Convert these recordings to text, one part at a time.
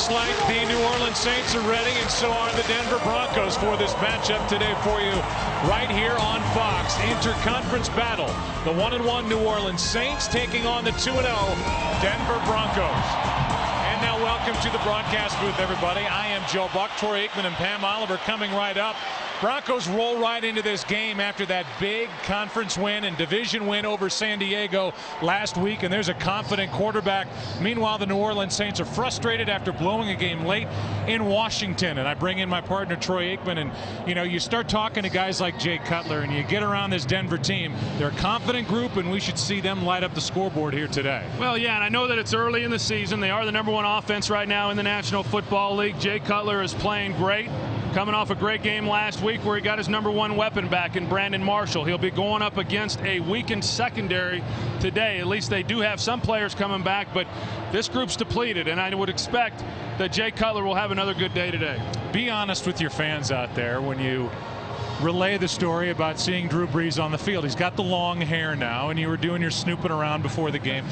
Looks like the New Orleans Saints are ready, and so are the Denver Broncos for this matchup today for you right here on Fox. Interconference battle. The 1-1 New Orleans Saints taking on the 2-0 Denver Broncos. And now welcome to the broadcast booth, everybody. I am Joe Buck, Troy Aikman, and Pam Oliver coming right up. Broncos roll right into this game after that big conference win and division win over San Diego last week, and there's a confident quarterback. Meanwhile, the New Orleans Saints are frustrated after blowing a game late in Washington, and I bring in my partner Troy Aikman, and you start talking to guys like Jay Cutler and you get around this Denver team. They're a confident group, and we should see them light up the scoreboard here today. Well, yeah, and I know that it's early in the season. They are the #1 offense right now in the National Football League. Jay Cutler is playing great, coming off a great game last week where he got his #1 weapon back in Brandon Marshall. He'll be going up against a weakened secondary today. At least they do have some players coming back, but this group's depleted, and I would expect that Jay Cutler will have another good day today. Be honest with your fans out there when you relay the story about seeing Drew Brees on the field. He's got the long hair now, and you were doing your snooping around before the game.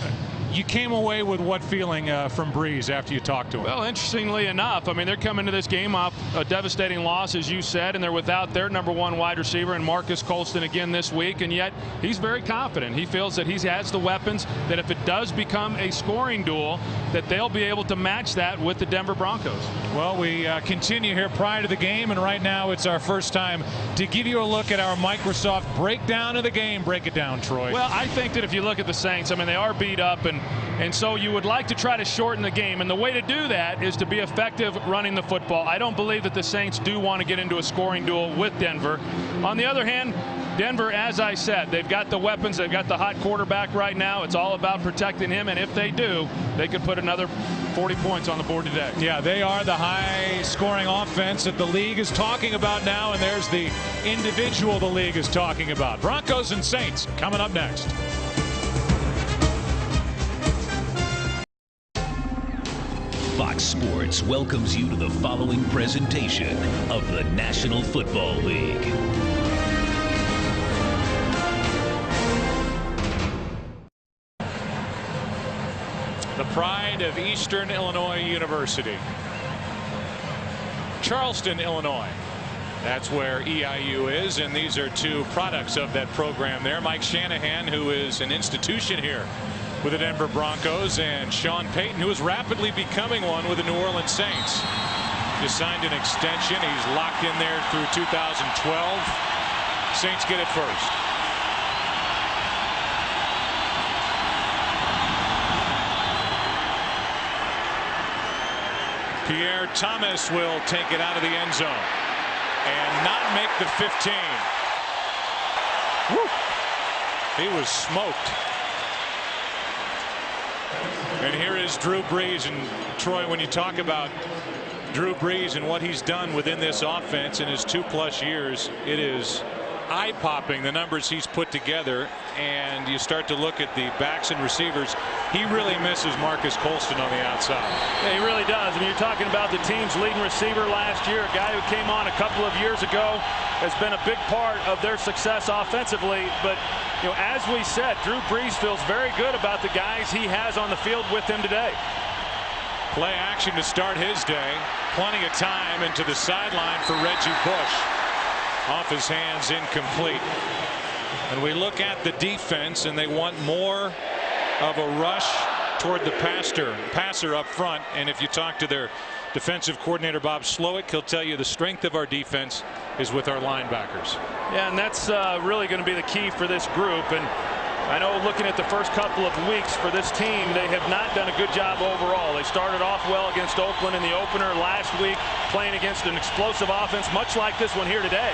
You came away with what feeling from Brees after you talked to him? Well, interestingly enough, I mean, they're coming to this game off a devastating loss, as you said, and they're without their #1 wide receiver and Marcus Colston again this week, and yet he's very confident. He feels that he has the weapons, that if it does become a scoring duel, that they'll be able to match that with the Denver Broncos. Well, we continue here prior to the game, and right now it's our first time to give you a look at our Microsoft breakdown of the game. Break it down, Troy. Well, I think that if you look at the Saints, I mean, they are beat up, and so you would like to try to shorten the game, and the way to do that is to be effective running the football. I don't believe that the Saints do want to get into a scoring duel with Denver. On the other hand, Denver, as I said, they've got the weapons, they've got the hot quarterback right now. It's all about protecting him, and if they do, they could put another 40 points on the board today. Yeah, they are the high-scoring offense that the league is talking about now, and there's the individual the league is talking about. Broncos and Saints coming up next. Fox Sports welcomes you to the following presentation of the National Football League. The pride of Eastern Illinois University. Charleston, Illinois. That's where EIU is, and these are two products of that program there. Mike Shanahan, who is an institution here with the Denver Broncos, and Sean Payton, who is rapidly becoming one with the New Orleans Saints. Just signed an extension. He's locked in there through 2012. Saints get it first. Pierre Thomas will take it out of the end zone and not make the 15. Woo. He was smoked. And here is Drew Brees. And Troy, when you talk about Drew Brees and what he's done within this offense in his 2+ years, it is eye-popping, the numbers he's put together. And you start to look at the backs and receivers. He really misses Marcus Colston on the outside. Yeah, he really does. I mean, you're talking about the team's leading receiver last year, a guy who came on a couple of years ago, has been a big part of their success offensively. But as we said, Drew Brees feels very good about the guys he has on the field with him today. Play action to start his day. Plenty of time into the sideline for Reggie Bush. Off his hands, incomplete. And we look at the defense, and they want more of a rush toward the passer up front. And if you talk to their defensive coordinator Bob Slowick, he'll tell you the strength of our defense is with our linebackers. Yeah, and that's really going to be the key for this group. And I know, looking at the first couple of weeks for this team, they have not done a good job overall. They started off well against Oakland in the opener last week, playing against an explosive offense, much like this one here today.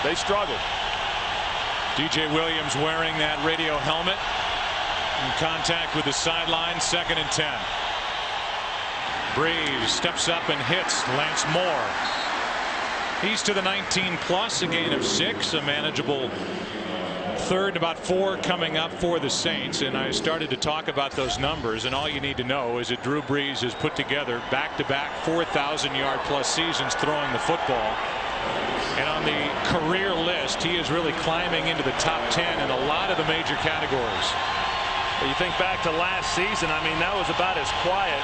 They struggled. DJ Williams wearing that radio helmet. In contact with the sideline, 2nd and 10. Brees steps up and hits Lance Moore. He's to the 19+, a gain of 6, a manageable third, about 4 coming up for the Saints. And I started to talk about those numbers, and all you need to know is that Drew Brees has put together back-to-back 4,000-yard+ seasons throwing the football. And on the career list, he is really climbing into the top 10 in a lot of the major categories. You think back to last season, I mean, that was about as quiet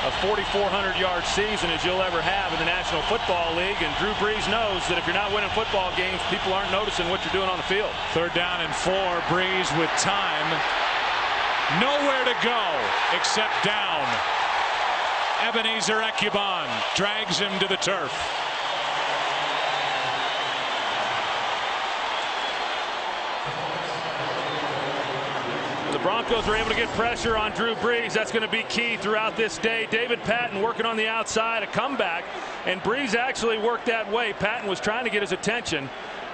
a 4,400-yard season as you'll ever have in the National Football League. And Drew Brees knows that if you're not winning football games, people aren't noticing what you're doing on the field. 3rd down and 4. Brees with time. Nowhere to go except down. Ebenezer Ekuban drags him to the turf. The Broncos are able to get pressure on Drew Brees. That's going to be key throughout this day. David Patton working on the outside, a comeback, and Brees actually worked that way. Patton was trying to get his attention.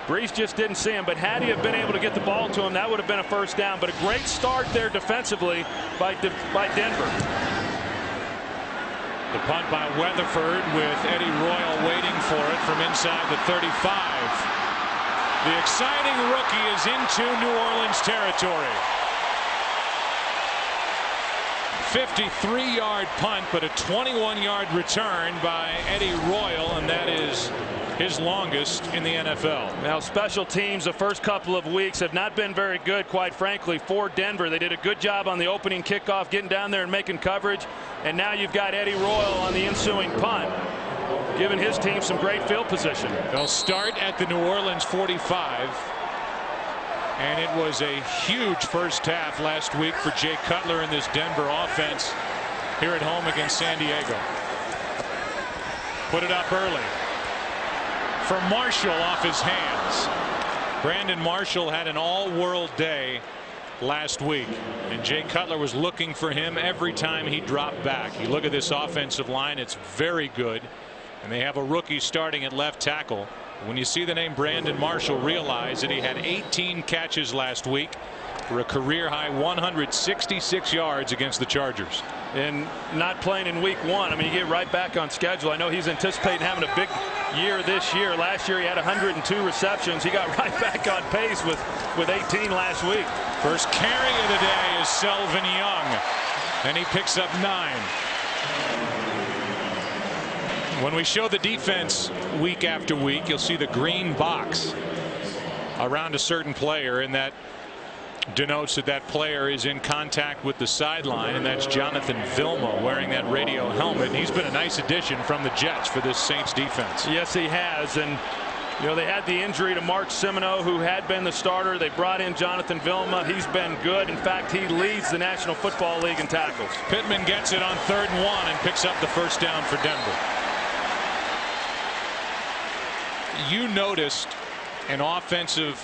Brees just didn't see him, but had he have been able to get the ball to him, that would have been a 1st down. But a great start there defensively by Denver. The punt by Weatherford with Eddie Royal waiting for it from inside the 35. The exciting rookie is into New Orleans territory. 53-yard punt, but a 21-yard return by Eddie Royal, and that is his longest in the NFL. Now, special teams the first couple of weeks have not been very good, quite frankly, for Denver. They did a good job on the opening kickoff, getting down there and making coverage, and now you've got Eddie Royal on the ensuing punt, giving his team some great field position. They'll start at the New Orleans 45. And it was a huge first half last week for Jay Cutler in this Denver offense here at home against San Diego. Put it up early for Marshall off his hands. Brandon Marshall had an all-world day last week, and Jay Cutler was looking for him every time he dropped back. You look at this offensive line, it's very good, and they have a rookie starting at left tackle. When you see the name Brandon Marshall, realize that he had 18 catches last week for a career-high 166 yards against the Chargers. And not playing in week 1, I mean, you get right back on schedule. I know he's anticipating having a big year this year. Last year he had 102 receptions. He got right back on pace with 18 last week. First carry of the day is Selvin Young, and he picks up 9. When we show the defense week after week, you'll see the green box around a certain player, and that denotes that that player is in contact with the sideline, and that's Jonathan Vilma wearing that radio helmet. And he's been a nice addition from the Jets for this Saints defense. Yes, he has. And you know, they had the injury to Mark Semino, who had been the starter. They brought in Jonathan Vilma. He's been good. In fact, he leads the National Football League in tackles. Pittman gets it on 3rd and 1 and picks up the 1st down for Denver. You noticed an offensive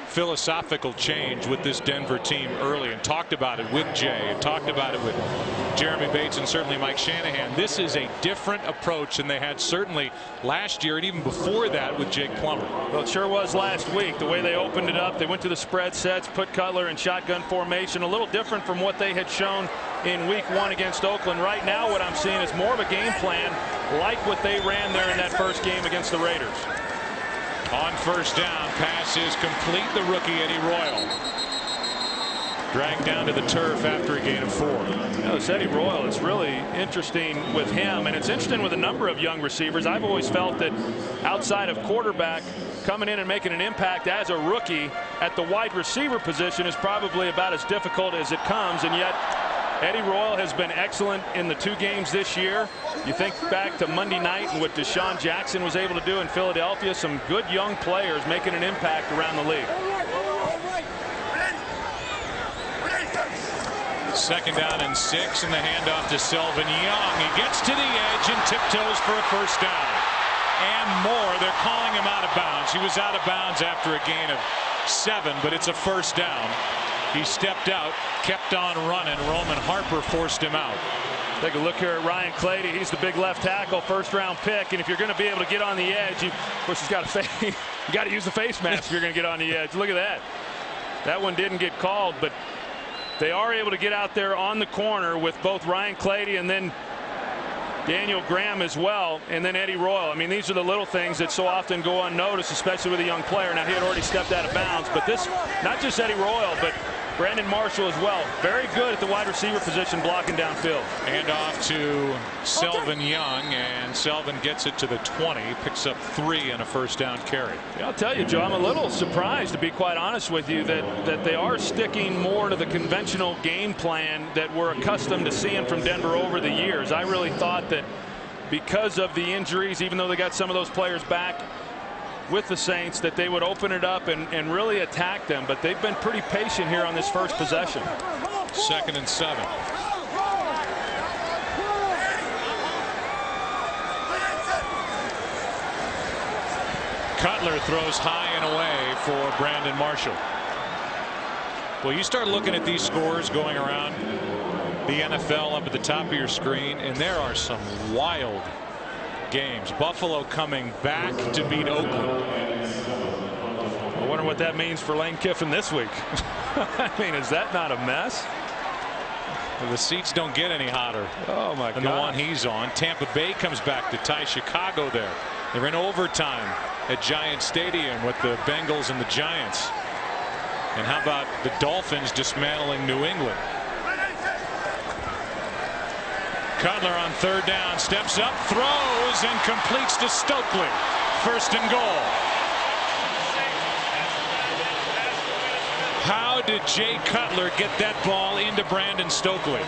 philosophical change with this Denver team early, and talked about it with Jay, and talked about it with Jeremy Bates and certainly Mike Shanahan. This is a different approach than they had certainly last year and even before that with Jake Plummer. Well, it sure was last week. The way they opened it up, they went to the spread sets, put Cutler in shotgun formation, a little different from what they had shown in week 1 against Oakland. Right now what I'm seeing is more of a game plan like what they ran there in that first game against the Raiders. On 1st down, pass is complete. The rookie Eddie Royal dragged down to the turf after a gain of 4. You know, this Eddie Royal is really interesting with him, and it's interesting with a number of young receivers. I've always felt that outside of quarterback, coming in and making an impact as a rookie at the wide receiver position is probably about as difficult as it comes, and yet Eddie Royal has been excellent in the 2 games this year. You think back to Monday night and what Deshaun Jackson was able to do in Philadelphia. Some good young players making an impact around the league. 2nd down and 6, and the handoff to Selvin Young. He gets to the edge and tiptoes for a 1st down. And more. They're calling him out of bounds. He was out of bounds after a gain of 7, but it's a 1st down. He stepped out, kept on running. Roman Harper forced him out. Take a look here at Ryan Clady. He's the big left tackle, 1st-round pick. And if you're going to be able to get on the edge, of course, he's got you got to use the face mask if you're going to get on the edge. Look at that. That one didn't get called, but they are able to get out there on the corner with both Ryan Clady and then Daniel Graham as well, and then Eddie Royal. I mean, these are the little things that so often go unnoticed, especially with a young player. Now, he had already stepped out of bounds, but this, not just Eddie Royal, but Brandon Marshall as well. Very good at the wide receiver position, blocking downfield. And off to Selvin Young, and Selvin gets it to the 20, picks up 3 and a first down carry. Yeah, I'll tell you, Joe, I'm a little surprised, to be quite honest with you, that they are sticking more to the conventional game plan that we're accustomed to seeing from Denver over the years. I really thought that because of the injuries, even though they got some of those players back with the Saints, that they would open it up and really attack them, but they've been pretty patient here on this first possession. 2nd and 7. Cutler throws high and away for Brandon Marshall. Well, you start looking at these scores going around the NFL up at the top of your screen, and there are some wild games. Buffalo coming back to beat Oakland. I wonder what that means for Lane Kiffin this week. I mean, is that not a mess? Well, the seats don't get any hotter than the one he's on. Tampa Bay comes back to tie Chicago there. They're in overtime at Giant Stadium with the Bengals and the Giants. And how about the Dolphins dismantling New England? Cutler on 3rd down, steps up, throws, and completes to Stokely. 1st and goal. How did Jay Cutler get that ball into Brandon Stokely?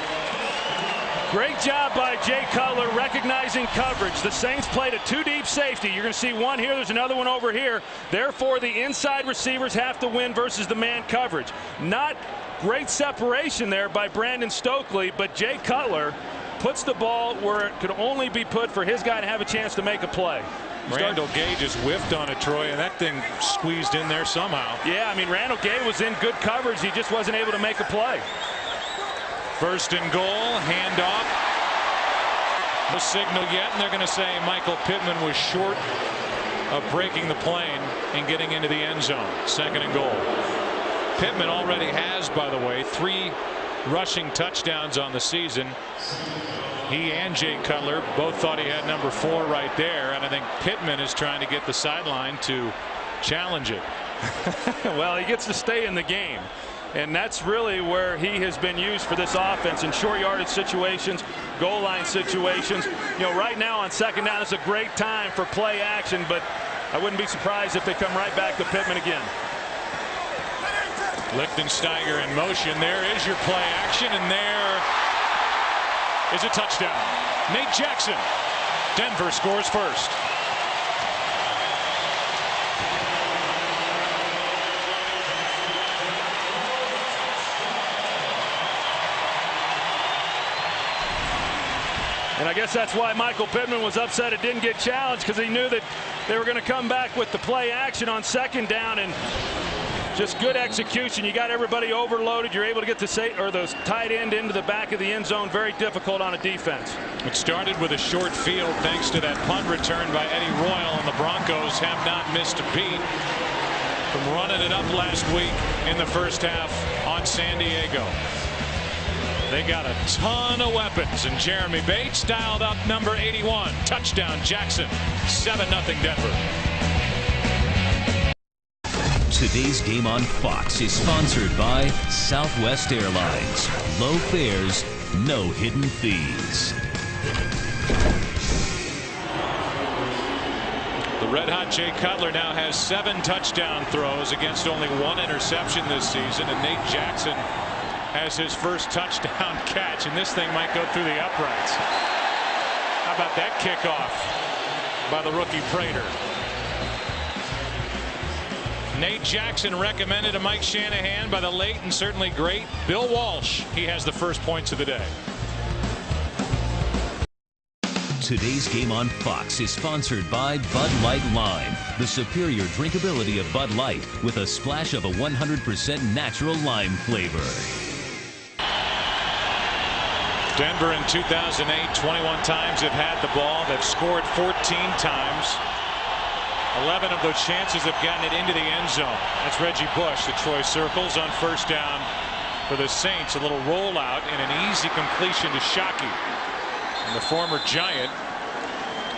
Great job by Jay Cutler recognizing coverage. The Saints played a 2-deep safety. You're going to see one here. There's another one over here. Therefore, the inside receivers have to win versus the man coverage. Not great separation there by Brandon Stokely, but Jay Cutler puts the ball where it could only be put for his guy to have a chance to make a play. Randall Gay just whiffed on it, Troy, and that thing squeezed in there somehow. Yeah, I mean, Randall Gay was in good coverage. He just wasn't able to make a play. 1st and goal, handoff. No signal yet, and they're going to say Michael Pittman was short of breaking the plane and getting into the end zone. 2nd and goal. Pittman already has, by the way, 3 rushing touchdowns on the season. He and Jay Cutler both thought he had number 4 right there, and I think Pittman is trying to get the sideline to challenge it. Well, he gets to stay in the game, and that's really where he has been used for this offense, in short yardage situations, goal line situations. You know, right now on 2nd down, it's a great time for play action, but I wouldn't be surprised if they come right back to Pittman again. Lichtensteiger in motion. There is your play action, and there is a touchdown. Nate Jackson. Denver scores first. And I guess that's why Michael Pittman was upset it didn't get challenged, because he knew that they were going to come back with the play action on 2nd down, and just good execution. You got everybody overloaded. You're able to get the tight end into the back of the end zone. Very difficult on a defense. It started with a short field thanks to that punt return by Eddie Royal, and the Broncos have not missed a beat from running it up last week in the first half on San Diego. They got a ton of weapons, and Jeremy Bates dialed up number 81. Touchdown Jackson. 7-0 Denver. Today's game on Fox is sponsored by Southwest Airlines. Low fares, no hidden fees. The red-hot Jay Cutler now has 7 touchdown throws against only 1 interception this season, and Nate Jackson has his first touchdown catch, and this thing might go through the uprights. How about that kickoff by the rookie Prater? Nate Jackson recommended to Mike Shanahan by the late and certainly great Bill Walsh. He has the first points of the day. Today's game on Fox is sponsored by Bud Light Lime, the superior drinkability of Bud Light with a splash of a 100% natural lime flavor. Denver in 2008, 21 times have had the ball. They've scored 14 times. 11 of those chances have gotten it into the end zone. That's Reggie Bush that Troy circles on 1st down for the Saints. A little rollout and an easy completion to Shockey. And the former Giant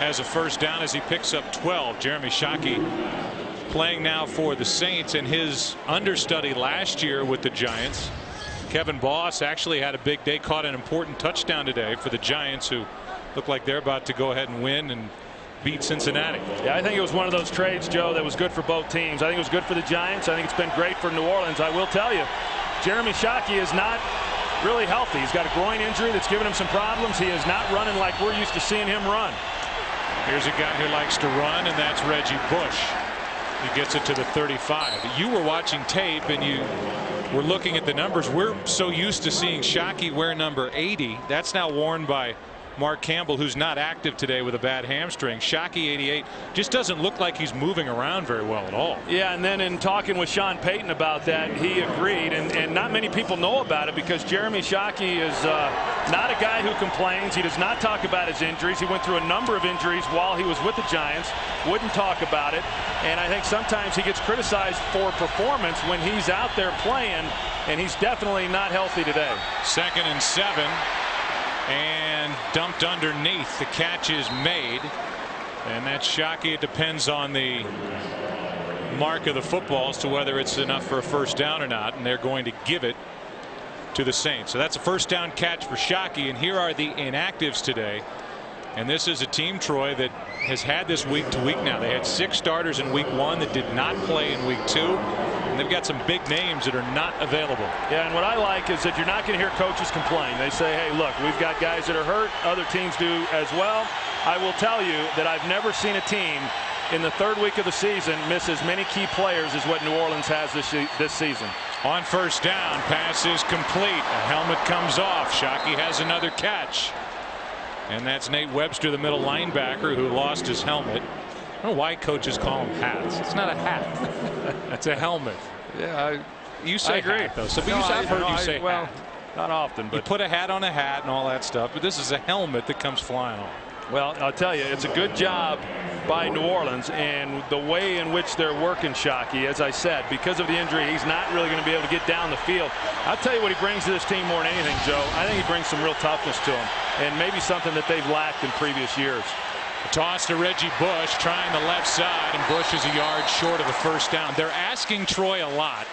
has a 1st down as he picks up 12. Jeremy Shockey playing now for the Saints, and his understudy last year with the Giants, Kevin Boss, actually had a big day, caught an important touchdown today for the Giants, who look like they're about to go ahead and win and beat Cincinnati. Yeah, I think it was one of those trades, Joe, that was good for both teams. I think it was good for the Giants. I think it's been great for New Orleans. I will tell you, Jeremy Shockey is not really healthy. He's got a groin injury that's given him some problems. He is not running like we're used to seeing him run. Here's a guy who likes to run, and that's Reggie Bush. He gets it to the 35. You were watching tape and you were looking at the numbers. We're so used to seeing Shockey wear number 80. That's now worn by Mark Campbell, who's not active today with a bad hamstring. Shockey 88 just doesn't look like he's moving around very well at all. Yeah, and then in talking with Sean Payton about that, he agreed, and not many people know about it because Jeremy Shockey is not a guy who complains. He does not talk about his injuries. He went through a number of injuries while he was with the Giants, wouldn't talk about it, and I think sometimes he gets criticized for performance when he's out there playing, and he's definitely not healthy today. 2nd and 7. And dumped underneath. The catch is made, and that's Shockey. It depends on the mark of the football as to whether it's enough for a first down or not, and they're going to give it to the Saints. So that's a first down catch for Shockey, and here are the inactives today. And this is a team, Troy, that has had this week to week now. They had 6 starters in week 1 that did not play in week 2. And they've got some big names that are not available. Yeah, and what I like is that you're not going to hear coaches complain. They say, hey, look, we've got guys that are hurt. Other teams do as well. I will tell you that I've never seen a team in the 3rd week of the season miss as many key players as what New Orleans has this season. On first down, pass is complete. A helmet comes off. Shockey has another catch. And that's Nate Webster, the middle linebacker, who lost his helmet. I don't know why coaches call them hats. It's not a hat. It's a helmet. Yeah, you say hat, though. So I've heard you say well, hat. Not often, but you put a hat on a hat and all that stuff. But this is a helmet that comes flying off. Well, I'll tell you, it's a good job by New Orleans, and the way in which they're working Shockey, as I said, because of the injury, he's not really going to be able to get down the field. I'll tell you what he brings to this team more than anything, Joe. I think he brings some real toughness to him, and maybe something that they've lacked in previous years. A toss to Reggie Bush, trying the left side, and Bush is a yard short of a first down. They're asking Troy a lot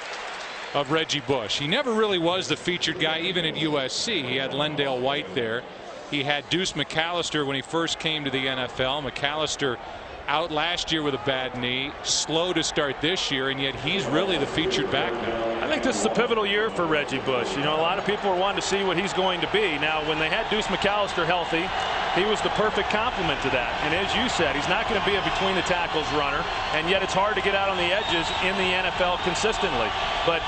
of Reggie Bush. He never really was the featured guy, even at USC. He had Lendale White there. He had Deuce McAllister when he first came to the NFL. McAllister out last year with a bad knee, slow to start this year, and yet he's really the featured back now. I think this is a pivotal year for Reggie Bush. You know, a lot of people are wanting to see what he's going to be. Now, when they had Deuce McAllister healthy, he was the perfect complement to that. And as you said, he's not going to be a between the tackles runner, and yet it's hard to get out on the edges in the NFL consistently. But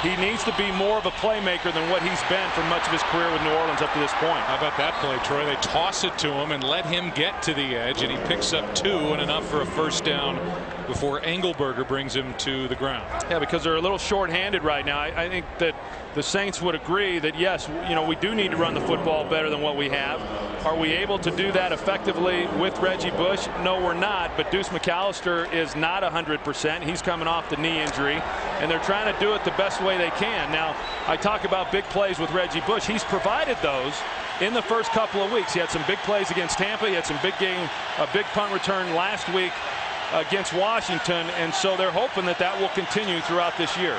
he needs to be more of a playmaker than what he's been for much of his career with New Orleans up to this point. How about that play, Troy? They toss it to him and let him get to the edge, and he picks up 2 and enough for a first down before Engelberger brings him to the ground. Yeah, because they're a little short-handed right now. I think that the Saints would agree that, yes, you know, we do need to run the football better than what we have. Are we able to do that effectively with Reggie Bush? No, we're not, but Deuce McAllister is not 100%. He's coming off the knee injury, and they're trying to do it the best way they can. Now, I talk about big plays with Reggie Bush. He's provided those in the first couple of weeks. He had some big plays against Tampa. He had some big a big punt return last week against Washington, and so they're hoping that that will continue throughout this year.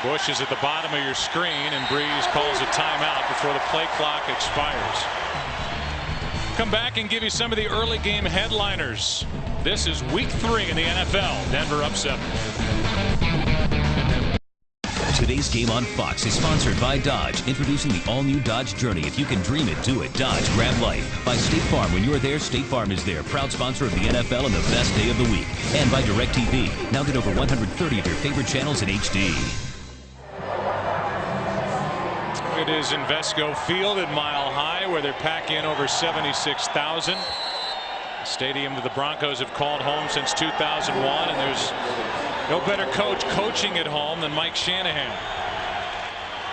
Bush is at the bottom of your screen, and Breeze calls a timeout before the play clock expires. Come back and give you some of the early game headliners. This is week 3 in the NFL. Denver up 7. Today's game on Fox is sponsored by Dodge, introducing the all-new Dodge Journey. If you can dream it, do it. Dodge, grab life. By State Farm. When you're there, State Farm is there. Proud sponsor of the NFL and the best day of the week. And by DirecTV. Now get over 130 of your favorite channels in HD. It is Invesco Field at Mile High, where they're packing in over 76,000. A stadium that the Broncos have called home since 2001, and there's no better coach coaching at home than Mike Shanahan,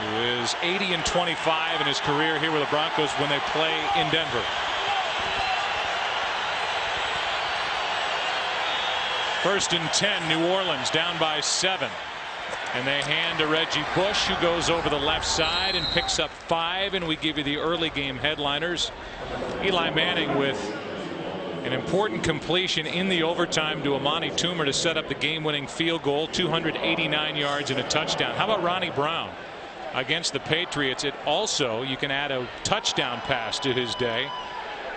who is 80-25 in his career here with the Broncos when they play in Denver. First and 10, New Orleans down by 7. And they hand to Reggie Bush, who goes over the left side and picks up 5. And we give you the early game headliners. Eli Manning with An important completion in the overtime to Amani Toomer to set up the game-winning field goal. 289 yards and a touchdown. How about Ronnie Brown against the Patriots? It also, you can add a touchdown pass to his day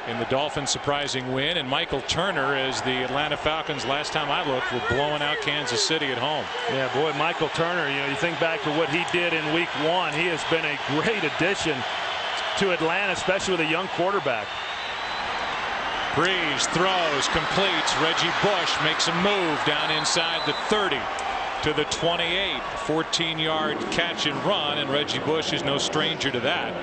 in the Dolphins' surprising win. And Michael Turner, as the Atlanta Falcons, last time I looked, were blowing out Kansas City at home. Yeah, boy, Michael Turner, you think back to what he did in week 1. He has been a great addition to Atlanta, especially with a young quarterback. Breeze throws, completes. Reggie Bush makes a move down inside the 30 to the 28. 14-yard catch and run, and Reggie Bush is no stranger to that.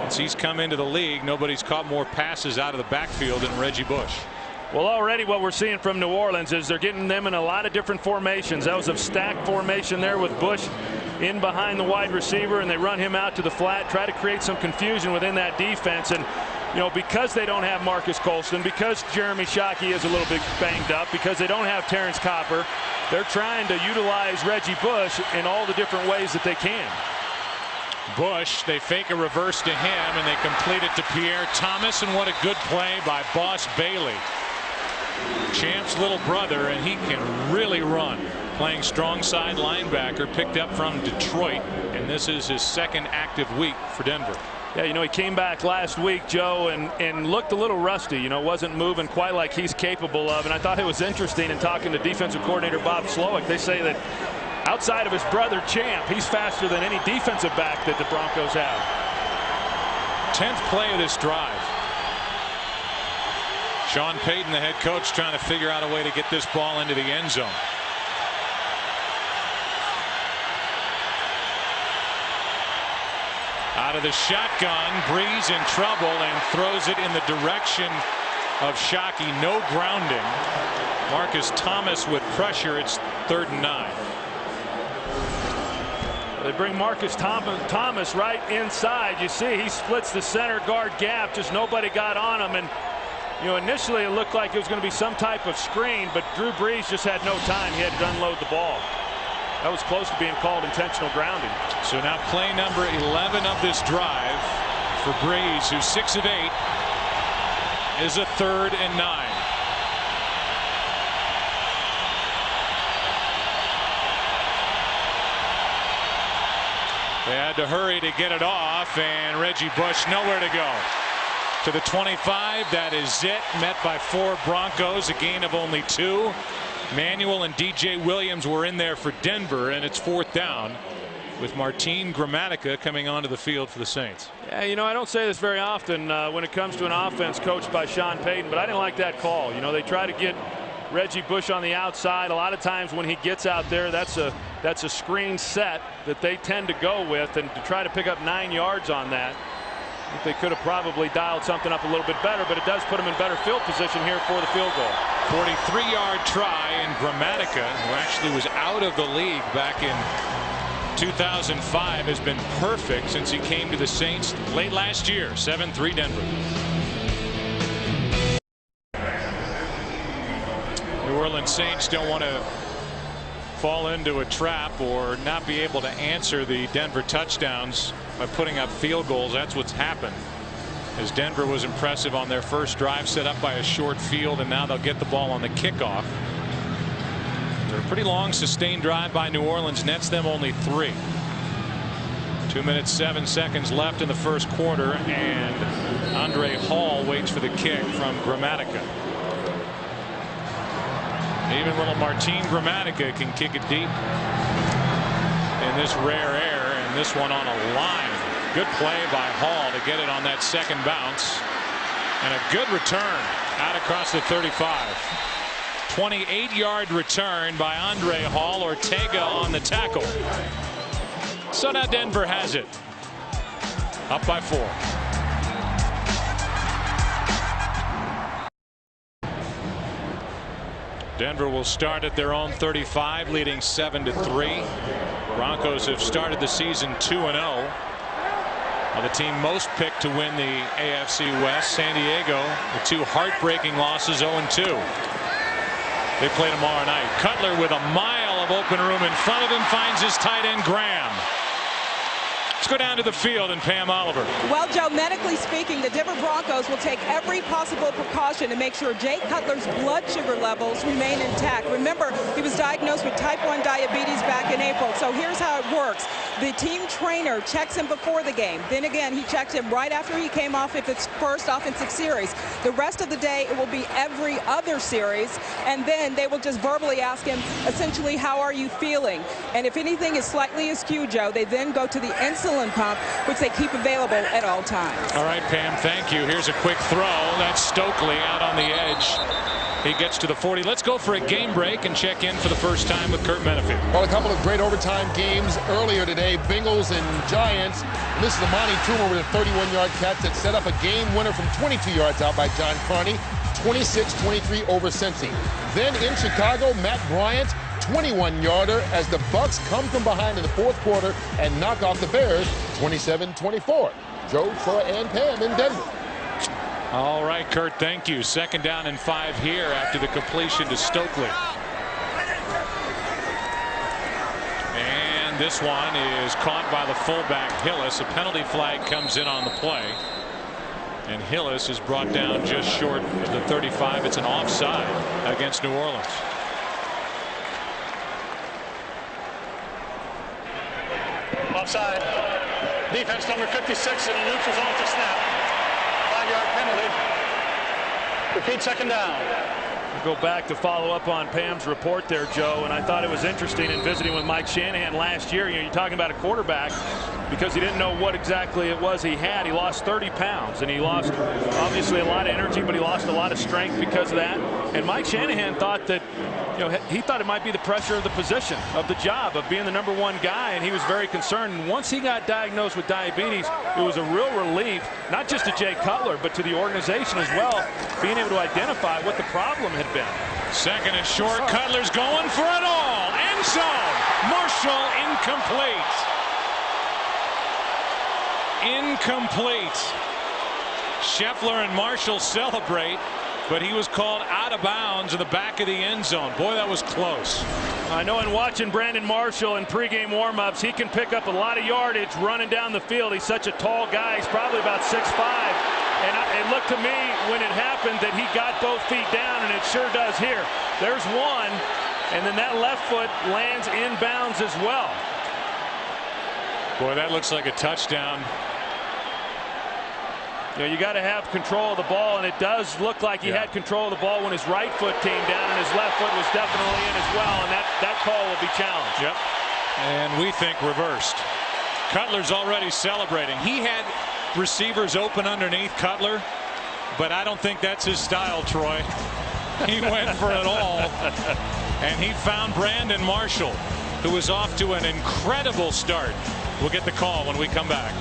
Since he's come into the league, nobody's caught more passes out of the backfield than Reggie Bush. Well, already what we're seeing from New Orleans is they're getting them in a lot of different formations. That was a stack formation there with Bush in behind the wide receiver, and they run him out to the flat, try to create some confusion within that defense. And because they don't have Marcus Colston, because Jeremy Shockey is a little bit banged up, because they don't have Terrence Copper, they're trying to utilize Reggie Bush in all the different ways that they can. Bush, they fake a reverse to him, and they complete it to Pierre Thomas, and what a good play by Boss Bailey. Champ's little brother, and he can really run. Playing strong side linebacker, picked up from Detroit, and this is his second active week for Denver. Yeah, he came back last week, Joe, and looked a little rusty. Wasn't moving quite like he's capable of. And I thought it was interesting in talking to defensive coordinator Bob Slowick. They say that outside of his brother Champ, he's faster than any defensive back that the Broncos have. 10th play of this drive. Sean Payton, the head coach, trying to figure out a way to get this ball into the end zone. Out of the shotgun, Breeze in trouble and throws it in the direction of Shockey. No grounding. Marcus Thomas with pressure. It's 3rd and 9. They bring Marcus Thomas right inside. You see he splits the center guard gap. Just nobody got on him. And initially it looked like it was going to be some type of screen, but Drew Brees just had no time. He had to unload the ball. That was close to being called intentional grounding. So now play number 11 of this drive for Brees, who's 6 of 8, is a 3rd and 9. They had to hurry to get it off, and Reggie Bush nowhere to go. To the 25, that is it. Met by 4 Broncos, a gain of only 2. Manuel and DJ Williams were in there for Denver, and it's 4th down with Martin Gramatica coming onto the field for the Saints. Yeah, I don't say this very often when it comes to an offense coached by Sean Payton, but I didn't like that call. They try to get Reggie Bush on the outside. A lot of times when he gets out there, that's a screen set that they tend to go with, and to try to pick up 9 yards on that, I think they could have probably dialed something up a little bit better, but it does put them in better field position here for the field goal. 43-yard try, and Gramatica, who actually was out of the league back in 2005, has been perfect since he came to the Saints late last year. 7-3 Denver. New Orleans Saints don't want to fall into a trap or not be able to answer the Denver touchdowns by putting up field goals. That's what's happened, as Denver was impressive on their first drive, set up by a short field, and now they'll get the ball on the kickoff. A pretty long sustained drive by New Orleans nets them only 3. 2 minutes 7 seconds left in the first quarter, and Andre Hall waits for the kick from Gramatica. Even little Martin Gramatica can kick it deep in this rare air, and this one on a line. Good play by Hall to get it on that second bounce, and a good return out across the 35. 28-yard return by Andre Hall. Ortega on the tackle. So now Denver has it, up by 4. Denver will start at their own 35, leading 7-3. Broncos have started the season 2-0. The team most picked to win the AFC West. San Diego with 2 heartbreaking losses, 0-2. They play tomorrow night. Cutler with a mile of open room in front of him finds his tight end Graham. Let's go down to the field and Pam Oliver. Well, Joe, medically speaking, the Denver Broncos will take every possible precaution to make sure Jay Cutler's blood sugar levels remain intact. Remember, he was diagnosed with type 1 diabetes back in April. So here's how it works. The team trainer checks him before the game. Then again, he checks him right after he came off if it's first offensive series. The rest of the day, it will be every other series. And then they will just verbally ask him, essentially, how are you feeling? And if anything is slightly askew, Joe, they then go to the insulin pump, which they keep available at all times. All right, Pam, thank you. Here's a quick throw. That's Stokely out on the edge. He gets to the 40. Let's go for a game break and check in for the first time with Kurt Menefee. Well, a couple of great overtime games earlier today. Bengals and Giants. And this is the Monty Toomer with a 31-yard catch that set up a game winner from 22 yards out by John Carney. 26-23 over Cincy. Then in Chicago, Matt Bryant, 21-yarder as the Bucks come from behind in the fourth quarter and knock off the Bears 27-24. Joe, Troy, and Pam in Denver. All right, Kurt, thank you. 2nd down and 5 here after the completion to Stokely. And this one is caught by the fullback Hillis. A penalty flag comes in on the play. And Hillis is brought down just short of the 35. It's an offside against New Orleans. Offside. Defense number 56 in the neutral zone to snap. 5-yard penalty. Repeat 2nd down. Go back to follow up on Pam's report there, Joe, and I thought it was interesting in visiting with Mike Shanahan last year. You know, you're talking about a quarterback because he didn't know what exactly it was he had. He lost 30 pounds, and he lost obviously a lot of energy, but he lost a lot of strength because of that. And Mike Shanahan thought that, you know, he thought it might be the pressure of the position, of the job, of being the #1 guy, and he was very concerned. And once he got diagnosed with diabetes, it was a real relief, not just to Jay Cutler, but to the organization as well, being able to identify what the problem had been. 2nd and short. Cutler's going for it all. End zone. Marshall incomplete. Incomplete. Scheffler and Marshall celebrate, but he was called out of bounds in the back of the end zone. Boy, that was close. I know in watching Brandon Marshall in pregame warmups, he can pick up a lot of yardage running down the field. He's such a tall guy. He's probably about 6'5". And it looked to me when it happened that he got both feet down, and it sure does here. There's one, and then that left foot lands inbounds as well. Boy, that looks like a touchdown. You know, you got to have control of the ball, and it does look like he had control of the ball when his right foot came down, and his left foot was definitely in as well, and that call will be challenged. Yep. And we think reversed. Cutler's already celebrating. He had receivers open underneath Cutler, but I don't think that's his style, Troy. He went for it all, and he found Brandon Marshall, who was off to an incredible start. We'll get the call when we come back.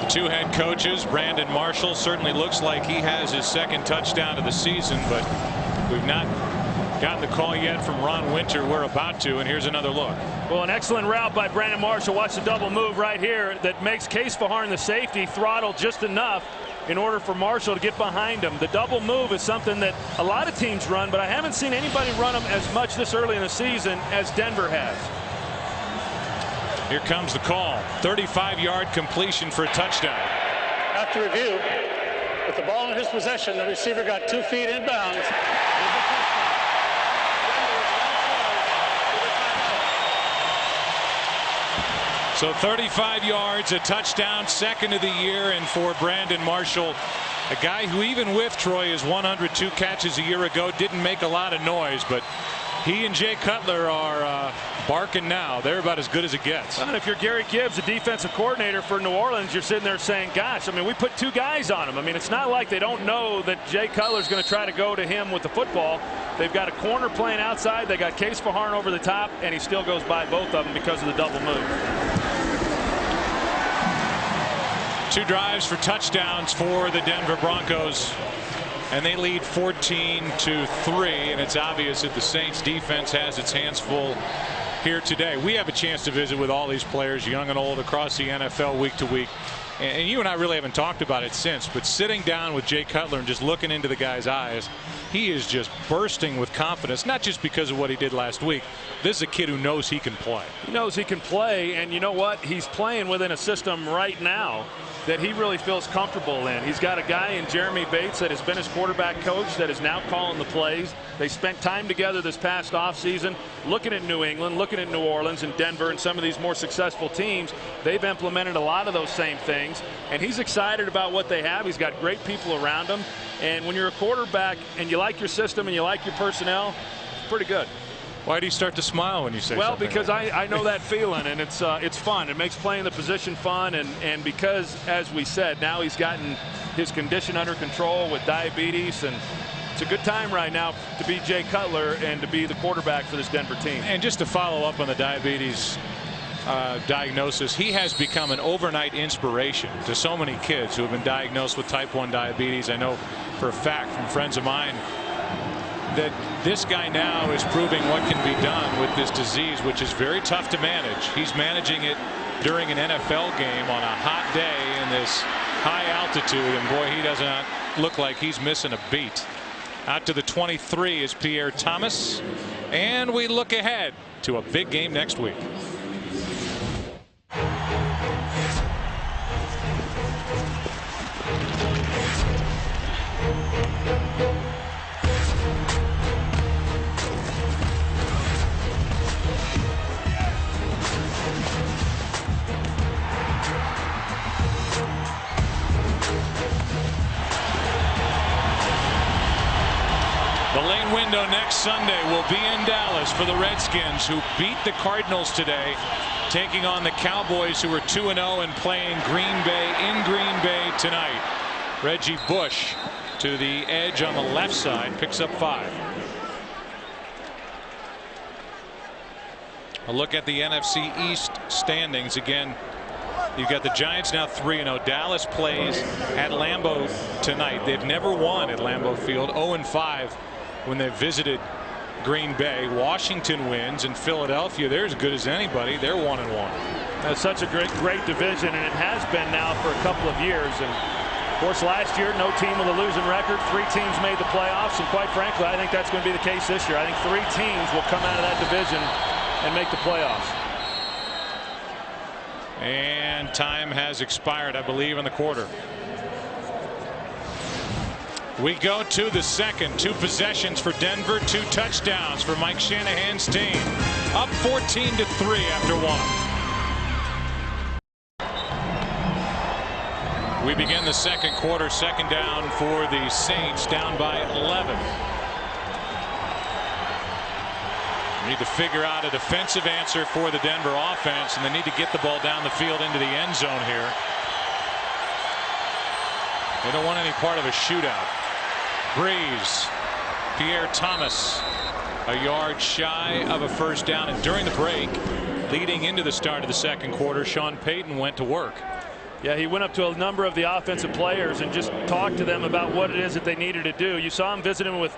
The two head coaches, Brandon Marshall certainly looks like he has his 2nd touchdown of the season, but we've not gotten the call yet from Ron Winter. We're about to, and here's another look. Well, an excellent route by Brandon Marshall. Watch the double move right here that makes Case Fajarn, the safety, throttle just enough in order for Marshall to get behind him. The double move is something that a lot of teams run, but I haven't seen anybody run them as much this early in the season as Denver has. Here comes the call. 35-yard completion for a touchdown. After review, with the ball in his possession, the receiver got 2 feet inbounds. So 35 yards, a touchdown, 2nd of the year, and for Brandon Marshall, a guy who even with Troy his 102 catches a year ago didn't make a lot of noise, but he and Jay Cutler are barking now. They're about as good as it gets. And if you're Gary Gibbs, the defensive coordinator for New Orleans, you're sitting there saying, gosh, I mean, we put 2 guys on him. I mean, it's not like they don't know that Jay Cutler's going to try to go to him with the football. They've got a corner playing outside. They got Case Fajarn over the top, and he still goes by both of them because of the double move. 2 drives for touchdowns for the Denver Broncos, and they lead 14-3, and it's obvious that the Saints defense has its hands full here today. We have a chance to visit with all these players, young and old, across the NFL week to week. and you and I really haven't talked about it since, but sitting down with Jay Cutler and just looking into the guy's eyes, he is just bursting with confidence, not just because of what he did last week. This is a kid who knows he can play. He knows he can play, and you know what? He's playing within a system right now that he really feels comfortable in. He's got a guy in Jeremy Bates that has been his quarterback coach that is now calling the plays. They spent time together this past offseason looking at New England, looking at New Orleans and Denver and some of these more successful teams. They've implemented a lot of those same things, and he's excited about what they have. He's got great people around him, and when you're a quarterback and you like your system and you like your personnel, it's pretty good. Why do you start to smile when you say well, something? because I know that feeling, and it's fun. It makes playing the position fun, and because, as we said, now he's gotten his condition under control with diabetes, and it's a good time right now to be Jay Cutler and to be the quarterback for this Denver team. And just to follow up on the diabetes diagnosis, he has become an overnight inspiration to so many kids who have been diagnosed with type 1 diabetes. I know for a fact from friends of mine that this guy now is proving what can be done with this disease, which is very tough to manage. He's managing it during an NFL game on a hot day in this high altitude, and boy, he does not look like he's missing a beat. Out to the 23 is Pierre Thomas, and we look ahead to a big game next week. The lane window next Sunday will be in Dallas for the Redskins, who beat the Cardinals today, taking on the Cowboys, who are 2-0 and playing Green Bay in Green Bay tonight. Reggie Bush to the edge on the left side, picks up 5. A look at the NFC East standings again. You've got the Giants now 3-0. Dallas plays at Lambeau tonight. They've never won at Lambeau Field. 0-5 when they visited Green Bay. Washington wins, and Philadelphia, they're as good as anybody. They're 1-1. That's such a great division, and it has been now for a couple of years. And of course, last year, no team with a losing record. 3 teams made the playoffs, and quite frankly, I think that's going to be the case this year. I think 3 teams will come out of that division and make the playoffs. And time has expired, I believe, in the quarter. We go to the second. 2 possessions for Denver, 2 touchdowns for Mike Shanahan's team. Up 14-3 after 1. We begin the second quarter. Second down for the Saints, down by 11. Need to figure out a defensive answer for the Denver offense, and they need to get the ball down the field into the end zone here. They don't want any part of a shootout. Breeze, Pierre Thomas, a yard shy of a first down, and during the break, leading into the start of the second quarter, Sean Payton went to work. Yeah, he went up to a number of the offensive players and just talked to them about what it is that they needed to do. You saw him visiting with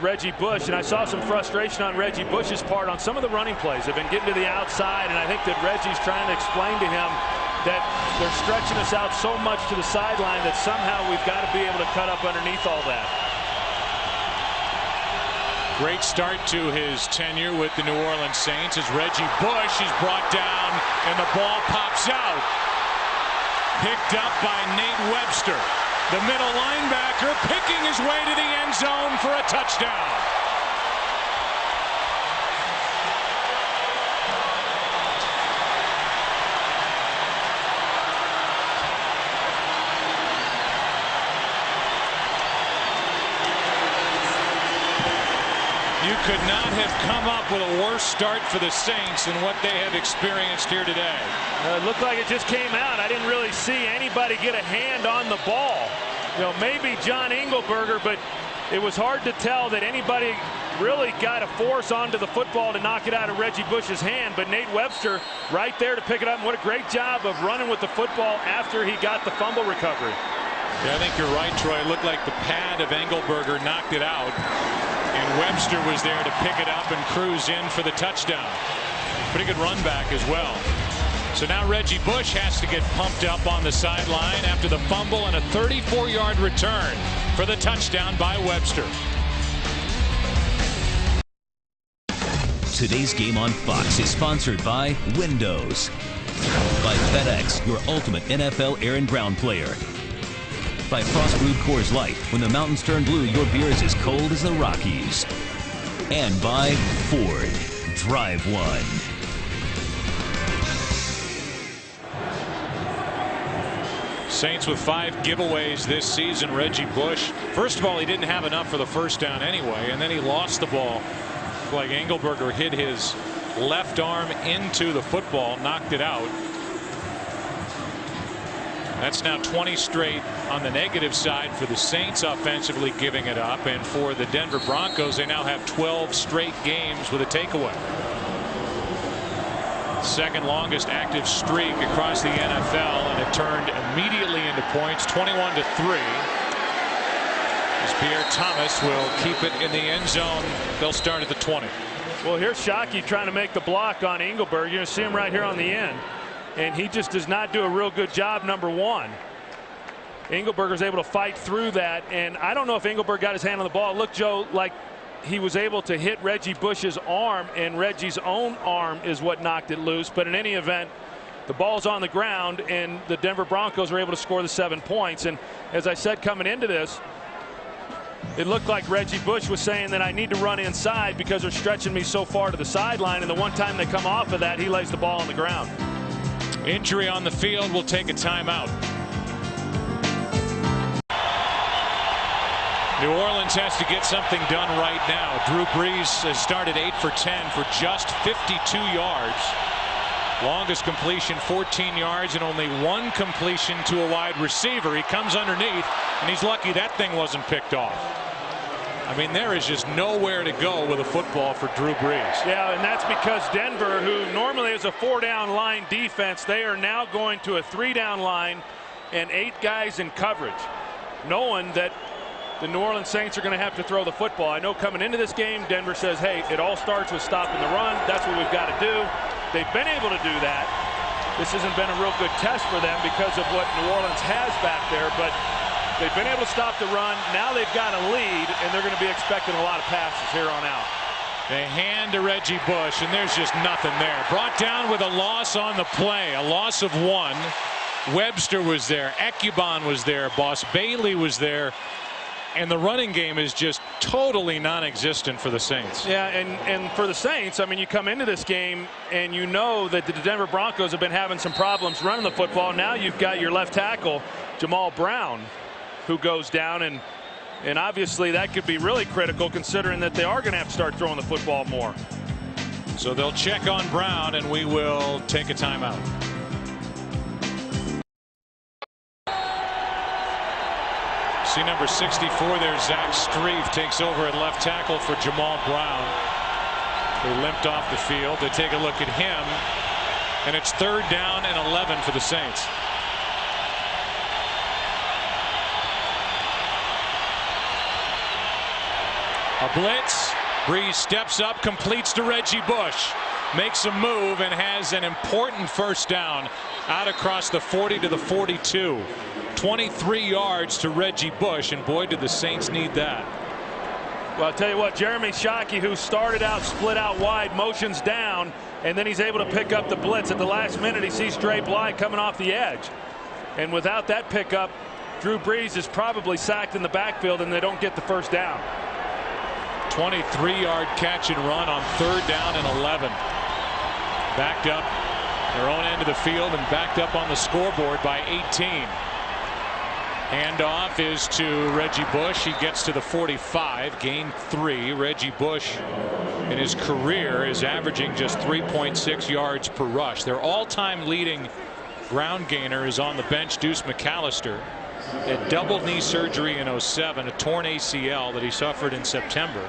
Reggie Bush, and I saw some frustration on Reggie Bush's part on some of the running plays. They've been getting to the outside, and I think that Reggie's trying to explain to him that they're stretching us out so much to the sideline that somehow we've got to be able to cut up underneath all that. Great start to his tenure with the New Orleans Saints as Reggie Bush is brought down and the ball pops out. Picked up by Nate Webster. The middle linebacker picking his way to the end zone for a touchdown. You could not have come up with a worse start for the Saints than what they have experienced here today. It looked like it just came out. I didn't really see anybody get a hand on the ball. You know, maybe John Engelberger, but it was hard to tell that anybody really got a force onto the football to knock it out of Reggie Bush's hand. But Nate Webster right there to pick it up. And what a great job of running with the football after he got the fumble recovery. Yeah, I think you're right, Troy. It looked like the pad of Engelberger knocked it out, and Webster was there to pick it up and cruise in for the touchdown. Pretty good run back as well. So now Reggie Bush has to get pumped up on the sideline after the fumble and a 34-yard return for the touchdown by Webster. Today's game on Fox is sponsored by Windows, by FedEx, your ultimate NFL air and ground player, by Frost Brewed Coors Light. When the mountains turn blue, your beer is as cold as the Rockies. And by Ford. Drive one. Saints with 5 giveaways this season. Reggie Bush, first of all, he didn't have enough for the first down anyway, and then he lost the ball. Like Engelberger hit his left arm into the football, knocked it out. That's now 20 straight on the negative side for the Saints offensively giving it up, and for the Denver Broncos, they now have 12 straight games with a takeaway. Second longest active streak across the NFL, and it turned immediately into points, 21-3. As Pierre Thomas will keep it in the end zone. They'll start at the 20. Well, here's Shockey trying to make the block on Engelberg. You're going to see him right here on the end, and he just does not do a real good job. Number one, Engelberger's able to fight through that, and I don't know if Engelberg got his hand on the ball. It looked, Joe, like he was able to hit Reggie Bush's arm, and Reggie's own arm is what knocked it loose. But in any event, the ball's on the ground, and the Denver Broncos were able to score the 7 points. And as I said coming into this, it looked like Reggie Bush was saying that I need to run inside because they're stretching me so far to the sideline, and the one time they come off of that, he lays the ball on the ground. Injury on the field will take a timeout. New Orleans has to get something done right now. Drew Brees has started 8 for 10 for just 52 yards. Longest completion 14 yards and only 1 completion to a wide receiver. He comes underneath, and he's lucky that thing wasn't picked off. I mean, there is just nowhere to go with a football for Drew Brees. Yeah, and that's because Denver, who normally is a 4-down line defense, they are now going to a 3-down line and 8 guys in coverage, knowing that the New Orleans Saints are going to have to throw the football. I know coming into this game, Denver says, hey, it all starts with stopping the run. That's what we've got to do. They've been able to do that. This hasn't been a real good test for them because of what New Orleans has back there, but they've been able to stop the run. Now they've got a lead, and they're going to be expecting a lot of passes here on out. They hand to Reggie Bush, and there's just nothing there. Brought down with a loss on the play, a loss of 1. Webster was there. Ecubon was there. Boss Bailey was there. And the running game is just totally non-existent for the Saints. Yeah, and for the Saints, I mean, you come into this game and you know that the Denver Broncos have been having some problems running the football. Now you've got your left tackle, Jamal Brown, who goes down, and obviously that could be really critical considering that they are going to have to start throwing the football more. So they'll check on Brown, and we will take a timeout. See number 64 there, Zach Strief takes over at left tackle for Jamal Brown, who limped off the field. They take a look at him, and it's 3rd down and 11 for the Saints. A blitz. Brees steps up, completes to Reggie Bush, makes a move, and has an important first down out across the 40 to the 42. 23 yards to Reggie Bush, and boy, did the Saints need that. Well, I'll tell you what, Jeremy Shockey, who started out split out wide, motions down, and then he's able to pick up the blitz. At the last minute, he sees Dre Bly coming off the edge. And without that pickup, Drew Brees is probably sacked in the backfield, and they don't get the first down. 23-yard catch and run on 3rd down and 11. Backed up their own end of the field and backed up on the scoreboard by 18. Handoff is to Reggie Bush. He gets to the 45, gain 3. Reggie Bush in his career is averaging just 3.6 yards per rush. Their all-time leading ground gainer is on the bench, Deuce McAllister. Had double knee surgery in 07, a torn ACL that he suffered in September.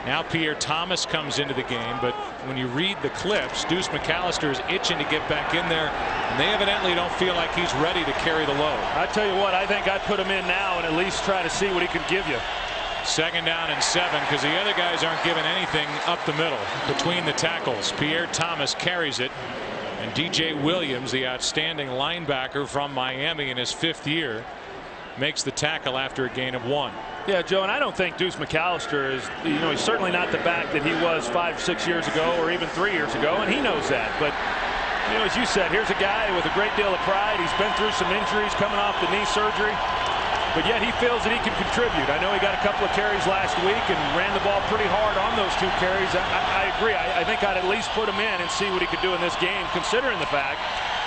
Now Pierre Thomas comes into the game, but when you read the clips, Deuce McAllister is itching to get back in there, and they evidently don't feel like he's ready to carry the load. I tell you what, I think I'd put him in now and at least try to see what he could give you. 2nd down and 7, because the other guys aren't giving anything up the middle between the tackles. Pierre Thomas carries it, And DJ Williams, the outstanding linebacker from Miami in his 5th year, makes the tackle after a gain of 1. Yeah, Joe, and I don't think Deuce McAllister is, he's certainly not the back that he was 5-6 years ago or even 3 years ago, and he knows that. But, as you said, here's a guy with a great deal of pride. He's been through some injuries coming off the knee surgery, but yet he feels that he can contribute. I know he got a couple of carries last week and ran the ball pretty hard on those 2 carries. I agree. I think I'd at least put him in and see what he could do in this game, considering the fact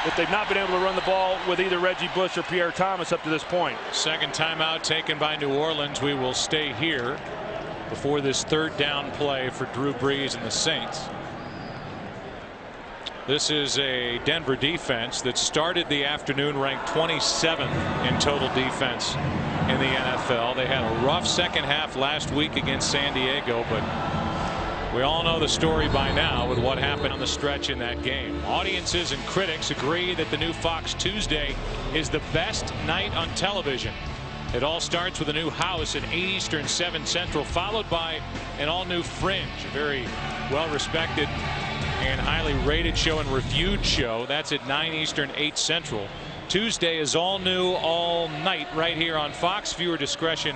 that they've not been able to run the ball with either Reggie Bush or Pierre Thomas up to this point. Second timeout taken by New Orleans. We will stay here before this 3rd down play for Drew Brees and the Saints. This is a Denver defense that started the afternoon ranked 27th in total defense in the NFL. They had a rough second half last week against San Diego, but we all know the story by now with what happened on the stretch in that game. Audiences and critics agree that the new Fox Tuesday is the best night on television. It all starts with a new house at 8 Eastern, 7 Central, followed by an all-new Fringe, a very well-respected and highly rated show and reviewed show. That's at 9 Eastern, 8 Central. Tuesday is all new, all night right here on Fox. Viewer discretion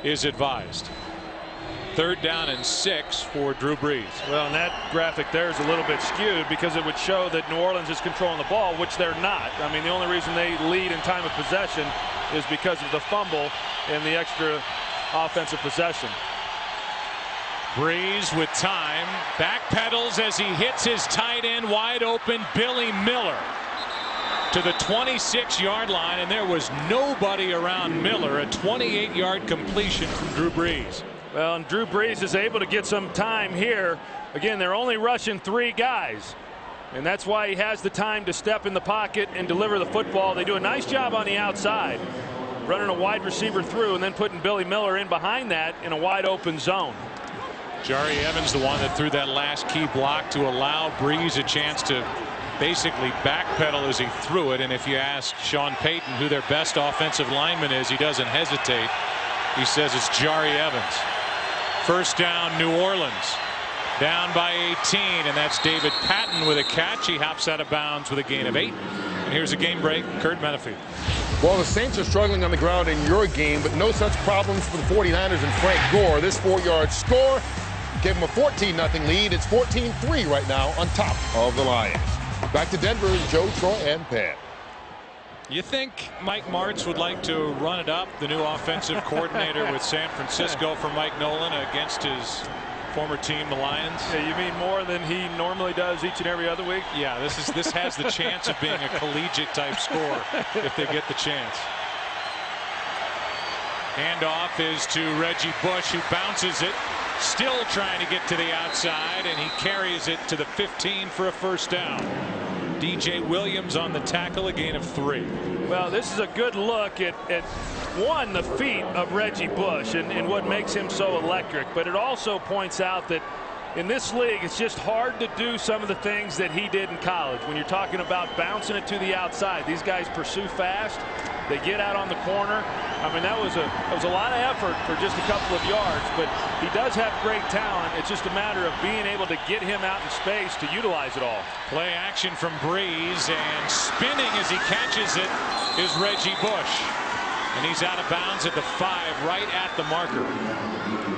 is advised. 3rd down and 6 for Drew Brees. Well, and that graphic there is a little bit skewed because it would show that New Orleans is controlling the ball, which they're not. I mean, the only reason they lead in time of possession is because of the fumble and the extra offensive possession. Brees with time, backpedals as he hits his tight end wide open, Billy Miller, to the 26-yard line, and there was nobody around Miller. A 28-yard completion from Drew Brees. Well, and Drew Brees is able to get some time here. Again, they're only rushing 3 guys, and that's why he has the time to step in the pocket and deliver the football. They do a nice job on the outside, running a wide receiver through and then putting Billy Miller in behind that in a wide open zone. Jari Evans, the one that threw that last key block to allow Brees a chance to basically backpedal as he threw it. And if you ask Sean Payton who their best offensive lineman is, he doesn't hesitate. He says it's Jari Evans. 1st down, New Orleans. Down by 18, and that's David Patton with a catch. He hops out of bounds with a gain of 8. And here's a game break, Kurt Menefee. Well, the Saints are struggling on the ground in your game, but no such problems for the 49ers and Frank Gore. This 4-yard score gave them a 14-0 lead. It's 14-3 right now on top of the Lions. Back to Denver, Joe, Troy, and Pat. You think Mike Martz would like to run it up, the new offensive coordinator with San Francisco for Mike Nolan against his former team, the Lions? Yeah, you mean more than he normally does each and every other week? Yeah, this has the chance of being a collegiate type score if they get the chance. Handoff is to Reggie Bush, who bounces it, still trying to get to the outside, and he carries it to the 15 for a 1st down. DJ Williams on the tackle, a gain of 3. Well, this is a good look at one, the feet of Reggie Bush and what makes him so electric, but it also points out that in this league it's just hard to do some of the things that he did in college. When you're talking about bouncing it to the outside, these guys pursue fast, they get out on the corner. I mean, that was a lot of effort for just a couple of yards, but he does have great talent. It's just a matter of being able to get him out in space to utilize it all. Play action from Brees, and spinning as he catches it is Reggie Bush, and he's out of bounds at the 5, right at the marker.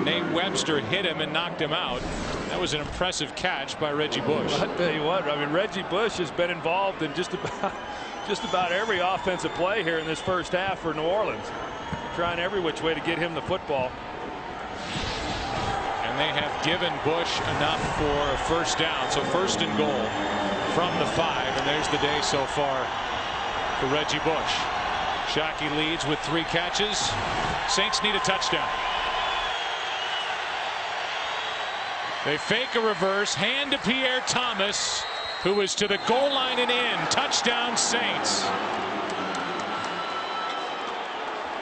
Nate Webster hit him and knocked him out. That was an impressive catch by Reggie Bush. I'll tell you what, I mean, Reggie Bush has been involved in just about every offensive play here in this 1st half for New Orleans, trying every which way to get him the football. And they have given Bush enough for a 1st down, so 1st and goal from the 5, and there's the day so far for Reggie Bush. Shockey leads with 3 catches. Saints need a touchdown. They fake a reverse, hand to Pierre Thomas, who is to the goal line and in. Touchdown, Saints.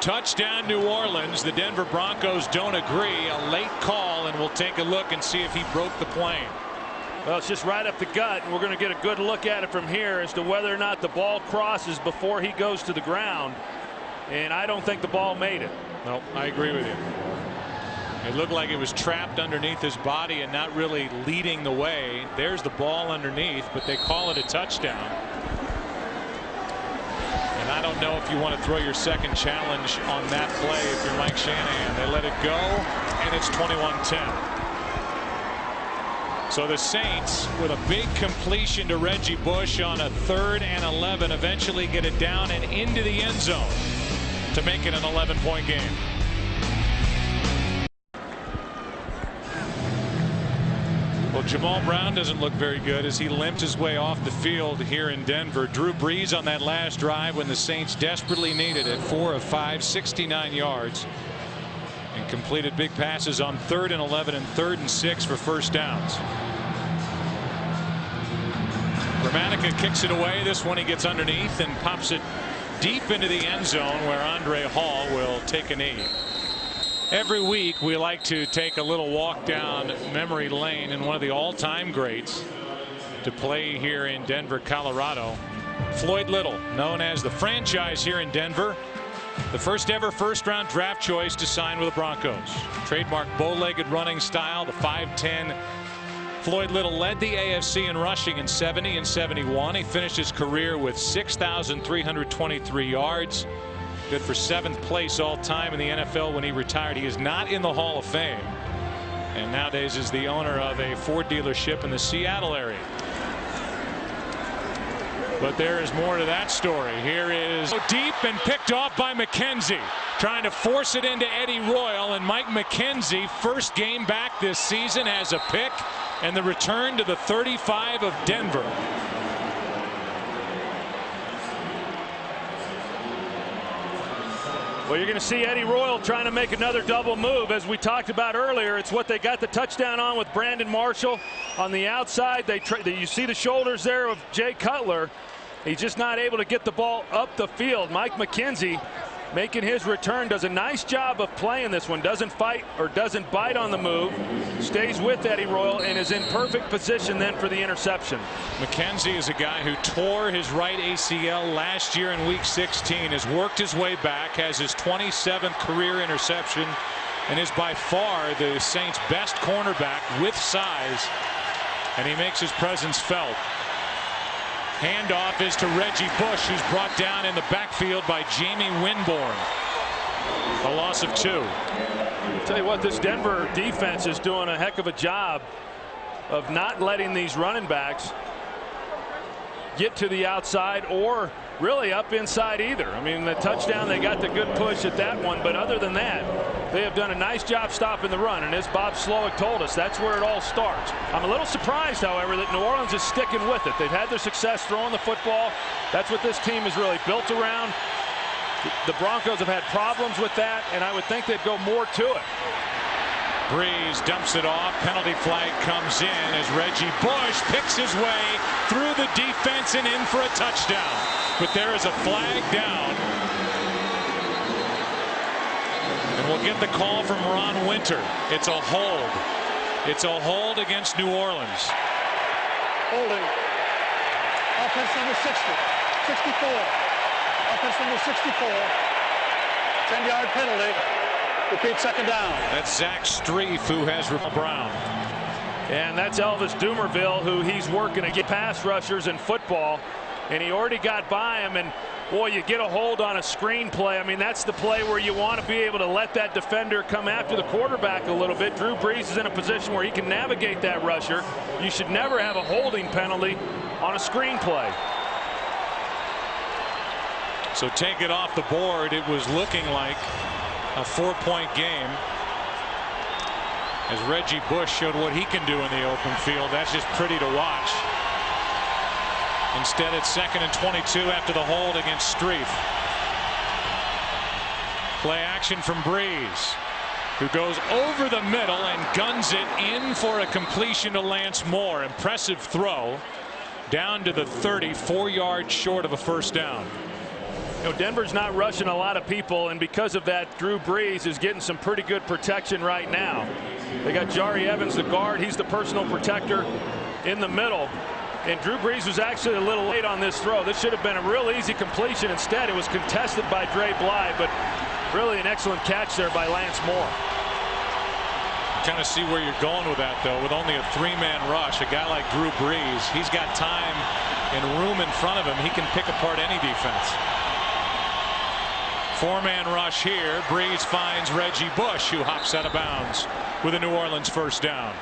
Touchdown, New Orleans. The Denver Broncos don't agree. A late call, and we'll take a look and see if he broke the plane. Well, it's just right up the gut, and we're going to get a good look at it from here as to whether or not the ball crosses before he goes to the ground. And I don't think the ball made it. No, I agree with you. It looked like it was trapped underneath his body and not really leading the way. There's the ball underneath, but they call it a touchdown. And I don't know if you want to throw your second challenge on that play if you're Mike Shanahan. They let it go, and it's 21-10. So the Saints, with a big completion to Reggie Bush on a 3rd and 11, eventually get it down and into the end zone to make it an 11-point game. Well, Jamal Brown doesn't look very good as he limped his way off the field here in Denver. Drew Brees on that last drive when the Saints desperately needed it. 4 of 5, 69 yards. And completed big passes on 3rd and 11 and 3rd and 6 for first downs. Gramatica kicks it away. This one he gets underneath and pops it deep into the end zone where Andre Hall will take a knee. Every week we like to take a little walk down memory lane, and one of the all-time greats to play here in Denver, Colorado, Floyd Little, known as the franchise here in Denver. The first ever first-round draft choice to sign with the Broncos. Trademark bow-legged running style, the 5'10". Floyd Little led the AFC in rushing in 70 and 71. He finished his career with 6,323 yards. Good for 7th place all-time in the NFL when he retired. He is not in the Hall of Fame, and nowadays is the owner of a Ford dealership in the Seattle area. But there is more to that story. Here is deep and picked off by McKenzie, trying to force it into Eddie Royal, and Mike McKenzie, first game back this season, has a pick and the return to the 35 of Denver. Well, you're going to see Eddie Royal trying to make another double move. As we talked about earlier, it's what they got the touchdown on with Brandon Marshall on the outside. You see the shoulders there of Jay Cutler. He's just not able to get the ball up the field. Mike McKenzie making his return, does a nice job of playing this one. Doesn't fight or doesn't bite on the move. Stays with Eddie Royal and is in perfect position then for the interception. McKenzie is a guy who tore his right ACL last year in week 16, has worked his way back, has his 27th career interception, and is by far the Saints' best cornerback with size, and he makes his presence felt. Handoff is to Reggie Bush, who's brought down in the backfield by Jamie Winborn. A loss of 2. I'll tell you what, this Denver defense is doing a heck of a job of not letting these running backs get to the outside or really up inside either. I mean, the touchdown, they got the good push at that one, but other than that, they have done a nice job stopping the run, and as Bob Slowick told us, that's where it all starts. I'm a little surprised, however, that New Orleans is sticking with it. They've had their success throwing the football. That's what this team is really built around. The Broncos have had problems with that, and I would think they'd go more to it. Brees dumps it off. Penalty flag comes in as Reggie Bush picks his way through the defense and in for a touchdown. But there is a flag down. And we'll get the call from Ron Winter. It's a hold. It's a hold against New Orleans. Holding. Offense number 60. 64. Offense number 64. 10-yard penalty. Repeat, second down. That's Zach Streif, who has Brown. And that's Elvis Dumerville, who he's working against pass rushers in football. And he already got by him, and boy, you get a hold on a screen play. I mean, that's the play where you want to be able to let that defender come after the quarterback a little bit. Drew Brees is in a position where he can navigate that rusher. You should never have a holding penalty on a screen play. So take it off the board. It was looking like a 4-point game as Reggie Bush showed what he can do in the open field. That's just pretty to watch. Instead, it's 2nd and 22 after the hold against Streif. Play action from Brees, who goes over the middle and guns it in for a completion to Lance Moore. Impressive throw down to the 30, 4 yards short of a first down. You know, Denver's not rushing a lot of people, and because of that, Drew Brees is getting some pretty good protection right now. They got Jari Evans, the guard. He's the personal protector in the middle. And Drew Brees was actually a little late on this throw. This should have been a real easy completion. Instead, it was contested by Dre Bly, but really an excellent catch there by Lance Moore. Kind of see where you're going with that, though. With only a 3-man rush, a guy like Drew Brees, he's got time and room in front of him. He can pick apart any defense. 4-man rush here. Brees finds Reggie Bush, who hops out of bounds with a New Orleans first down.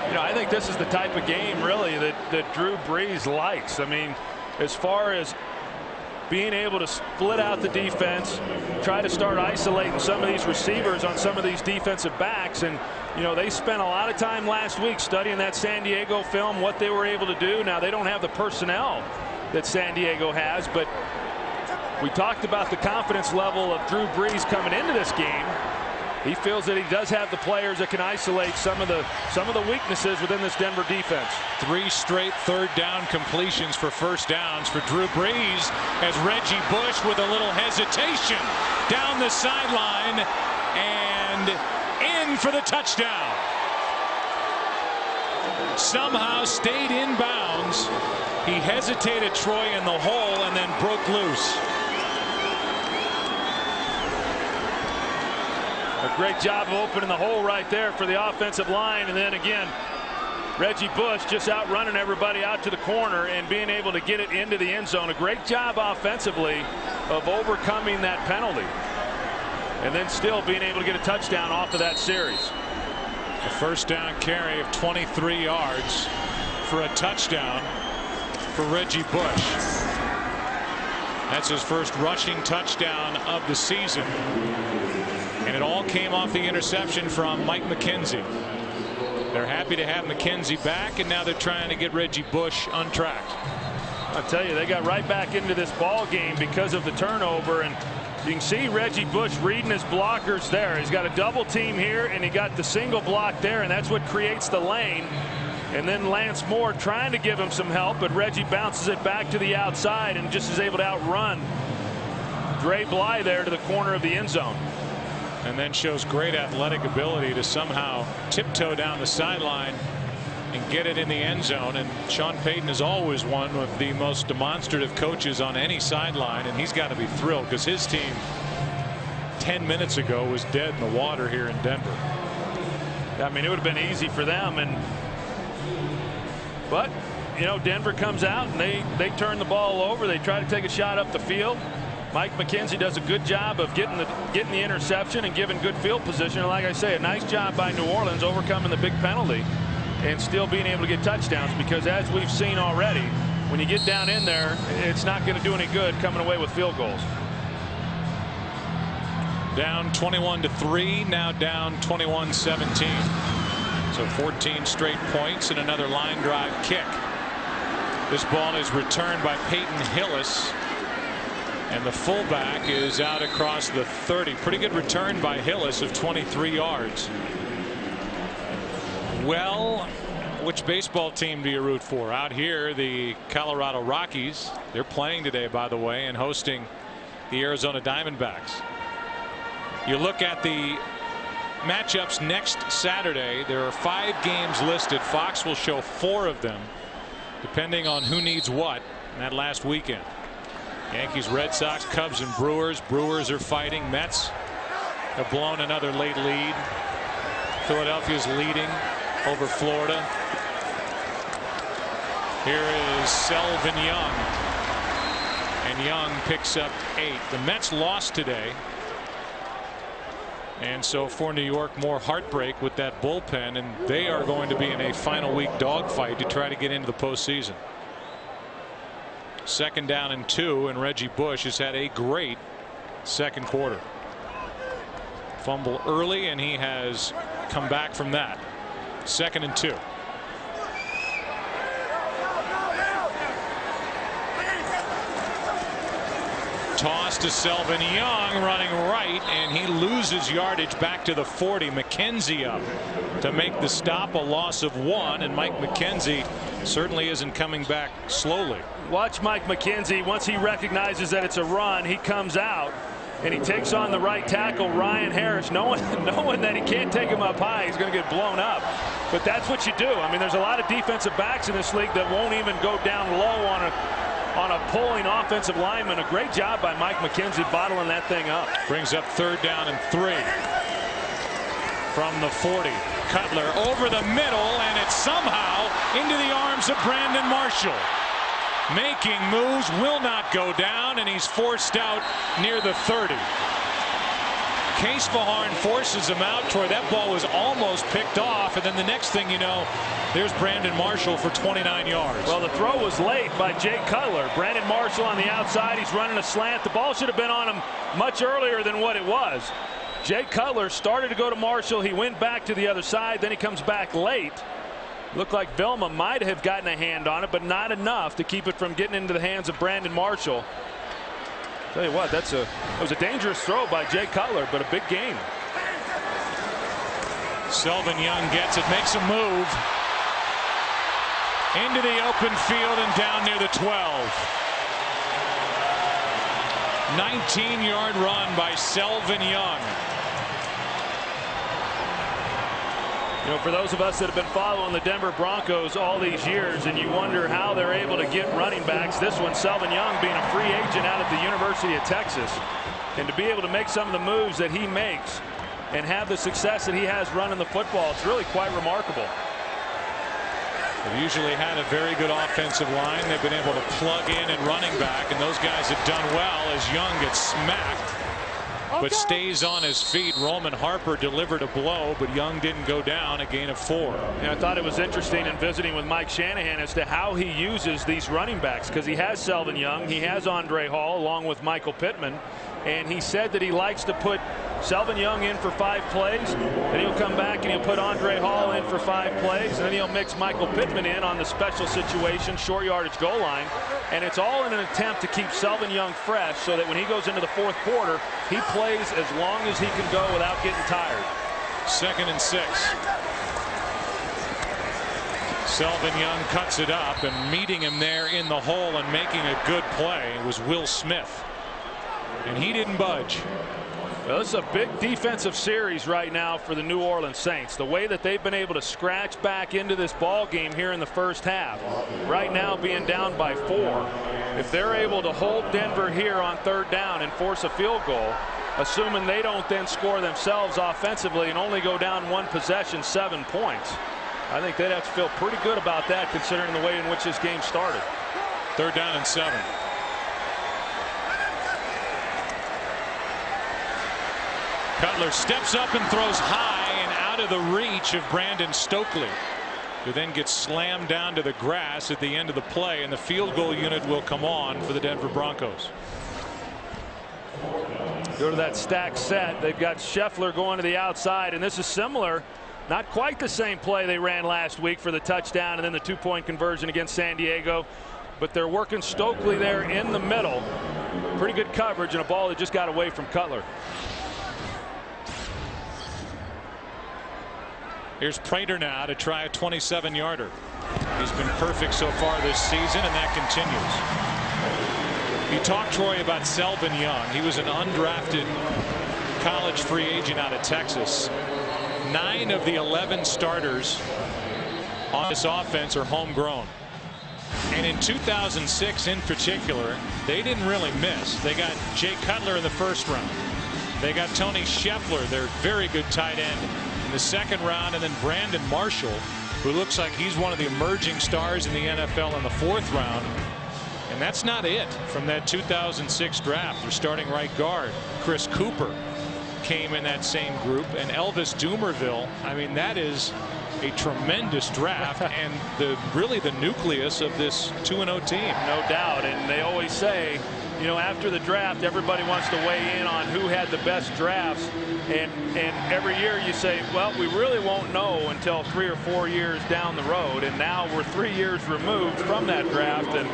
You know, I think this is the type of game, really, that Drew Brees likes. I mean, as far as being able to split out the defense, try to start isolating some of these receivers on some of these defensive backs. And, you know, they spent a lot of time last week studying that San Diego film, what they were able to do. Now, they don't have the personnel that San Diego has, but we talked about the confidence level of Drew Brees coming into this game. He feels that he does have the players that can isolate some of the weaknesses within this Denver defense. 3 straight third-down completions for first downs for Drew Brees as Reggie Bush with a little hesitation down the sideline and in for the touchdown. Somehow stayed in bounds. He hesitated Troy in the hole and then broke loose. A great job of opening the hole right there for the offensive line. And then again, Reggie Bush just outrunning everybody out to the corner and being able to get it into the end zone. A great job offensively of overcoming that penalty. And then still being able to get a touchdown off of that series. A first down carry of 23 yards for a touchdown for Reggie Bush. That's his first rushing touchdown of the season. And it all came off the interception from Mike McKenzie. They're happy to have McKenzie back, and now they're trying to get Reggie Bush on track. I'll tell you, they got right back into this ball game because of the turnover, and you can see Reggie Bush reading his blockers there. He's got a double team here, and he got the single block there, and that's what creates the lane. And then Lance Moore trying to give him some help, but Reggie bounces it back to the outside and just is able to outrun Dre Bly there to the corner of the end zone. And then shows great athletic ability to somehow tiptoe down the sideline and get it in the end zone. And Sean Payton is always one of the most demonstrative coaches on any sideline, and he's got to be thrilled because his team 10 minutes ago was dead in the water here in Denver. I mean, it would have been easy for them, but you know, Denver comes out and they turn the ball over. They try to take a shot up the field. Mike McKenzie does a good job of getting the interception and giving good field position. And like I say, a nice job by New Orleans overcoming the big penalty and still being able to get touchdowns, because as we've seen already, when you get down in there, it's not going to do any good coming away with field goals. Down 21-3, now down 21-17. So 14 straight points and another line drive kick. This ball is returned by Peyton Hillis. And the fullback is out across the 30. Pretty good return by Hillis of 23 yards. Well, which baseball team do you root for? Out here, the Colorado Rockies. They're playing today, by the way, and hosting the Arizona Diamondbacks. You look at the matchups next Saturday. There are 5 games listed. Fox will show 4 of them, depending on who needs what in that last weekend. Yankees, Red Sox, Cubs, and Brewers. Brewers are fighting. Mets have blown another late lead. Philadelphia's leading over Florida. Here is Selvin Young. And Young picks up 8. The Mets lost today. And so for New York, more heartbreak with that bullpen. And they are going to be in a final week dogfight to try to get into the postseason. 2nd down and 2, and Reggie Bush has had a great second quarter. Fumble early, and he has come back from that. 2nd and 2. Toss to Selvin Young, running right, and he loses yardage back to the 40. McKenzie up to make the stop, a loss of 1, and Mike McKenzie certainly isn't coming back slowly. Watch Mike McKenzie. Once he recognizes that it's a run, he comes out and he takes on the right tackle, Ryan Harris, knowing that he can't take him up high. He's going to get blown up. But that's what you do. I mean, there's a lot of defensive backs in this league that won't even go down low on a pulling offensive lineman. A great job by Mike McKenzie bottling that thing up. Brings up 3rd down and 3. from the 40. Cutler over the middle, and it's somehow into the arms of Brandon Marshall. Making moves, will not go down, and he's forced out near the 30. Case Fajarn forces him out. Troy, that ball was almost picked off, and then the next thing you know, there's Brandon Marshall for 29 yards. Well, the throw was late by Jake Cutler. Brandon Marshall on the outside. He's running a slant. The ball should have been on him much earlier than what it was. Jake Cutler started to go to Marshall. He went back to the other side. Then he comes back late. Looked like Velma might have gotten a hand on it, but not enough to keep it from getting into the hands of Brandon Marshall. Tell you what, it was a dangerous throw by Jay Cutler, but a big gain. Selvin Young gets it, makes a move into the open field and down near the 12. 19-yard run by Selvin Young. You know, for those of us that have been following the Denver Broncos all these years, and you wonder how they're able to get running backs, this one, Selvin Young, being a free agent out of the University of Texas, and to be able to make some of the moves that he makes and have the success that he has running the football, it's really quite remarkable. They've usually had a very good offensive line. They've been able to plug in and running back, and those guys have done well as Young gets smacked, but stays on his feet. Roman Harper delivered a blow, but Young didn't go down, a gain of 4. And I thought it was interesting in visiting with Mike Shanahan as to how he uses these running backs, because he has Selvin Young, he has Andre Hall along with Michael Pittman, and he said that he likes to put Selvin Young in for 5 plays, then he'll come back and he'll put Andre Hall in for 5 plays, and then he'll mix Michael Pittman in on the special situation, short yardage goal line, and it's all in an attempt to keep Selvin Young fresh so that when he goes into the 4th quarter, he plays as long as he can go without getting tired. 2nd and 6. Selvin Young cuts it up, and meeting him there in the hole and making a good play was Will Smith, and he didn't budge. Well, this is a big defensive series right now for the New Orleans Saints. The way that they've been able to scratch back into this ball game here in the first half. Right now being down by 4. If they're able to hold Denver here on 3rd down and force a field goal, assuming they don't then score themselves offensively and only go down 1 possession, 7 points, I think they'd have to feel pretty good about that considering the way in which this game started. 3rd down and 7. Cutler steps up and throws high and out of the reach of Brandon Stokely, who then gets slammed down to the grass at the end of the play, and the field goal unit will come on for the Denver Broncos. Go to that stack set. They've got Scheffler going to the outside, and this is similar. Not quite the same play they ran last week for the touchdown and then the 2-point conversion against San Diego, but they're working Stokely there in the middle. Pretty good coverage and a ball that just got away from Cutler. Here's Prater now to try a 27-yarder. He's been perfect so far this season, and that continues. You talked, Troy, about Selvin Young. He was an undrafted college free agent out of Texas. 9 of the 11 starters on this offense are homegrown. And in 2006 in particular, they didn't really miss. They got Jay Cutler in the 1st round. They got Tony Scheffler, their very good tight end, in the 2nd round, and then Brandon Marshall, who looks like he's one of the emerging stars in the NFL, in the 4th round. And that's not it from that 2006 draft. Their starting right guard, Chris Cooper, came in that same group, and Elvis Dumervil. I mean, that is a tremendous draft and really the nucleus of this 2-0 team. No doubt, and they always say, you know, after the draft, everybody wants to weigh in on who had the best drafts, and every year you say, well, we really won't know until 3 or 4 years down the road, and now we're 3 years removed from that draft, and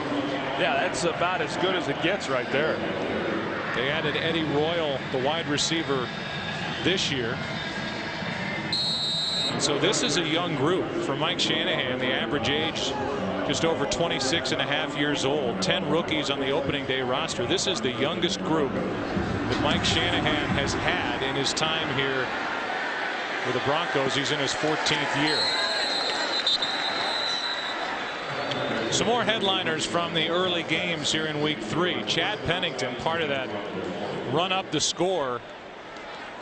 yeah, that's about as good as it gets right there. They added Eddie Royal, the wide receiver, this year. And so this is a young group for Mike Shanahan. The average age just over 26.5 years old. 10 rookies on the opening day roster. This is the youngest group that Mike Shanahan has had in his time here with the Broncos. He's in his 14th year. Some more headliners from the early games here in week 3. Chad Pennington, part of that run up the score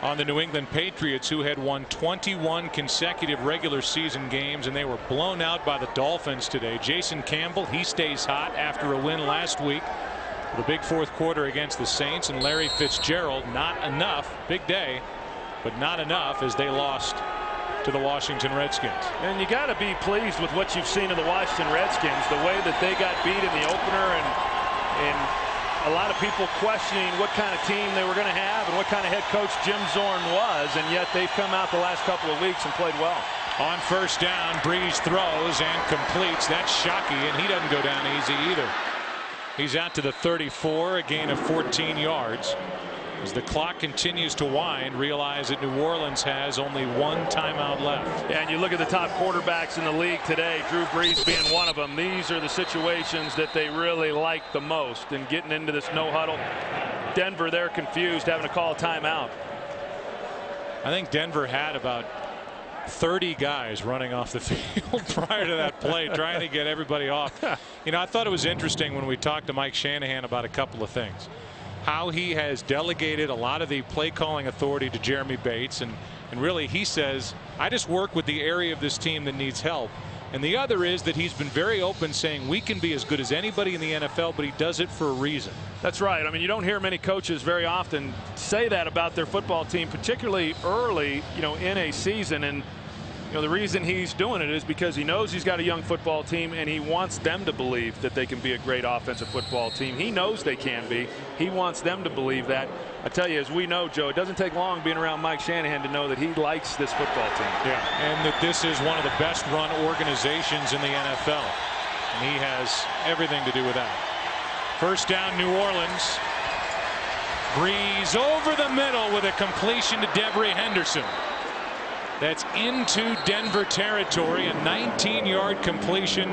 on the New England Patriots, who had won 21 consecutive regular season games, and they were blown out by the Dolphins today. Jason Campbell, he stays hot after a win last week. The big fourth quarter against the Saints, and Larry Fitzgerald, not enough. Big day, but not enough as they lost to the Washington Redskins. And you got to be pleased with what you've seen of the Washington Redskins, the way that they got beat in the opener, and a lot of people questioning what kind of team they were going to have and what kind of head coach Jim Zorn was, and yet they've come out the last couple of weeks and played well. On first down, Breeze throws and completes. That's Shockey, and he doesn't go down easy either. He's out to the 34, a gain of 14 yards. As the clock continues to wind, realize that New Orleans has only one timeout left. Yeah, and you look at the top quarterbacks in the league today, Drew Brees being one of them. These are the situations that they really like the most. And getting into this no huddle, Denver, they're confused, having to call a timeout. I think Denver had about 30 guys running off the field prior to that play, trying to get everybody off. You know, I thought it was interesting when we talked to Mike Shanahan about a couple of things. How he has delegated a lot of the play calling authority to Jeremy Bates, and really he says, I just work with the area of this team that needs help. And the other is that he's been very open, saying we can be as good as anybody in the NFL, but he does it for a reason. That's right. I mean, you don't hear many coaches very often say that about their football team, particularly early, you know, in a season. And you know, the reason he's doing it is because he knows he's got a young football team, and he wants them to believe that they can be a great offensive football team. He knows they can be. He wants them to believe that. I tell you, as we know, Joe, it doesn't take long being around Mike Shanahan to know that he likes this football team. Yeah, and that this is one of the best run organizations in the NFL. And he has everything to do with that. First down, New Orleans. Breeze over the middle with a completion to Devery Henderson. That's into Denver territory, a 19-yard completion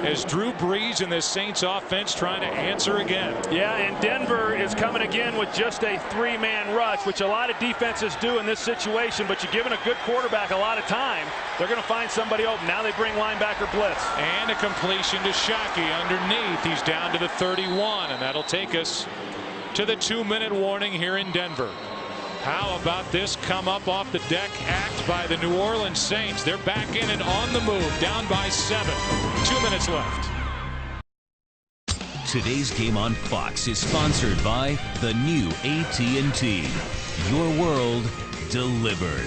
as Drew Brees and the Saints offense trying to answer again. Yeah, and Denver is coming again with just a three-man rush, which a lot of defenses do in this situation, but you're giving a good quarterback a lot of time, they're going to find somebody open. Now they bring linebacker blitz. And a completion to Shockey underneath. He's down to the 31, and that'll take us to the 2-minute warning here in Denver. How about this come up off the deck act by the New Orleans Saints? They're back in and on the move, down by 7. 2 minutes left. Today's game on Fox is sponsored by the new AT&T. Your world delivered.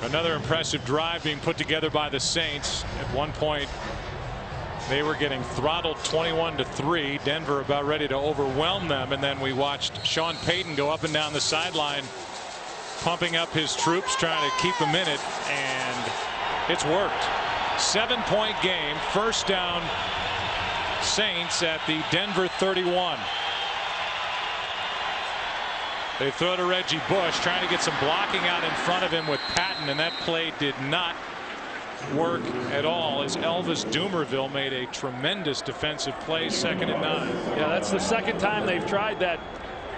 Another impressive drive being put together by the Saints. At one point, they were getting throttled 21-3. Denver about ready to overwhelm them, and then we watched Sean Payton go up and down the sideline, pumping up his troops, trying to keep them in it, and it's worked. 7-point game, first down Saints at the Denver 31. They throw to Reggie Bush, trying to get some blocking out in front of him with Patton, and that play did not work at all as Elvis Dumerville made a tremendous defensive play, 2nd and 9. Yeah, that's the second time they've tried that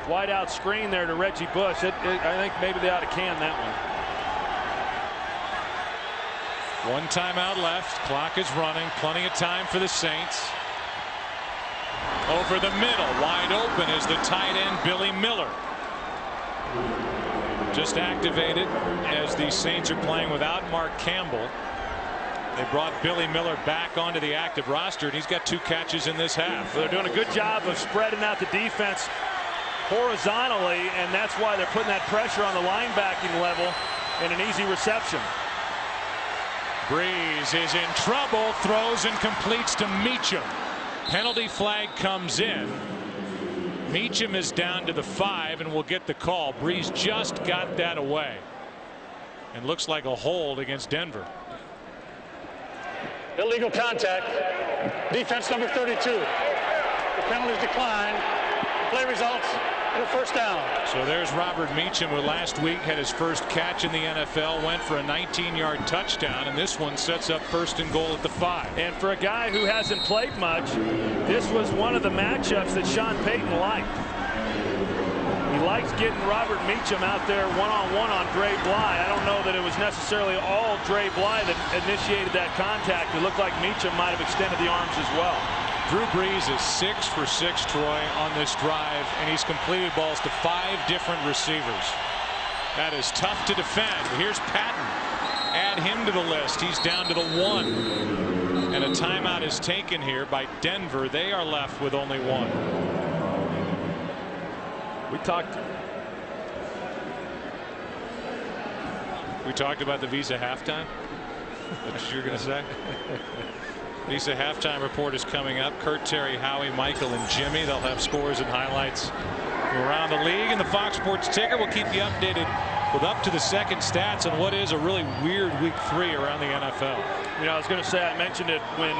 wide out screen there to Reggie Bush. I think maybe they ought to can that one. One timeout left. Clock is running. Plenty of time for the Saints. Over the middle, wide open is the tight end Billy Miller. Just activated as the Saints are playing without Mark Campbell. They brought Billy Miller back onto the active roster, and he's got 2 catches in this half. They're doing a good job of spreading out the defense horizontally, and that's why they're putting that pressure on the linebacking level and an easy reception. Breeze is in trouble, throws and completes to Meacham. Penalty flag comes in. Meacham is down to the 5 and will get the call. Breeze just got that away. And looks like a hold against Denver. Illegal contact. Defense number 32. The penalties decline. The play results in a first down. So there's Robert Meacham, who last week had his first catch in the NFL, went for a 19-yard touchdown, and this one sets up 1st and goal at the 5. And for a guy who hasn't played much, this was one of the matchups that Sean Payton liked. He likes getting Robert Meacham out there one-on-one on Dre Bly. I don't know that it was necessarily all Dre Bly that initiated that contact. It looked like Meacham might have extended the arms as well. Drew Brees is 6 for 6, Troy, on this drive, and he's completed balls to 5 different receivers. That is tough to defend. Here's Patton. Add him to the list. He's down to the 1. And a timeout is taken here by Denver. They are left with only 1. We talked about the Visa halftime. That's what you're going to say? Visa halftime report is coming up. Kurt, Terry, Howie, Michael, and Jimmy. They'll have scores and highlights from around the league. And the Fox Sports Ticker will keep you updated with up to the second stats on what is a really weird week 3 around the NFL. You know, I was going to say, I mentioned it when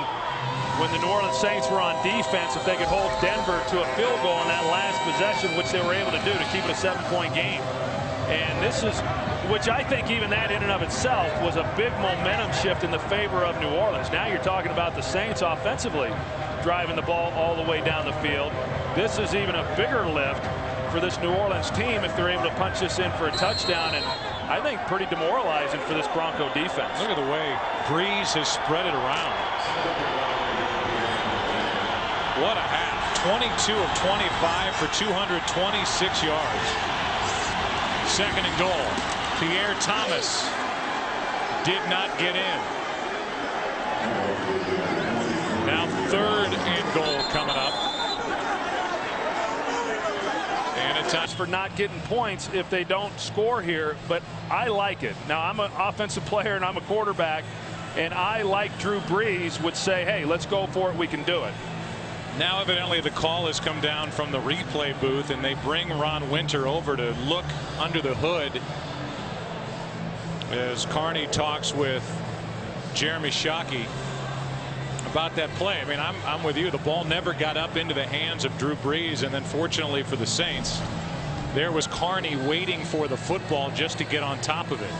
the New Orleans Saints were on defense, if they could hold Denver to a field goal in that last possession, which they were able to do to keep it a 7-point game. And this is, which I think even that in and of itself was a big momentum shift in the favor of New Orleans. Now you're talking about the Saints offensively driving the ball all the way down the field. This is even a bigger lift for this New Orleans team if they're able to punch this in for a touchdown, and I think pretty demoralizing for this Bronco defense. Look at the way Brees has spread it around. What a half. 22 of 25 for 226 yards. Second and goal. Pierre Thomas did not get in. Now third and goal coming up. And a touch for not getting points if they don't score here, but I like it. Now I'm an offensive player and I'm a quarterback, and I, like Drew Brees, would say, hey, let's go for it, we can do it. Now evidently the call has come down from the replay booth, and they bring Ron Winter over to look under the hood as Carney talks with Jeremy Shockey about that play. I mean, I'm with you. The ball never got up into the hands of Drew Brees, and then fortunately for the Saints, there was Carney waiting for the football just to get on top of it.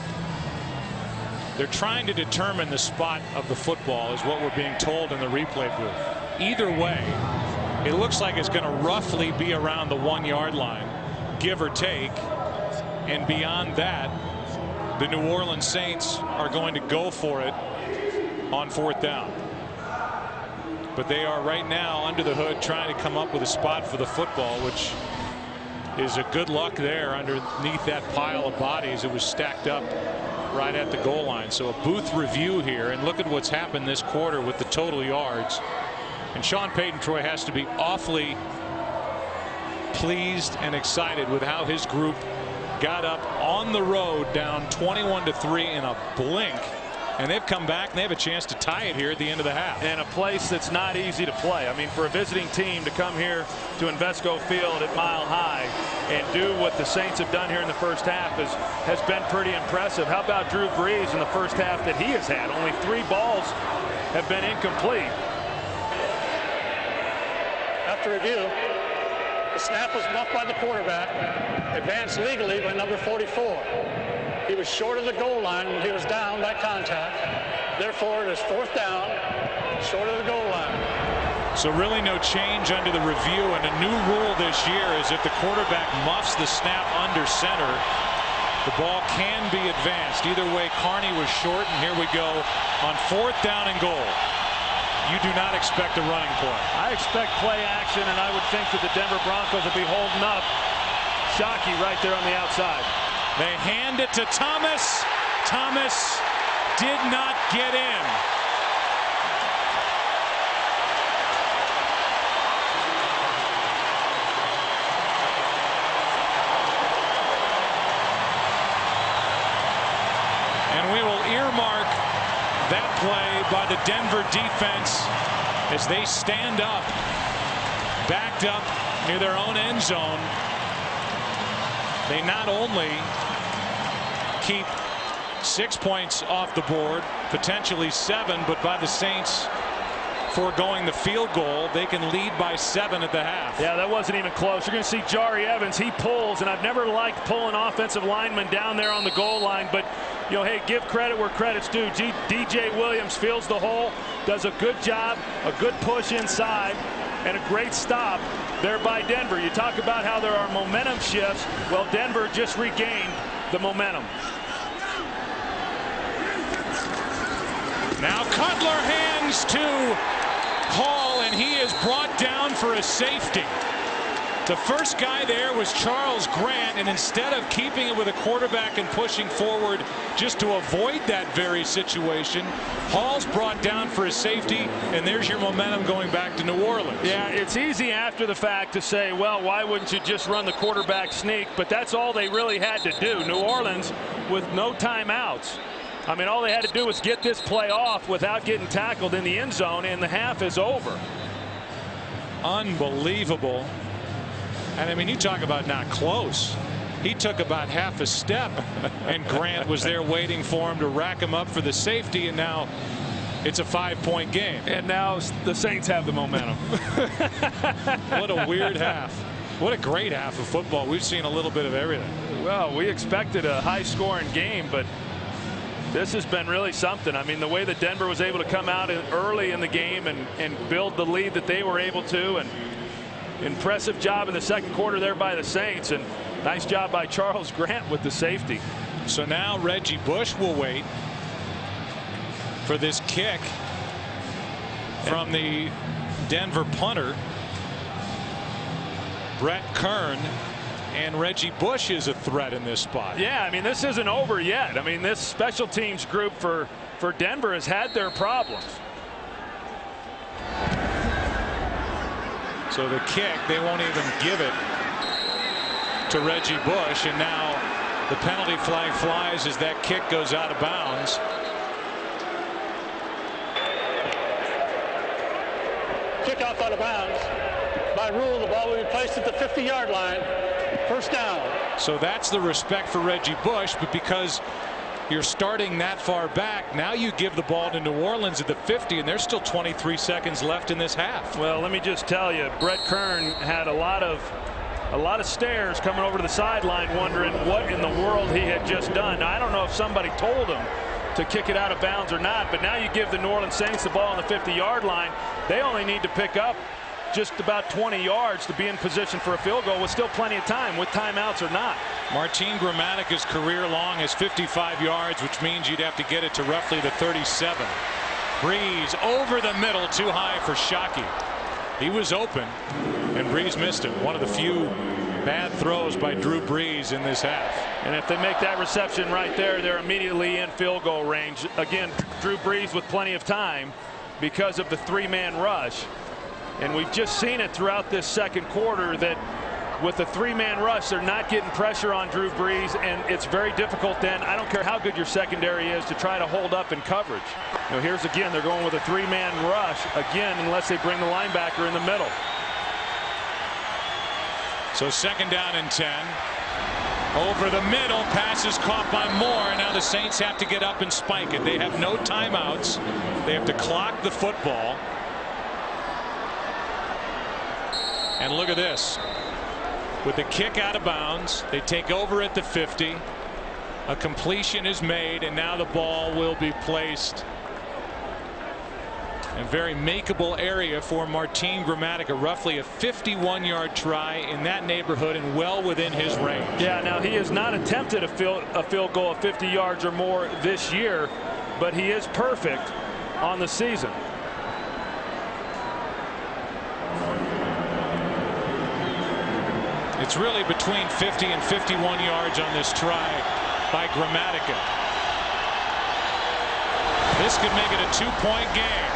They're trying to determine the spot of the football, is what we're being told in the replay booth. Either way, it looks like it's going to roughly be around the 1-yard line, give or take, and beyond that, the New Orleans Saints are going to go for it on 4th down. But they are right now under the hood trying to come up with a spot for the football, which is a good luck there underneath that pile of bodies. It was stacked up right at the goal line. So a booth review here, and look at what's happened this quarter with the total yards. And Sean Payton, Troy, has to be awfully pleased and excited with how his group got up on the road down 21-3 in a blink, and they've come back and they have a chance to tie it here at the end of the half. And a place that's not easy to play. I mean, for a visiting team to come here to Invesco Field at Mile High and do what the Saints have done here in the first half has been pretty impressive. How about Drew Brees in the first half that he has had? Only 3 balls have been incomplete. After review, the snap was muffed by the quarterback, advanced legally by number 44. He was short of the goal line when he was down by contact. Therefore, it is 4th down, short of the goal line. So really no change under the review, and a new rule this year is if the quarterback muffs the snap under center, the ball can be advanced. Either way, Carney was short, and here we go on 4th down and goal. You do not expect a running play. I expect play action, and I would think that the Denver Broncos will be holding up Shockey right there on the outside. They hand it to Thomas. Thomas did not get in. And we will earmark that play by the Denver defense as they stand up, backed up near their own end zone. They not only keep 6 points off the board, potentially 7, but by the Saints foregoing the field goal, they can lead by 7 at the half. Yeah, that wasn't even close. You're going to see Jari Evans. He pulls, and I've never liked pulling offensive linemen down there on the goal line, but you know, hey, give credit where credit's due. DJ Williams fills the hole, does a good job, a good push inside, and a great stop there by Denver. You talk about how there are momentum shifts. Well, Denver just regained the momentum. Now Cutler hands to Hall, and he is brought down for a safety. The first guy there was Charles Grant, and instead of keeping it with a quarterback and pushing forward just to avoid that very situation, Hall's brought down for a safety, and there's your momentum going back to New Orleans. Yeah, it's easy after the fact to say, well, why wouldn't you just run the quarterback sneak? But that's all they really had to do. New Orleans with no timeouts. I mean, all they had to do was get this play off without getting tackled in the end zone, and the half is over. Unbelievable. And I mean, you talk about not close. He took about half a step, and Grant was there waiting for him to rack him up for the safety, and now it's a 5-point game. And now the Saints have the momentum. What a weird half. What a great half of football. We've seen a little bit of everything. Well, we expected a high-scoring game, but this has been really something. I mean, the way that Denver was able to come out early in the game and build the lead that they were able to, and impressive job in the second quarter there by the Saints, and nice job by Charles Grant with the safety. So now Reggie Bush will wait for this kick from the Denver punter, Brett Kern, and Reggie Bush is a threat in this spot. Yeah, I mean, this isn't over yet. I mean, this special teams group for Denver has had their problems. So the kick, they won't even give it to Reggie Bush, and now the penalty flag flies as that kick goes out of bounds. Kickoff out of bounds. By rule, the ball will be placed at the 50-yard line. First down. So that's the respect for Reggie Bush, but because you're starting that far back, now you give the ball to New Orleans at the 50, and there's still 23 seconds left in this half. Well, let me just tell you, Brett Kern had a lot of stares coming over to the sideline, wondering what in the world he had just done. Now, I don't know if somebody told him to kick it out of bounds or not, but now you give the New Orleans Saints the ball on the 50-yard line. They only need to pick up just about 20 yards to be in position for a field goal with still plenty of time, with timeouts or not. Martin Grammatica's career long is 55 yards, which means you'd have to get it to roughly the 37. Breeze over the middle, too high for Shockey. He was open, and Breeze missed him. One of the few bad throws by Drew Brees in this half. And if they make that reception right there, they're immediately in field goal range. Again, Drew Brees with plenty of time because of the three-man rush. And we've just seen it throughout this second quarter that with the three-man rush, they're not getting pressure on Drew Brees, and it's very difficult then, I don't care how good your secondary is, to try to hold up in coverage. Now here's again, they're going with a three-man rush again, unless they bring the linebacker in the middle. So second down and 10. Over the middle, pass is caught by Moore, and now the Saints have to get up and spike it. They have no timeouts. They have to clock the football. And look at this. With the kick out of bounds, they take over at the 50. A completion is made, and now the ball will be placed in a very makeable area for Martin Grammatica. Roughly a 51-yard try in that neighborhood and well within his range. Yeah, now he has not attempted a field goal of 50 yards or more this year, but he is perfect on the season. It's really between 50 and 51 yards on this try by Grammatica. This could make it a 2-point game.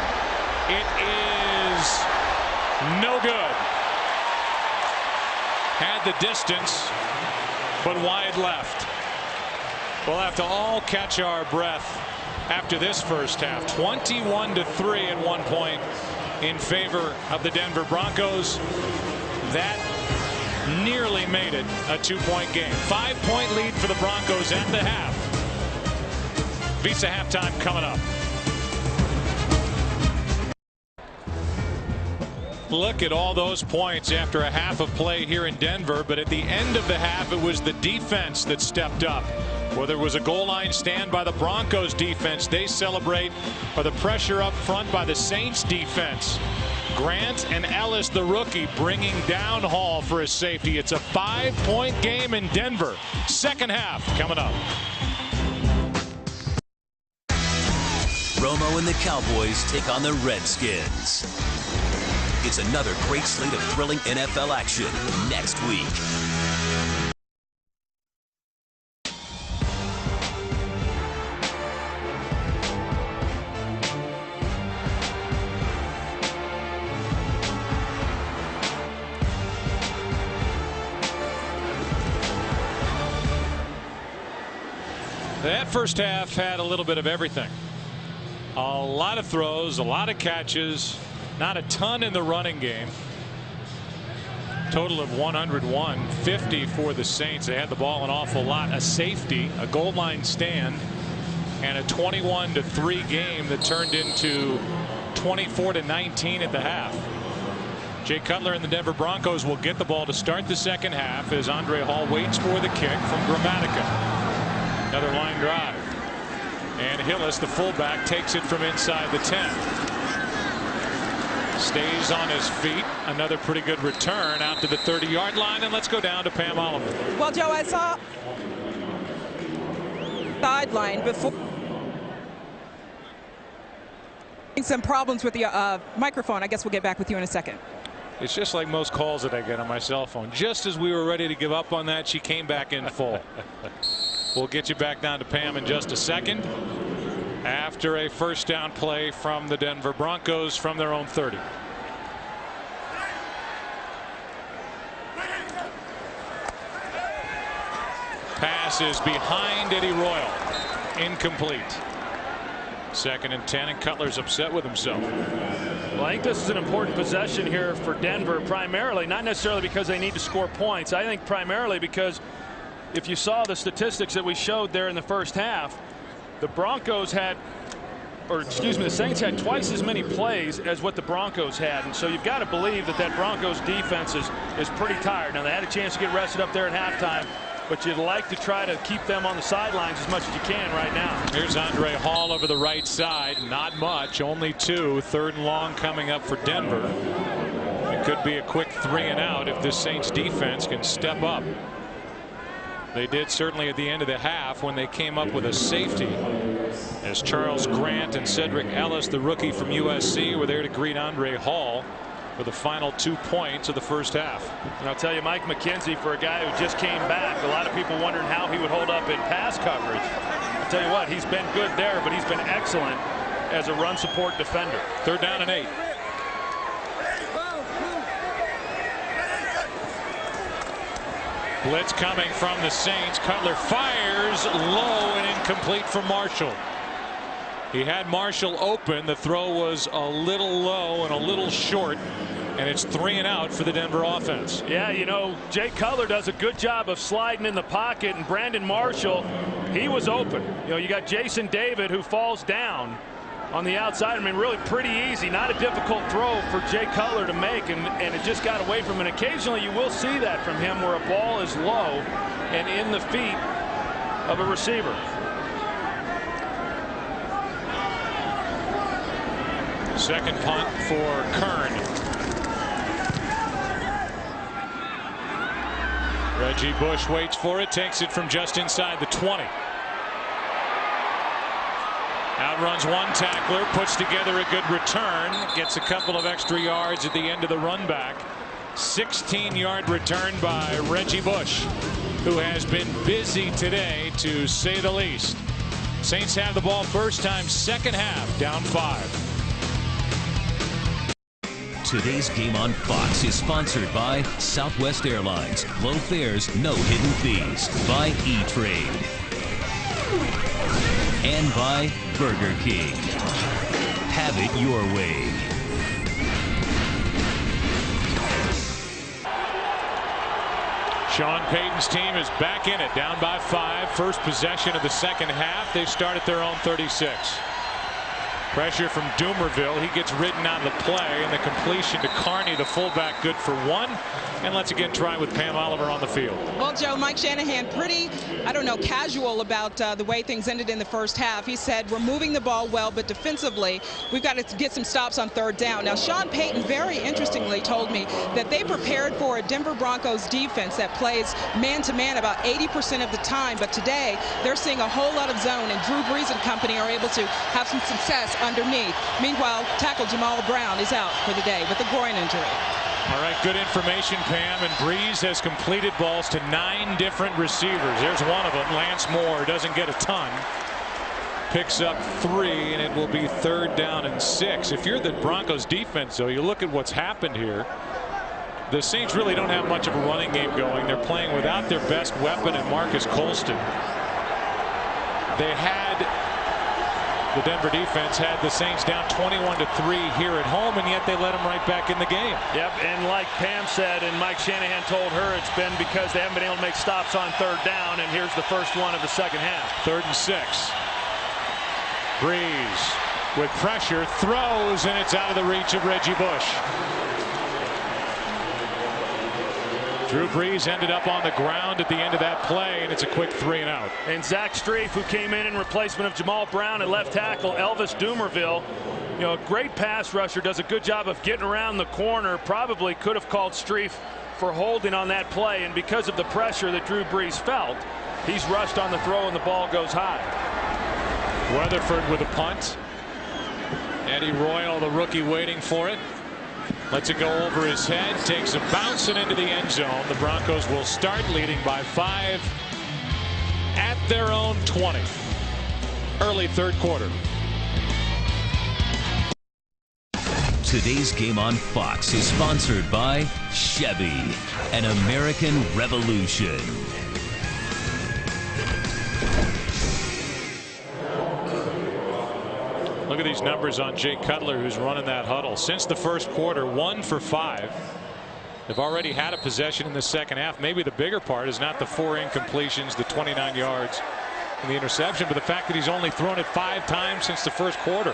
It is no good. Had the distance, but wide left. We'll have to all catch our breath after this first half. 21-3 at one point in favor of the Denver Broncos. That nearly made it a 2-point game. 5-point lead for the Broncos at the half. Visa halftime coming up. Look at all those points after a half of play here in Denver, but at the end of the half it was the defense that stepped up. Whether it was a goal line stand by the Broncos defense, they celebrate, or the pressure up front by the Saints defense. Grant and Ellis, the rookie, bringing down Hall for his safety. It's a 5-point game in Denver. Second half coming up. Romo and the Cowboys take on the Redskins. It's another great slate of thrilling NFL action next week. That first half had a little bit of everything. A lot of throws, a lot of catches, not a ton in the running game. Total of 101, 50 for the Saints. They had the ball an awful lot. A safety, a goal line stand, and a 21-3 game that turned into 24-19 at the half. Jay Cutler and the Denver Broncos will get the ball to start the second half as Andre Hall waits for the kick from Gramatica. Another line drive. And Hillis, the fullback, takes it from inside the 10. Stays on his feet. Another pretty good return out to the 30-yard line. And let's go down to Pam Oliver. Well, Joe, I saw sideline before. Some problems with the microphone. I guess we'll get back with you in a second. It's just like most calls that I get on my cell phone. Just as we were ready to give up on that, she came back in full. We'll get you back down to Pam in just a second after a first down play from the Denver Broncos from their own 30. Pass is behind Eddie Royal. Incomplete. 2nd and 10, and Cutler's upset with himself. Well, I think this is an important possession here for Denver, primarily, not necessarily because they need to score points. I think primarily because if you saw the statistics that we showed there in the first half, the Broncos had, or excuse me, the Saints had twice as many plays as what the Broncos had. And so you've got to believe that that Broncos defense is pretty tired. Now, they had a chance to get rested up there at halftime, but you'd like to try to keep them on the sidelines as much as you can right now. Here's Andre Hall over the right side. Not much, only 2. 3rd and long coming up for Denver. It could be a quick 3 and out if this Saints defense can step up. They did certainly at the end of the half when they came up with a safety as Charles Grant and Cedric Ellis, the rookie from USC, were there to greet Andre Hall for the final 2 points of the first half. And I'll tell you, Mike McKenzie, for a guy who just came back, a lot of people wondering how he would hold up in pass coverage. I'll tell you what, he's been good there, but he's been excellent as a run support defender. 3rd down and 8. Blitz coming from the Saints. Cutler fires low and incomplete for Marshall. He had Marshall open. The throw was a little low and a little short, and it's 3 and out for the Denver offense. Yeah, you know, Jay Cutler does a good job of sliding in the pocket, and Brandon Marshall, he was open. You know, you got Jason David who falls down on the outside. I mean, really pretty easy. Not a difficult throw for Jay Cutler to make, and it just got away from him. And occasionally you will see that from him where a ball is low and in the feet of a receiver. Second punt for Kern. Reggie Bush waits for it, takes it from just inside the 20. Outruns one tackler, puts together a good return, gets a couple of extra yards at the end of the run back. 16-yard return by Reggie Bush, who has been busy today, to say the least. Saints have the ball first time, second half, down 5. Today's game on Fox is sponsored by Southwest Airlines. Low fares, no hidden fees. By E-Trade. And by Burger King. Have it your way. Sean Payton's team is back in it, down by 5. First possession of the second half. They start at their own 36. Pressure from Doomerville. He gets ridden on the play, and the completion to Carney, the fullback, good for 1. And let's again try with Pam Oliver on the field. Well, Joe, Mike Shanahan pretty, I don't know, casual about the way things ended in the first half. He said, we're moving the ball well, but defensively, we've got to get some stops on 3rd down. Now, Sean Payton very interestingly told me that they prepared for a Denver Broncos defense that plays man-to-man about 80% of the time, but today they're seeing a whole lot of zone, and Drew Brees and company are able to have some success underneath. Meanwhile, tackle Jamal Brown is out for the day with a groin injury. All right, good information, Pam. And Breeze has completed balls to 9 different receivers. There's one of them. Lance Moore doesn't get a ton. Picks up 3, and it will be 3rd down and 6. If you're the Broncos defense, though, you look at what's happened here. The Saints really don't have much of a running game going. They're playing without their best weapon in Marcus Colston. The Denver defense had the Saints down 21-3 here at home, and yet they let them right back in the game. Yep, and like Pam said, and Mike Shanahan told her, it's been because they haven't been able to make stops on 3rd down, and here's the first one of the second half. 3rd and 6. Breeze with pressure, throws, and it's out of the reach of Reggie Bush. Drew Brees ended up on the ground at the end of that play, and it's a quick 3 and out. And Zach Strief, who came in replacement of Jamal Brown at left tackle, Elvis Dumerville, you know, a great pass rusher, does a good job of getting around the corner. Probably could have called Strief for holding on that play, and because of the pressure that Drew Brees felt, he's rushed on the throw and the ball goes high. Weatherford with a punt. Eddie Royal, the rookie, waiting for it. Lets it go over his head, takes a bounce and into the end zone. The Broncos will start leading by 5 at their own 20. Early 3rd quarter. Today's game on Fox is sponsored by Chevy, an American Revolution. Look at these numbers on Jay Cutler, who's running that huddle. Since the first quarter, 1 for 5. They've already had a possession in the second half. Maybe the bigger part is not the 4 incompletions, the 29 yards, and the interception, but the fact that he's only thrown it 5 times since the first quarter.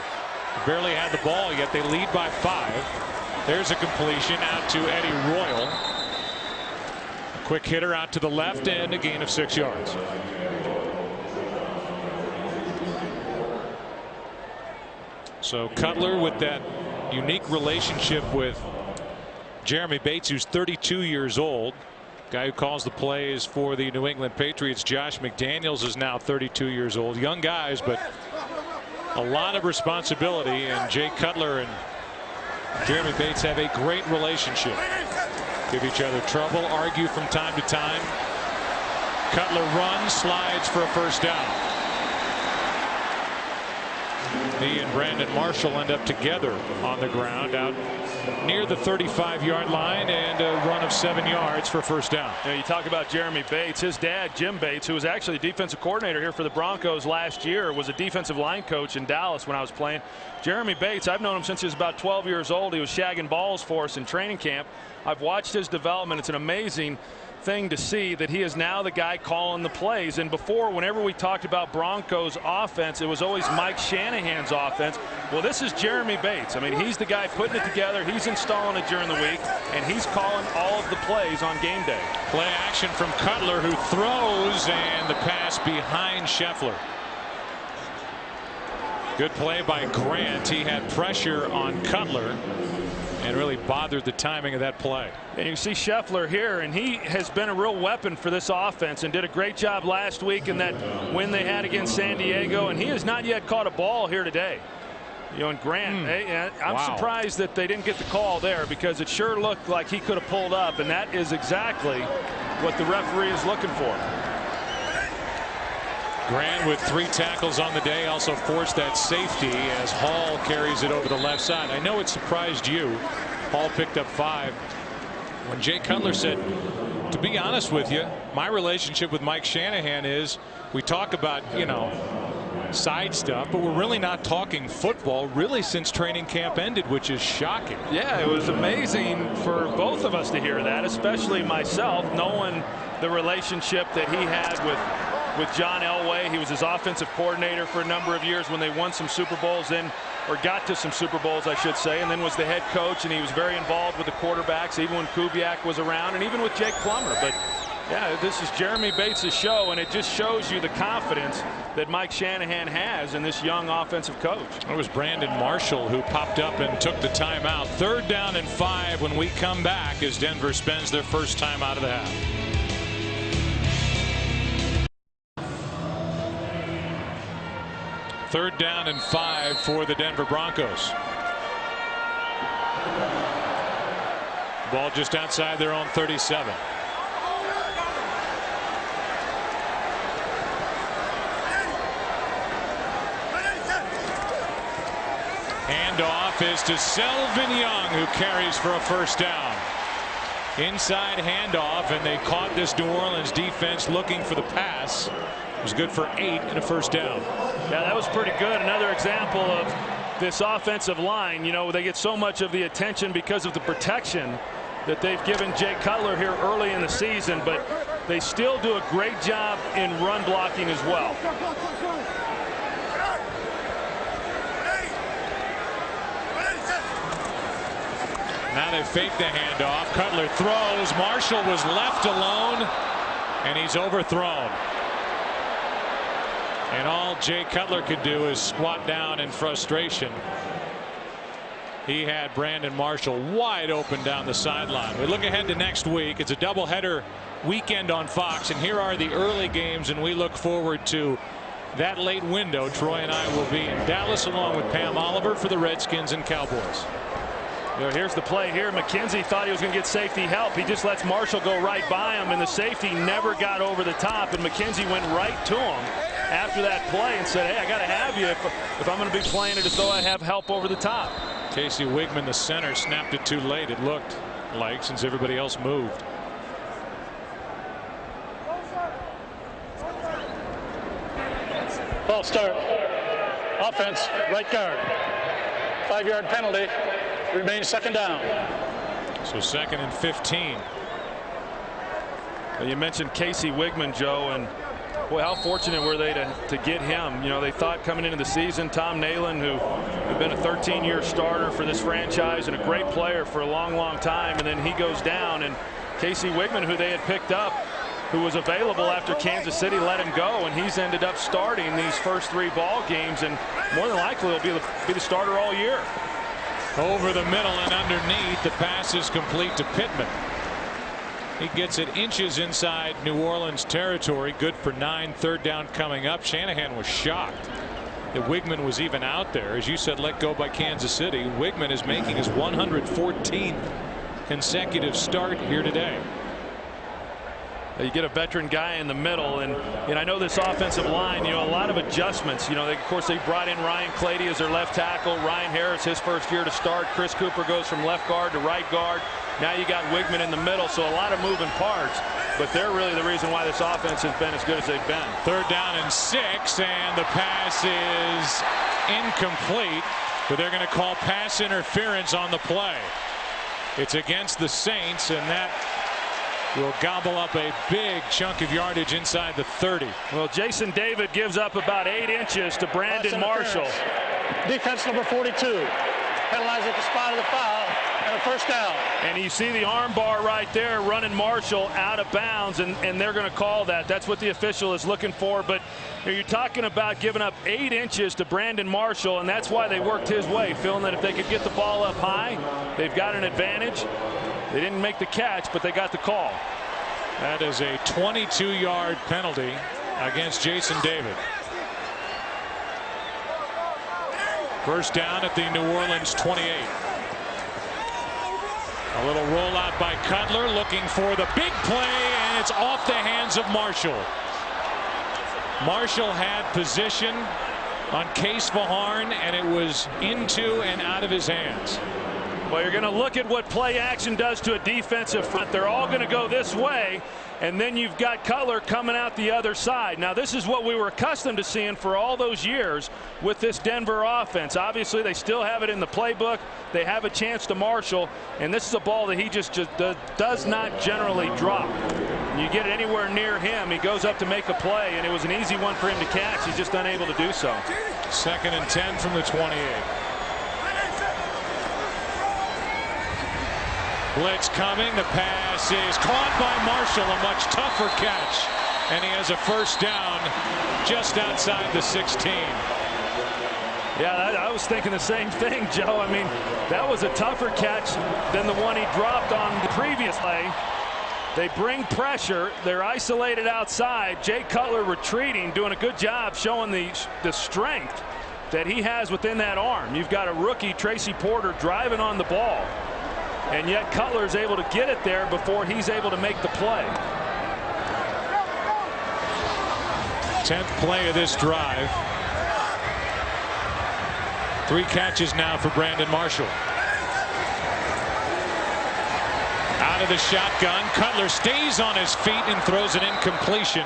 Barely had the ball, yet they lead by 5. There's a completion out to Eddie Royal. A quick hitter out to the left, and a gain of 6 yards. So Cutler with that unique relationship with Jeremy Bates, who's 32 years old. Guy who calls the plays for the New England Patriots, Josh McDaniels, is now 32 years old. Young guys, but a lot of responsibility. And Jay Cutler and Jeremy Bates have a great relationship. Give each other trouble, argue from time to time. Cutler runs, slides for a first down. He and Brandon Marshall end up together on the ground out near the 35-yard line, and a run of 7 yards for first down. You know, you talk about Jeremy Bates. His dad, Jim Bates, who was actually the defensive coordinator here for the Broncos last year, was a defensive line coach in Dallas when I was playing. Jeremy Bates, I've known him since he was about 12 years old. He was shagging balls for us in training camp. I've watched his development. It's an amazing thing to see that he is now the guy calling the plays. And before, whenever we talked about Broncos offense, it was always Mike Shanahan's offense. Well, this is Jeremy Bates. I mean, he's the guy putting it together. He's installing it during the week, and he's calling all of the plays on game day. Play action from Cutler, who throws, and the pass behind Scheffler. Good play by Grant. He had pressure on Cutler and really bothered the timing of that play. And you see Scheffler here, and he has been a real weapon for this offense and did a great job last week in that win they had against San Diego, and he has not yet caught a ball here today. You know, and Grant, I'm surprised that they didn't get the call there, because it sure looked like he could have pulled up, and that is exactly what the referee is looking for. Grant with 3 tackles on the day, also forced that safety as Hall carries it over the left side. I know it surprised you. Hall picked up 5. When Jay Cutler said, to be honest with you, my relationship with Mike Shanahan is we talk about, you know, side stuff, but we're really not talking football really since training camp ended, which is shocking. Yeah, it was amazing for both of us to hear that, especially myself, knowing the relationship that he had with John Elway. He was his offensive coordinator for a number of years when they won some Super Bowls, or got to some Super Bowls, I should say, and then was the head coach, and he was very involved with the quarterbacks, even when Kubiak was around, and even with Jake Plummer. But yeah, this is Jeremy Bates' show, and it just shows you the confidence that Mike Shanahan has in this young offensive coach. It was Brandon Marshall who popped up and took the timeout. 3rd down and 5 when we come back as Denver spends their first time out of the half. 3rd down and 5 for the Denver Broncos. Ball just outside their own 37. Handoff is to Selvin Young, who carries for a 1st down. Inside handoff, and they caught this New Orleans defense looking for the pass. It was good for 8 and a 1st down. Yeah, that was pretty good. Another example of this offensive line. You know, they get so much of the attention because of the protection that they've given Jay Cutler here early in the season, but they still do a great job in run blocking as well. Now they fake the handoff. Cutler throws. Marshall was left alone, and he's overthrown. And all Jay Cutler could do is squat down in frustration. He had Brandon Marshall wide open down the sideline. We look ahead to next week. It's a doubleheader weekend on Fox, and here are the early games, and we look forward to that late window. Troy and I will be in Dallas along with Pam Oliver for the Redskins and Cowboys. You know, here's the play here. McKenzie thought he was going to get safety help. He just lets Marshall go right by him, and the safety never got over the top, and McKenzie went right to him after that play and said, hey, I got to have you if I'm going to be playing it as though I have help over the top. Casey Wigman, the center, snapped it too late, it looked like, since everybody else moved. False start. Offense, right guard. 5-yard penalty. Remains 2nd down. So 2nd and 15. Well, you mentioned Casey Wigman, Joe, and boy, how fortunate were they to get him. You know, they thought coming into the season, Tom Nalen, who had been a 13-year starter for this franchise and a great player for a long time, and then he goes down, and Casey Wigman, who they had picked up, who was available after Kansas City let him go, and he's ended up starting these first 3 ball games, and more than likely will be the starter all year. Over the middle and underneath, the pass is complete to Pittman. He gets it inches inside New Orleans territory. Good for 9. 3rd down coming up. Shanahan was shocked that Wigman was even out there. As you said, let go by Kansas City. Wigman is making his 114th consecutive start here today. You get a veteran guy in the middle, and I know this offensive line, a lot of adjustments. Of course, they brought in Ryan Clady as their left tackle. Ryan Harris, his 1st year to start. Chris Cooper goes from left guard to right guard. Now you got Wigman in the middle, so a lot of moving parts, but they're really the reason why this offense has been as good as they've been. 3rd down and 6, and the pass is incomplete, but they're going to call pass interference on the play. It's against the Saints, and that will gobble up a big chunk of yardage inside the 30. Well, Jason David gives up about 8 inches to Brandon Marshall. Defense number 42 penalized at the spot of the foul, and a 1st down. And you see the arm bar right there running Marshall out of bounds, and they're going to call that. That's what the official is looking for. But you're talking about giving up 8 inches to Brandon Marshall, and that's why they worked his way, feeling that if they could get the ball up high, they've got an advantage. They didn't make the catch, but they got the call. That is a 22-yard penalty against Jason David. 1st down at the New Orleans 28. A little rollout by Cutler, looking for the big play, and it's off the hands of Marshall. Marshall had position on Case Vaharn, and it was into and out of his hands. Well, you're going to look at what play action does to a defensive front. They're all going to go this way, and then you've got Cutler coming out the other side. Now, this is what we were accustomed to seeing for all those years with this Denver offense. Obviously, they still have it in the playbook. They have a chance to Marshall, and this is a ball that he just does not generally drop. You get it anywhere near him, he goes up to make a play, and it was an easy one for him to catch. He's just unable to do so. 2nd and 10 from the 28. Blitz coming. The pass is caught by Marshall. A much tougher catch. And he has a 1st down just outside the 16. Yeah, I was thinking the same thing, Joe. I mean, that was a tougher catch than the one he dropped on the previous play. They bring pressure. They're isolated outside. Jay Cutler retreating, doing a good job showing the strength that he has within that arm. You've got a rookie, Tracy Porter, driving on the ball, and yet Cutler's able to get it there before he's able to make the play. 10th play of this drive. 3 catches now for Brandon Marshall. Out of the shotgun, Cutler stays on his feet and throws an incompletion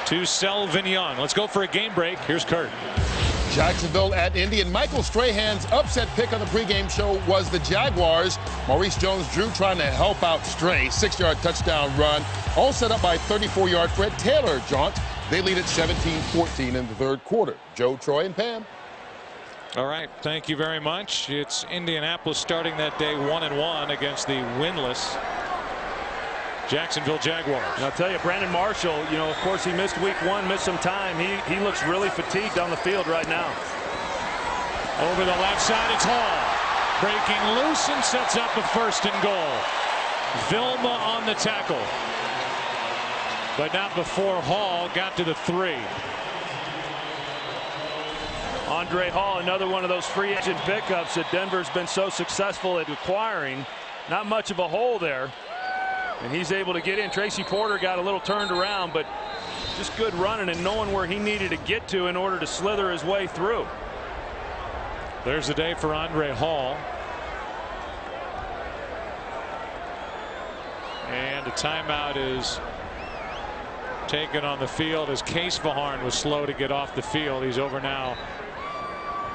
to Selvin Young. Let's go for a game break. Here's Kurt. Jacksonville at Indy, and Michael Strahan's upset pick on the pregame show was the Jaguars. Maurice Jones-Drew trying to help out Stray. 6-yard touchdown run, all set up by 34-yard Fred Taylor jaunt. They lead at 17-14 in the third quarter. Joe, Troy, and Pam. All right, thank you very much. It's Indianapolis starting that day 1-1 against the winless Jacksonville Jaguars. And I'll tell you, Brandon Marshall, you know, of course, he missed week 1, missed some time. He looks really fatigued on the field right now. Over the left side, it's Hall. Breaking loose and sets up a 1st and goal. Vilma on the tackle. But not before Hall got to the 3. Andre Hall, another one of those free agent pickups that Denver's been so successful at acquiring. Not much of a hole there. And he's able to get in. Tracy Porter got a little turned around, but just good running and knowing where he needed to get to in order to slither his way through. There's the day for Andre Hall. And a timeout is taken on the field as Case Vaharn was slow to get off the field. He's over now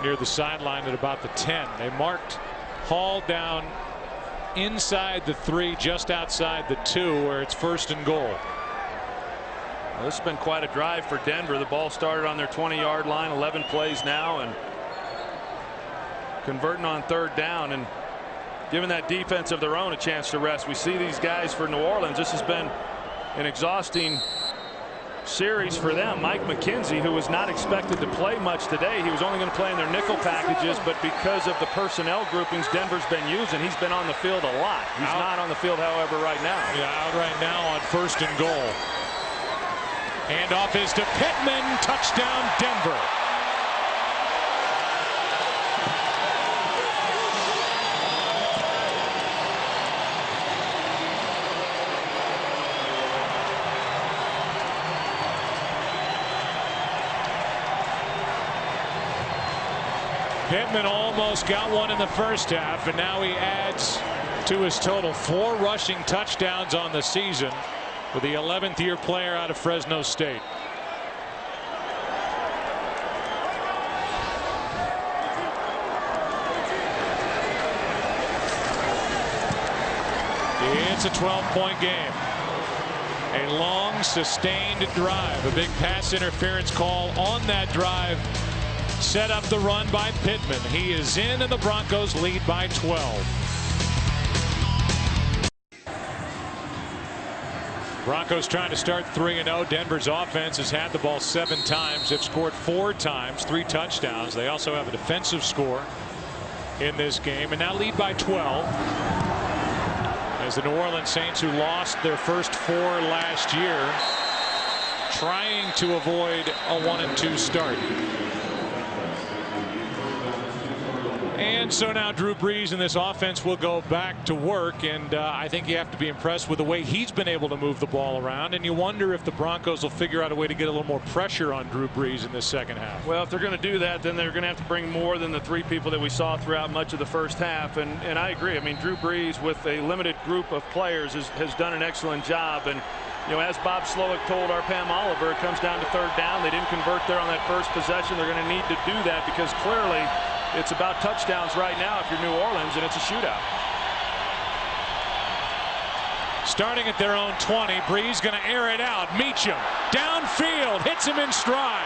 near the sideline at about the 10. They marked Hall down inside the 3, just outside the 2, where it's 1st and goal. Well, this has been quite a drive for Denver. The ball started on their 20-yard line, 11 plays now, and converting on 3rd down and giving that defense of their own a chance to rest. We see these guys for New Orleans. This has been an exhausting series for them. Mike McKenzie, who was not expected to play much today, he was only going to play in their nickel packages, but because of the personnel groupings Denver's been using, he's been on the field a lot. He's not on the field, however, right now. Yeah, out right now on 1st and goal. Handoff is to Pittman. Touchdown, Denver. Pittman almost got one in the first half, and now he adds to his total 4 rushing touchdowns on the season with the 11th year player out of Fresno State. It's a 12-point game. A long, sustained drive. A big pass interference call on that drive set up the run by Pittman. He is in, and the Broncos lead by 12. Broncos trying to start 3-0. Denver's offense has had the ball 7 times. They've scored 4 times, 3 touchdowns. They also have a defensive score in this game, and now lead by 12. As the New Orleans Saints, who lost their first 4 last year, trying to avoid a 1-2 start. And so now Drew Brees and this offense will go back to work, and I think you have to be impressed with the way he's been able to move the ball around, and you wonder if the Broncos will figure out a way to get a little more pressure on Drew Brees in this second half. Well, if they're going to do that, then they're going to have to bring more than the 3 people that we saw throughout much of the first half, and I agree. I mean, Drew Brees with a limited group of players has done an excellent job, and you know, as Bob Slowick told our Pam Oliver, it comes down to 3rd down. They didn't convert there on that first possession. They're going to need to do that because clearly it's about touchdowns right now if you're New Orleans, and it's a shootout. Starting at their own 20, Brees going to air it out. Meacham downfield, hits him in stride.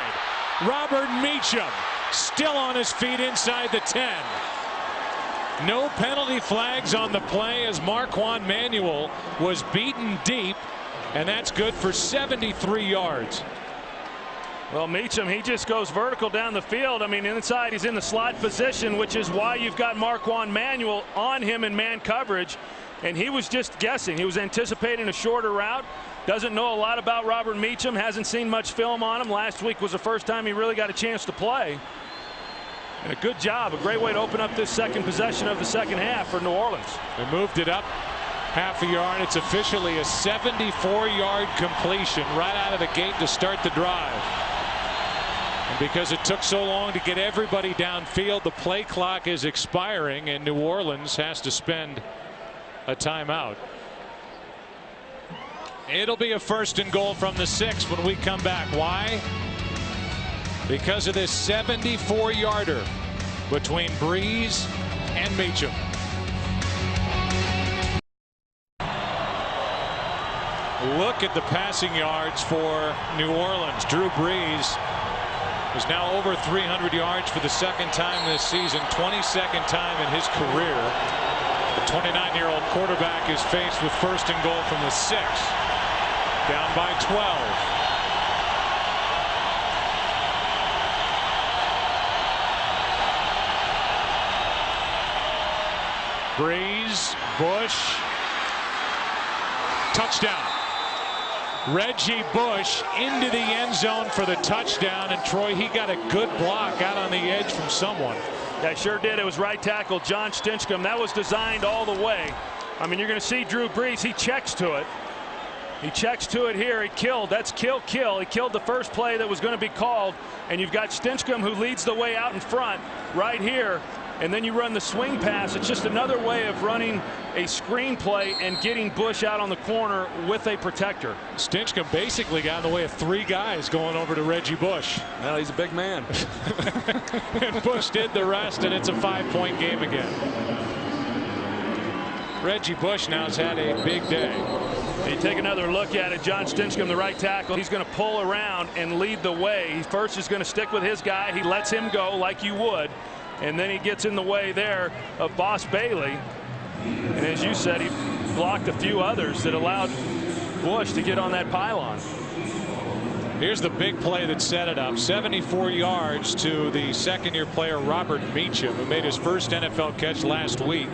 Robert Meacham still on his feet inside the 10. No penalty flags on the play as Marquand Manuel was beaten deep, and that's good for 73 yards. Well, Meacham, he just goes vertical down the field. I mean, inside he's in the slot position, which is why you've got Marquand Manuel on him in man coverage. And he was just guessing. He was anticipating a shorter route. Doesn't know a lot about Robert Meacham. Hasn't seen much film on him. Last week was the first time he really got a chance to play. And a good job, a great way to open up this second possession of the second half for New Orleans. They moved it up half a yard. It's officially a 74-yard completion right out of the gate to start the drive. And because it took so long to get everybody downfield, the play clock is expiring and New Orleans has to spend a timeout. It'll be a 1st and goal from the 6 when we come back. Why? Because of this 74-yarder between Breeze and Meacham. Look at the passing yards for New Orleans. Drew Brees is now over 300 yards for the 2nd time this season, 22nd time in his career. The 29-year-old quarterback is faced with 1st and goal from the 6. Down by 12. Breeze, Bush, touchdown. Reggie Bush into the end zone for the touchdown. And Troy, he got a good block out on the edge from someone. Yeah, sure did. It was right tackle John Stinchcomb. That was designed all the way. I mean, you're going to see Drew Brees. He checks to it. He checks to it here. He killed. That's kill. He killed the first play that was going to be called. And you've got Stinchcomb who leads the way out in front right here. And then you run the swing pass. It's just another way of running a screen play and getting Bush out on the corner with a protector. Stinchcomb basically got in the way of 3 guys going over to Reggie Bush. Well, he's a big man. And Bush did the rest, and it's a 5-point game again. Reggie Bush now has had a big day. You take another look at it. John Stinchcomb, the right tackle, he's going to pull around and lead the way. He first is going to stick with his guy. He lets him go like you would. And then he gets in the way there of Boss Bailey. And as you said, he blocked a few others that allowed Bush to get on that pylon. Here's the big play that set it up. 74 yards to the 2nd-year player Robert Meacham, who made his first NFL catch last week.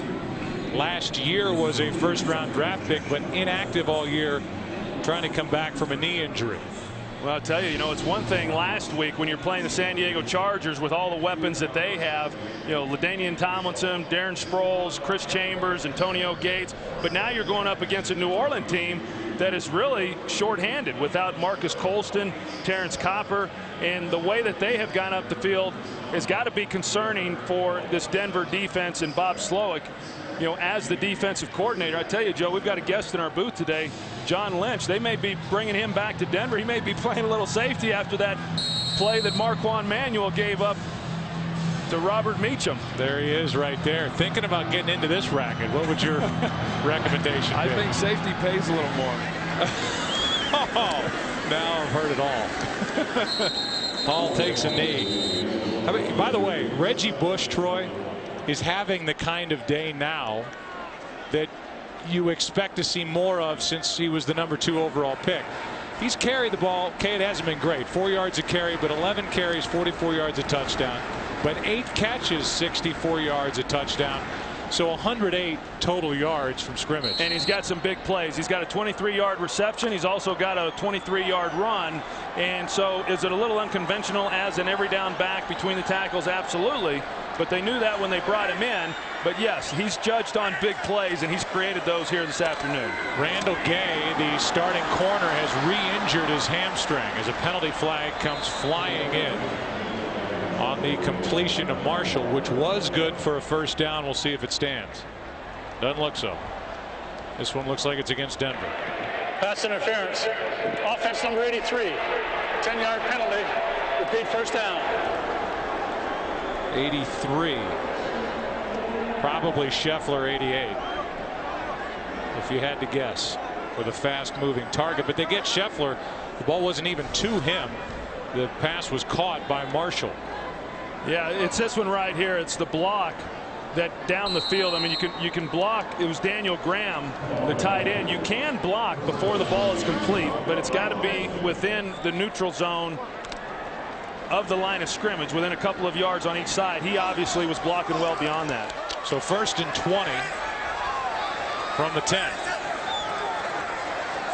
Last year was a 1st-round draft pick, but inactive all year, trying to come back from a knee injury. Well, I'll tell you, it's one thing last week when you're playing the San Diego Chargers with all the weapons that they have, LaDainian Tomlinson, Darren Sproles, Chris Chambers, Antonio Gates. But now you're going up against a New Orleans team that is really shorthanded without Marcus Colston, Terrence Copper. And the way that they have gone up the field has got to be concerning for this Denver defense and Bob Slowick. As the defensive coordinator. I tell you, Joe, we've got a guest in our booth today, John Lynch. They may be bringing him back to Denver. He may be playing a little safety after that play that Marquand Manuel gave up to Robert Meacham. There he is right there. Thinking about getting into this racket. What would your recommendation be? I think safety pays a little more. Oh, now I've heard it all. Hall takes a knee. I mean, by the way, Reggie Bush, Troy, is having the kind of day now that you expect to see more of since he was the #2 overall pick. He's carried the ball. Okay, it hasn't been great. 4 yards a carry, but 11 carries, 44 yards a touchdown. But 8 catches, 64 yards a touchdown. So 108 total yards from scrimmage. And he's got some big plays. He's got a 23-yard reception. He's also got a 23-yard run. And so is it a little unconventional as an every down back between the tackles? Absolutely. But they knew that when they brought him in. But yes, he's judged on big plays, and he's created those here this afternoon. Randall Gay, the starting corner, has re-injured his hamstring as a penalty flag comes flying in on the completion of Marshall, which was good for a 1st down. We'll see if it stands. Doesn't look so. This one looks like it's against Denver. Pass interference. Offense number 83. 10-yard penalty. Repeat 1st down. 83. Probably Scheffler 88. If you had to guess, with a fast-moving target. But they get Scheffler. The ball wasn't even to him. The pass was caught by Marshall. Yeah, it's this one right here. It's the block that down the field. I mean, you can block. It was Daniel Graham, the tight end. You can block before the ball is complete, but it's got to be within the neutral zone of the line of scrimmage, within a couple of yards on each side. He obviously was blocking well beyond that. So 1st and 20 from the 10.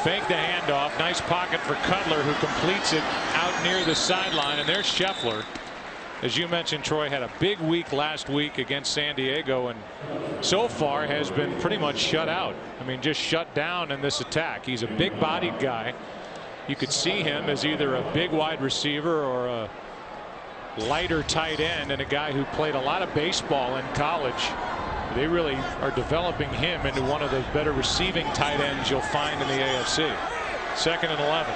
Fake the handoff. Nice pocket for Cutler, who completes it out near the sideline. And there's Scheffler. as you mentioned, Troy had a big week last week against San Diego, and so far has been pretty much shut out. I mean, just shut down in this attack. He's a big bodied guy. You could see him as either a big wide receiver or a lighter tight end, and a guy who played a lot of baseball in college. They really are developing him into one of the better receiving tight ends you'll find in the AFC. 2nd and 11.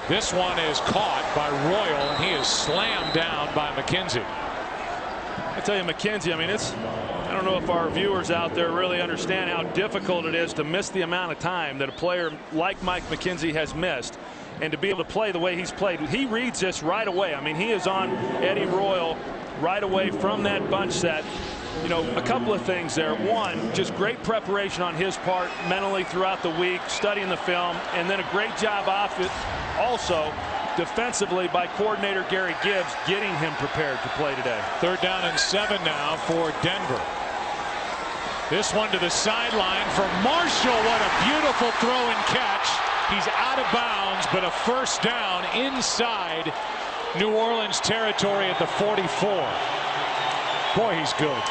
This one is caught by Royal, and he is slammed down by McKenzie. I tell you, McKenzie, I mean, I don't know if our viewers out there really understand how difficult it is to miss the amount of time that a player like Mike McKenzie has missed, and to be able to play the way he's played. He reads this right away. I mean, he is on Eddie Royal right away from that bunch set. You know, a couple of things there. One, just great preparation on his part mentally throughout the week, studying the film, and then a great job off it also defensively by coordinator Gary Gibbs, getting him prepared to play today. 3rd down and 7 now for Denver. This one to the sideline for Marshall. What a beautiful throw and catch. He's out of bounds, but a 1st down inside New Orleans territory at the 44. Boy, he's good.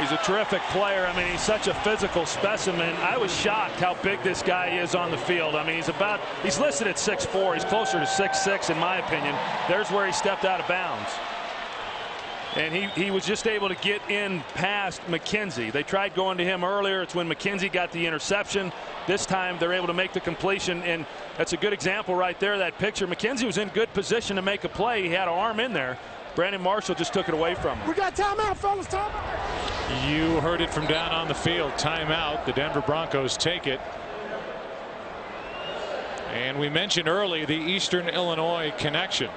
He's a terrific player. I mean, he's such a physical specimen. I was shocked how big this guy is on the field. I mean, he's listed at 6'4". He's closer to 6'6", in my opinion. There's where he stepped out of bounds. And he was just able to get in past McKenzie. They tried going to him earlier. It's when McKenzie got the interception. This time they're able to make the completion, and that's a good example right there, that picture. McKenzie was in good position to make a play. He had an arm in there. Brandon Marshall just took it away from him. We got timeout, fellas, timeout. You heard it from down on the field. Timeout. The Denver Broncos take it. And we mentioned early the Eastern Illinois connection.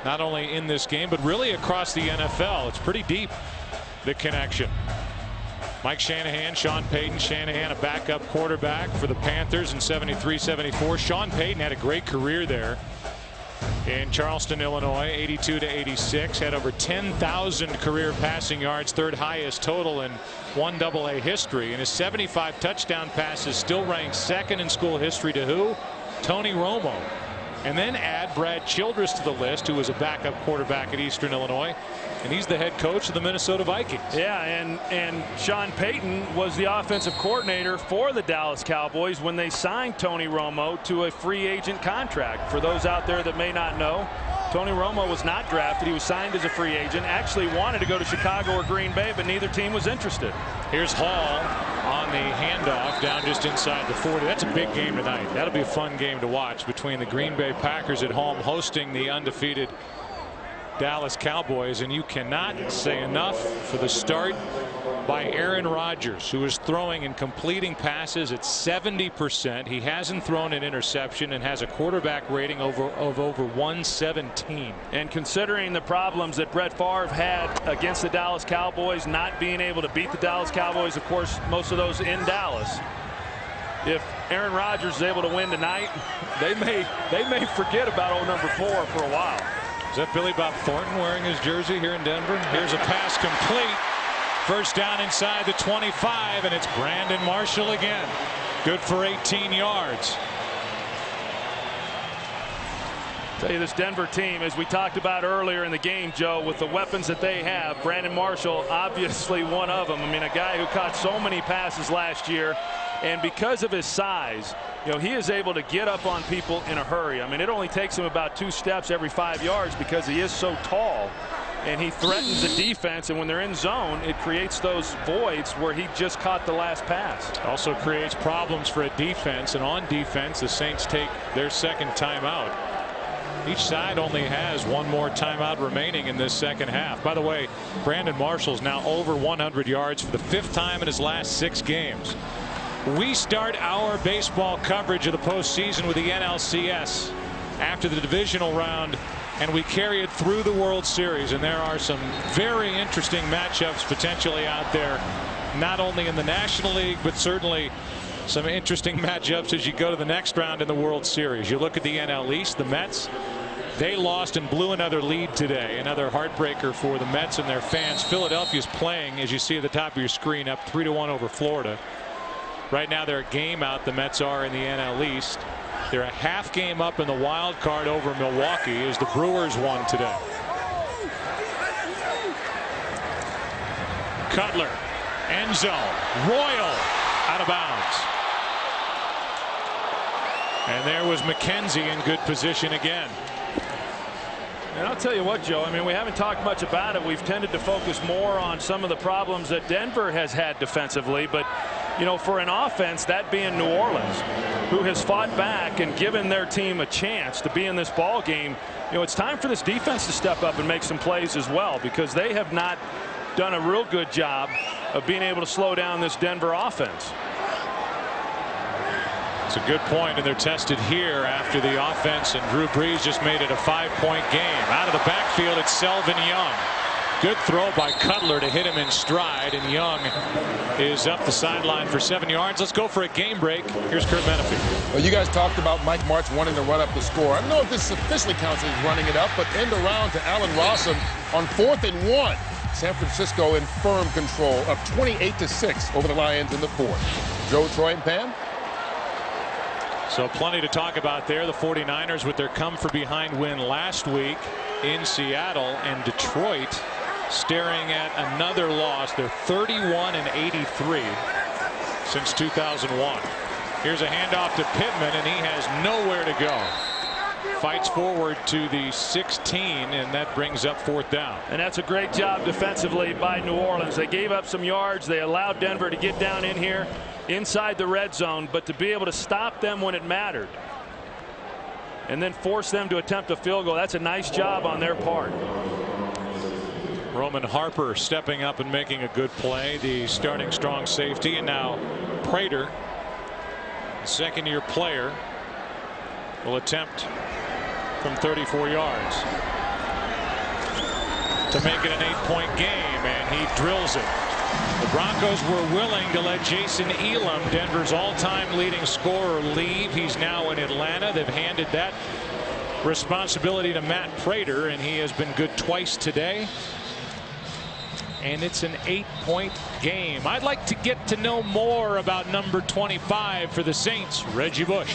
Not only in this game, but really across the NFL. It's pretty deep, the connection. Mike Shanahan, Sean Payton. Shanahan, a backup quarterback for the Panthers in 73-74. Sean Payton had a great career there in Charleston, Illinois, 82 to 86. Had over 10,000 career passing yards, 3rd highest total in 1AA history. And his 75 touchdown passes still ranks 2nd in school history to who? Tony Romo. And then add Brad Childress to the list, who was a backup quarterback at Eastern Illinois, and he's the head coach of the Minnesota Vikings. Yeah, and Sean Payton was the offensive coordinator for the Dallas Cowboys when they signed Tony Romo to a free agent contract. For those out there that may not know, Tony Romo was not drafted. He was signed as a free agent, actually wanted to go to Chicago or Green Bay, but neither team was interested. Here's Hall on the handoff down just inside the 40. That's a big game tonight. That'll be a fun game to watch between the Green Bay Packers at home hosting the undefeated Dallas Cowboys. And you cannot say enough for the start by Aaron Rodgers, who is throwing and completing passes at 70%. He hasn't thrown an interception and has a quarterback rating of over 117. And considering the problems that Brett Favre had against the Dallas Cowboys, not being able to beat the Dallas Cowboys, of course, most of those in Dallas. If Aaron Rodgers is able to win tonight, they may forget about old number 4 for a while. Is that Billy Bob Thornton wearing his jersey here in Denver? Here's a pass complete. 1st down inside the 25, and it's Brandon Marshall again. Good for 18 yards. Tell you, this Denver team, as we talked about earlier in the game, Joe, with the weapons that they have, Brandon Marshall obviously one of them. I mean, a guy who caught so many passes last year, and because of his size, you know, he is able to get up on people in a hurry. I mean, it only takes him about 2 steps every 5 yards because he is so tall. And he threatens the defense, and when they're in zone, it creates those voids where he just caught the last pass. Also creates problems for a defense, and on defense, the Saints take their 2nd timeout. Each side only has 1 more timeout remaining in this 2nd half. By the way, Brandon Marshall's now over 100 yards for the 5th time in his last 6 games. We start our baseball coverage of the postseason with the NLCS after the divisional round, and we carry it through the World Series. And there are some very interesting matchups potentially out there, not only in the National League, but certainly some interesting matchups as you go to the next round in the World Series. You look at the NL East, the Mets, they lost and blew another lead today. Another heartbreaker for the Mets and their fans. Philadelphia's playing, as you see at the top of your screen, up 3-1 over Florida. Right now they're a game out, the Mets are, in the NL East. They're a half game up in the wild card over Milwaukee as the Brewers won today. Cutler, end zone, Royal, out of bounds. And there was McKenzie in good position again. And I'll tell you what, Joe, I mean, we haven't talked much about it. We've tended to focus more on some of the problems that Denver has had defensively. But, you know, for an offense, that being New Orleans, who has fought back and given their team a chance to be in this ball game, you know, it's time for this defense to step up and make some plays as well, because they have not done a real good job of being able to slow down this Denver offense. It's a good point, and they're tested here after the offense, and Drew Brees just made it a 5-point game. Out of the backfield, it's Selvin Young. Good throw by Cutler to hit him in stride, and Young is up the sideline for 7 yards. Let's go for a game break. Here's Kurt Menefee. Well, you guys talked about Mike Martz wanting to run up the score. I don't know if this officially counts as running it up, but end around to Allen Rossum on 4th and 1. San Francisco in firm control, up 28-6 over the Lions in the 4th. Joe, Troy, and Pam. So plenty to talk about there. The 49ers with their come-from-behind win last week in Seattle, and Detroit staring at another loss. They're 31-83 since 2001. Here's a handoff to Pittman, and he has nowhere to go. Fights forward to the 16, and that brings up 4th down. And that's a great job defensively by New Orleans. They gave up some yards. They allowed Denver to get down in here inside the red zone, but to be able to stop them when it mattered and then force them to attempt a field goal, that's a nice job on their part. Roman Harper stepping up and making a good play, the starting strong safety, and now Prater, second-year player, will attempt from 34 yards to make it an 8-point game, and he drills it. The Broncos were willing to let Jason Elam, Denver's all-time leading scorer, leave. He's now in Atlanta. They've handed that responsibility to Matt Prater, and he has been good twice today. And it's an 8-point game. I'd like to get to know more about number 25 for the Saints, Reggie Bush.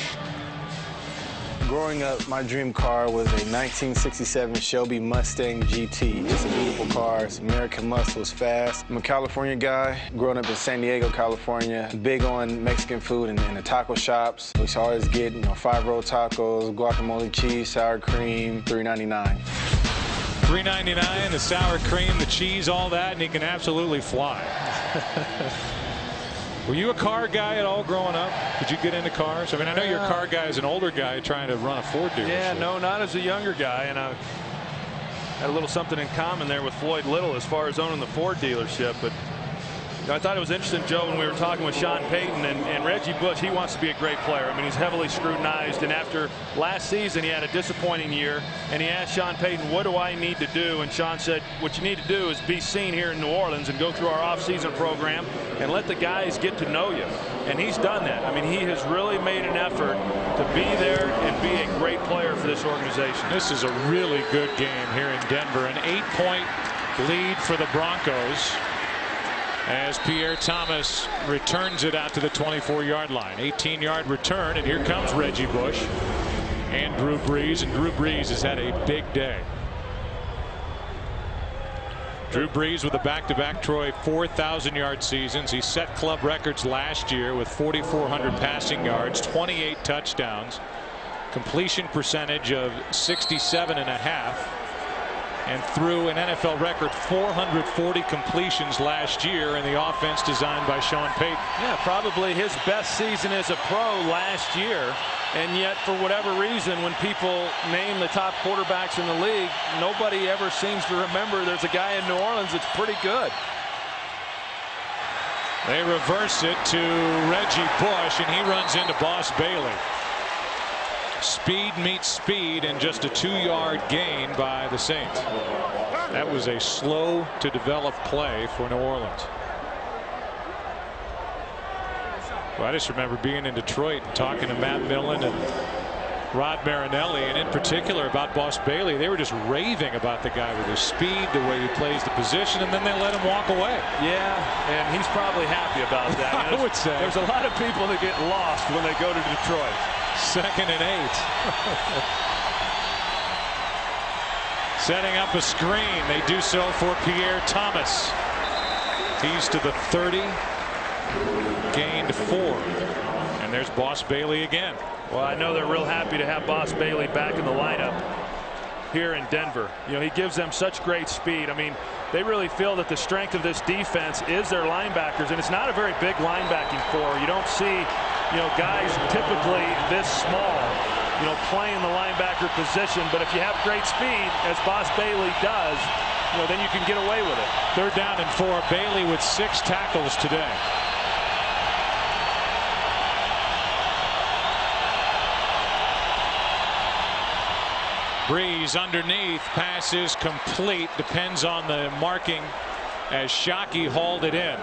Growing up, my dream car was a 1967 Shelby Mustang GT. It's a beautiful car. It's American muscle. It's fast. I'm a California guy. Growing up in San Diego, California, big on Mexican food and the taco shops. We used to always get, 5-roll tacos, guacamole, cheese, sour cream, $3.99. $3.99, the sour cream, the cheese, all that, and he can absolutely fly. Were you a car guy at all growing up? Did you get into cars? I mean, I know you're a car guy as an older guy trying to run a Ford dealership. Yeah, no, not as a younger guy, and I had a little something in common there with Floyd Little as far as owning the Ford dealership. But I thought it was interesting, Joe, when we were talking with Sean Payton and Reggie Bush. He wants to be a great player. I mean, he's heavily scrutinized, and after last season he had a disappointing year, and he asked Sean Payton, what do I need to do? And Sean said, what you need to do is be seen here in New Orleans and go through our off-season program and let the guys get to know you. And he's done that. I mean, he has really made an effort to be there and be a great player for this organization. This is a really good game here in Denver. An 8-point lead for the Broncos as Pierre Thomas returns it out to the 24-yard line. 18-yard return, and here comes Reggie Bush and Drew Brees, and Drew Brees has had a big day. Drew Brees with a back-to-back, Troy, 4,000-yard seasons. He set club records last year with 4,400 passing yards, 28 touchdowns, completion percentage of 67.5%. And threw an NFL record 440 completions last year in the offense designed by Sean Payton. Yeah, probably his best season as a pro last year. And yet, for whatever reason, when people name the top quarterbacks in the league, nobody ever seems to remember there's a guy in New Orleans that's pretty good. They reverse it to Reggie Bush, and he runs into Boss Bailey. Speed meets speed, and just a 2-yard gain by the Saints. That was a slow to develop play for New Orleans. Well, I just remember being in Detroit and talking to Matt Millen and Rod Marinelli, and in particular about Boss Bailey. They were just raving about the guy with his speed, the way he plays the position, and then they let him walk away. Yeah, and he's probably happy about that. I would say. There's a lot of people that get lost when they go to Detroit. 2nd and 8. Setting up a screen. They do so for Pierre Thomas. He's to the 30. Gained 4. And there's Boss Bailey again. Well, I know they're real happy to have Boss Bailey back in the lineup here in Denver. You know, he gives them such great speed. I mean, they really feel that the strength of this defense is their linebackers, and it's not a very big linebacking core. You don't see, you know, guys typically this small, you know, playing the linebacker position. But if you have great speed, as Boss Bailey does, you know, then you can get away with it. 3rd down and 4. Bailey with 6 tackles today. Breeze underneath, pass is complete. Depends on the marking as Shockey hauled it in.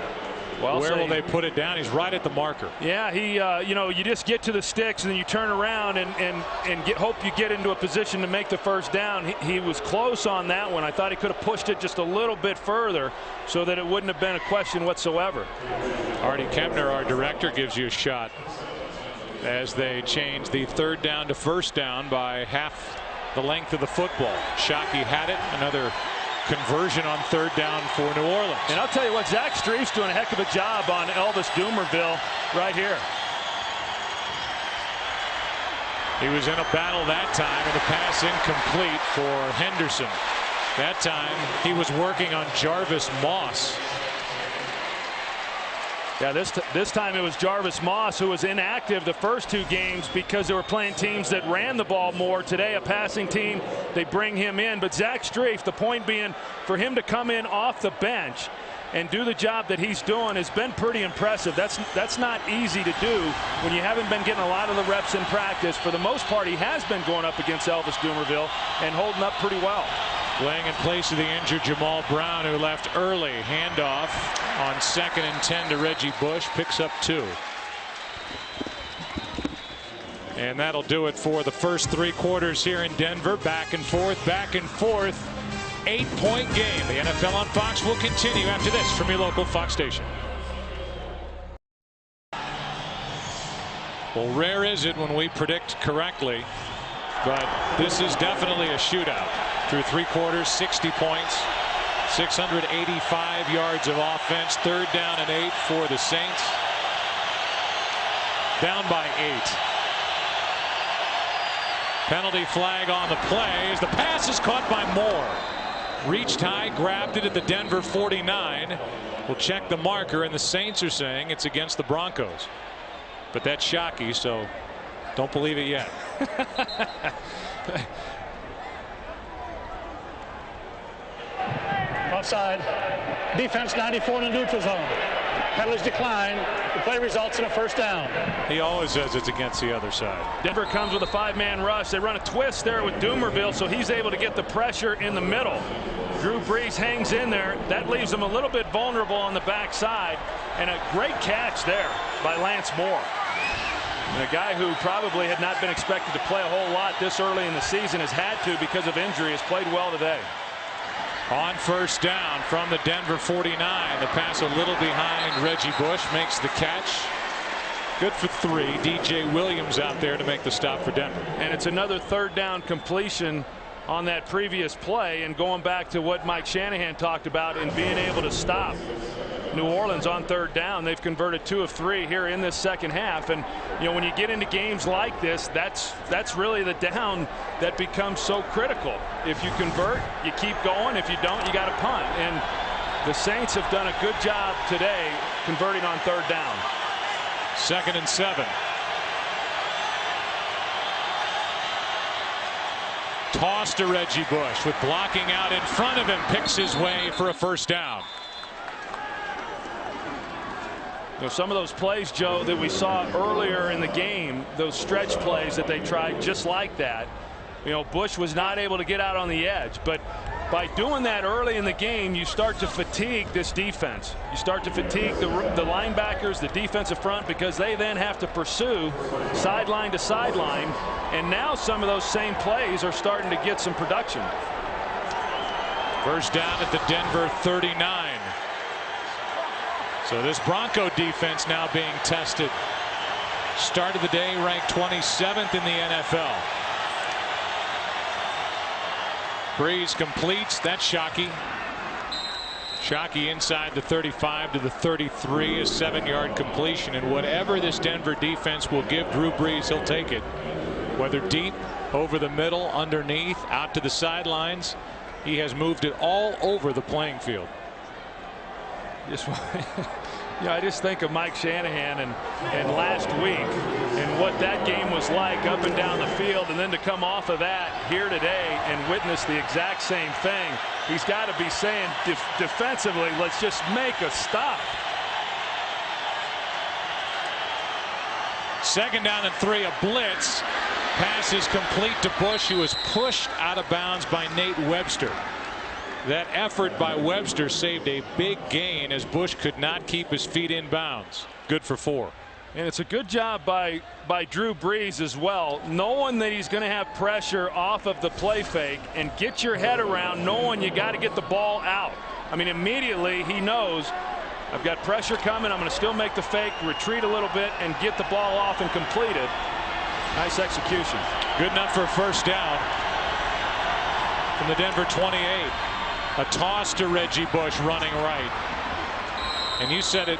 Well, where will they put it down? He's right at the marker. Yeah, he, you know, you just get to the sticks and then you turn around and hope you get into a position to make the 1st down. He was close on that one. I thought he could have pushed it just a little bit further so that it wouldn't have been a question whatsoever. Artie Kempner, our director, gives you a shot as they change the 3rd down to 1st down by half the length of the football. Shockey had it. Another conversion on 3rd down for New Orleans. And I'll tell you what, Zach Streif's doing a heck of a job on Elvis Dumervil right here. He was in a battle that time, and the pass incomplete for Henderson. That time he was working on Jarvis Moss. Yeah, this time it was Jarvis Moss who was inactive the first 2 games because they were playing teams that ran the ball more. Today, a passing team, they bring him in. But Zach Streif, the point being, for him to come in off the bench and do the job that he's doing has been pretty impressive. That's not easy to do when you haven't been getting a lot of the reps in practice. For the most part, he has been going up against Elvis Dumervil and holding up pretty well. Playing in place of the injured Jamal Brown, who left early. Handoff on 2nd and 10 to Reggie Bush. Picks up 2. And that'll do it for the first 3 quarters here in Denver. Back and forth, back and forth. 8-point game. The NFL on Fox will continue after this from your local Fox station. Well, rare is it when we predict correctly, but this is definitely a shootout. Through 3 quarters, 60 points, 685 yards of offense. 3rd down and 8 for the Saints. Down by 8. Penalty flag on the play as the pass is caught by Moore. Reached high, grabbed it at the Denver 49. We'll check the marker, and the Saints are saying it's against the Broncos. But that's Shockey, so don't believe it yet. Offside. Defense 94 in the neutral zone. Penalties decline. The play results in a 1st down. He always says it's against the other side. Denver comes with a 5-man rush. They run a twist there with Dumervil, so he's able to get the pressure in the middle. Drew Brees hangs in there. That leaves him a little bit vulnerable on the backside. And a great catch there by Lance Moore. And a guy who probably had not been expected to play a whole lot this early in the season has had to because of injury. Has played well today. On 1st down from the Denver 49. The pass a little behind Reggie Bush. Makes the catch. Good for 3. DJ Williams out there to make the stop for Denver. And it's another 3rd down completion on that previous play. And going back to what Mike Shanahan talked about in being able to stop New Orleans on 3rd down. They've converted 2 of 3 here in this 2nd half. And you know, when you get into games like this, that's really the down that becomes so critical. If you convert, you keep going. If you don't, you got to punt. And the Saints have done a good job today converting on 3rd down. 2nd and 7. Toss to Reggie Bush with blocking out in front of him. Picks his way for a 1st down. You know, some of those plays, Joe, that we saw earlier in the game, those stretch plays that they tried just like that, you know, Bush was not able to get out on the edge. But by doing that early in the game, you start to fatigue this defense. You start to fatigue the linebackers, the defensive front, because they then have to pursue sideline to sideline. And now some of those same plays are starting to get some production. First down at the Denver 39. So this Bronco defense now being tested. Start of the day ranked 27th in the NFL. Breeze completes. That's Shockey. Shockey inside the 35 to the 33, a 7-yard completion. And whatever this Denver defense will give Drew Brees, he'll take it. Whether deep, over the middle, underneath, out to the sidelines, he has moved it all over the playing field. I just think of Mike Shanahan and last week and what that game was like up and down the field, and then to come off of that here today and witness the exact same thing. He's got to be saying defensively, let's just make a stop. Second down and 3, a blitz. Pass is complete to Bush, who was pushed out of bounds by Nate Webster. That effort by Webster saved a big gain as Bush could not keep his feet in bounds. Good for 4. And it's a good job by Drew Brees as well, knowing that he's going to have pressure off of the play fake, and get your head around knowing you got to get the ball out. I mean, immediately he knows I've got pressure coming. I'm going to still make the fake, retreat a little bit, and get the ball off and complete it. Nice execution. Good enough for a first down from the Denver 28. A toss to Reggie Bush running right. And you said it,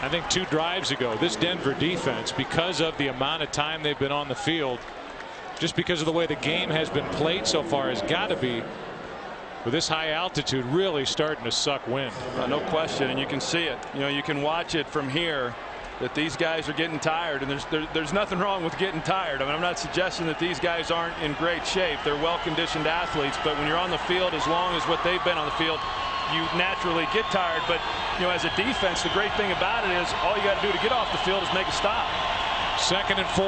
I think, 2 drives ago. This Denver defense, because of the amount of time they've been on the field, just because of the way the game has been played so far, has got to be, with this high altitude, really starting to suck wind. No question, and you can see it. You can watch it from here, that these guys are getting tired, and there's nothing wrong with getting tired. I mean, I'm not suggesting that these guys aren't in great shape. They're well-conditioned athletes, but when you're on the field as long as what they've been on the field, you naturally get tired. But as a defense, the great thing about it is all you got to do to get off the field is make a stop. Second and 4.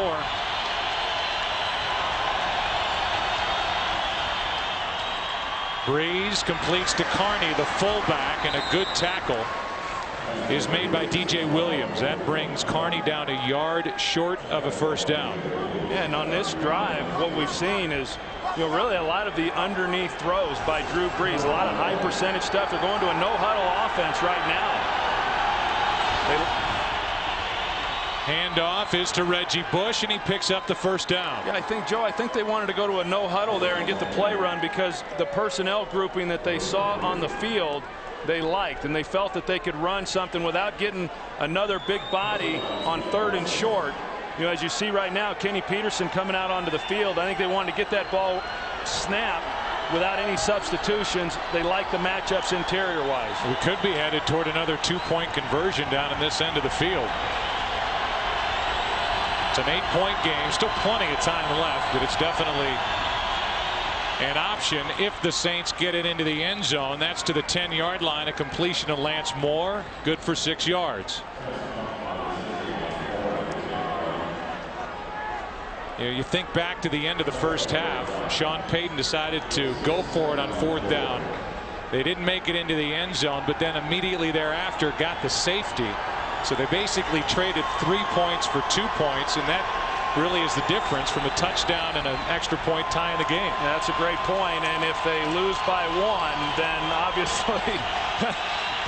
Brees completes to Carney, the fullback, and a good tackle is made by DJ Williams. That brings Carney down a yard short of a first down. Yeah, and on this drive, what we've seen is really a lot of the underneath throws by Drew Brees. A lot of high percentage stuff. They're going to a no-huddle offense right now. Handoff is to Reggie Bush, and he picks up the first down. Yeah, I think they wanted to go to a no-huddle there and get the play run, because the personnel grouping that they saw on the field they liked, and they felt that they could run something without getting another big body on 3rd and short. As you see right now, Kenny Peterson coming out onto the field. I think they wanted to get that ball snapped without any substitutions. They like the matchups interior-wise. We could be headed toward another 2-point conversion down in this end of the field. It's an 8-point game, still plenty of time left, but it's definitely an option if the Saints get it into the end zone. That's to the 10-yard line. A completion to Lance Moore, good for 6 yards. You think back to the end of the first half. Sean Payton decided to go for it on 4th down. They didn't make it into the end zone, but then immediately thereafter got the safety. So they basically traded 3 points for 2 points, and that really is the difference from a touchdown and an extra point tie in the game. Yeah, that's a great point. And if they lose by 1, then obviously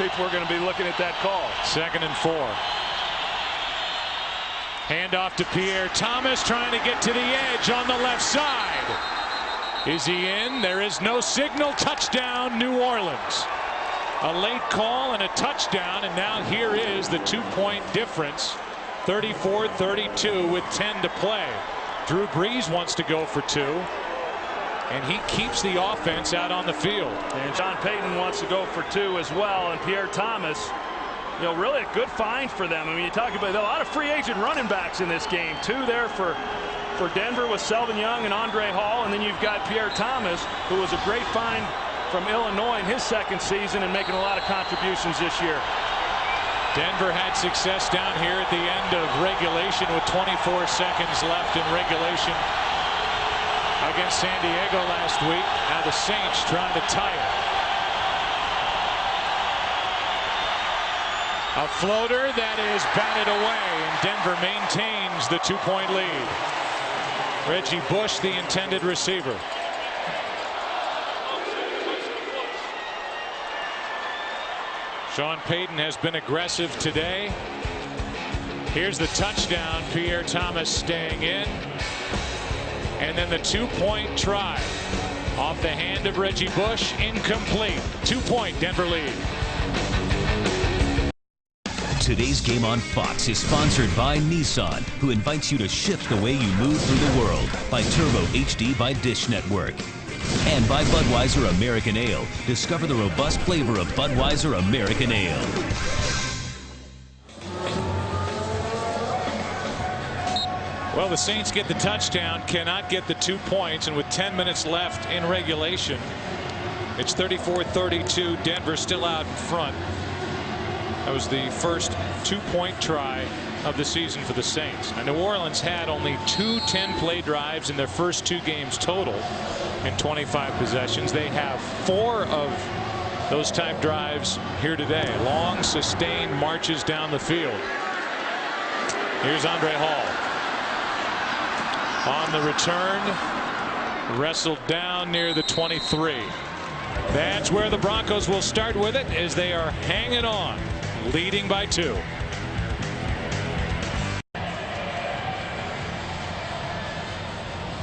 people are going to be looking at that call. Second and 4. Handoff to Pierre Thomas, trying to get to the edge on the left side. Is he in? There is no signal. Touchdown, New Orleans. A late call and a touchdown, and now here is the 2-point difference. 34-32 with 10 to play. Drew Brees wants to go for 2, and he keeps the offense out on the field. And Sean Payton wants to go for 2 as well. And Pierre Thomas, really a good find for them. I mean, you talk about a lot of free agent running backs in this game. 2 there for Denver with Selvin Young and Andre Hall, and then you've got Pierre Thomas, who was a great find from Illinois in his 2nd season and making a lot of contributions this year. Denver had success down here at the end of regulation with 24 seconds left in regulation. against San Diego last week. Now the Saints trying to tie it. A floater that is batted away, and Denver maintains the 2-point lead. Reggie Bush, the intended receiver. Sean Payton has been aggressive today. Here's the touchdown. Pierre Thomas staying in. And then the 2-point try off the hand of Reggie Bush, incomplete. 2-point Denver lead. Today's game on Fox is sponsored by Nissan, who invites you to shift the way you move through the world, by Turbo HD by Dish Network, and by Budweiser American Ale. Discover the robust flavor of Budweiser American Ale. Well, the Saints get the touchdown, cannot get the 2 points, and with 10 minutes left in regulation, it's 34-32. Denver still out in front. That was the first 2-point try of the season for the Saints. And New Orleans had only 2 10-play drives in their first 2 games total in 25 possessions. They have 4 of those type drives here today. Long, sustained marches down the field. Here's Andre Hall. On the return, wrestled down near the 23. That's where the Broncos will start with it, as they are hanging on, leading by 2.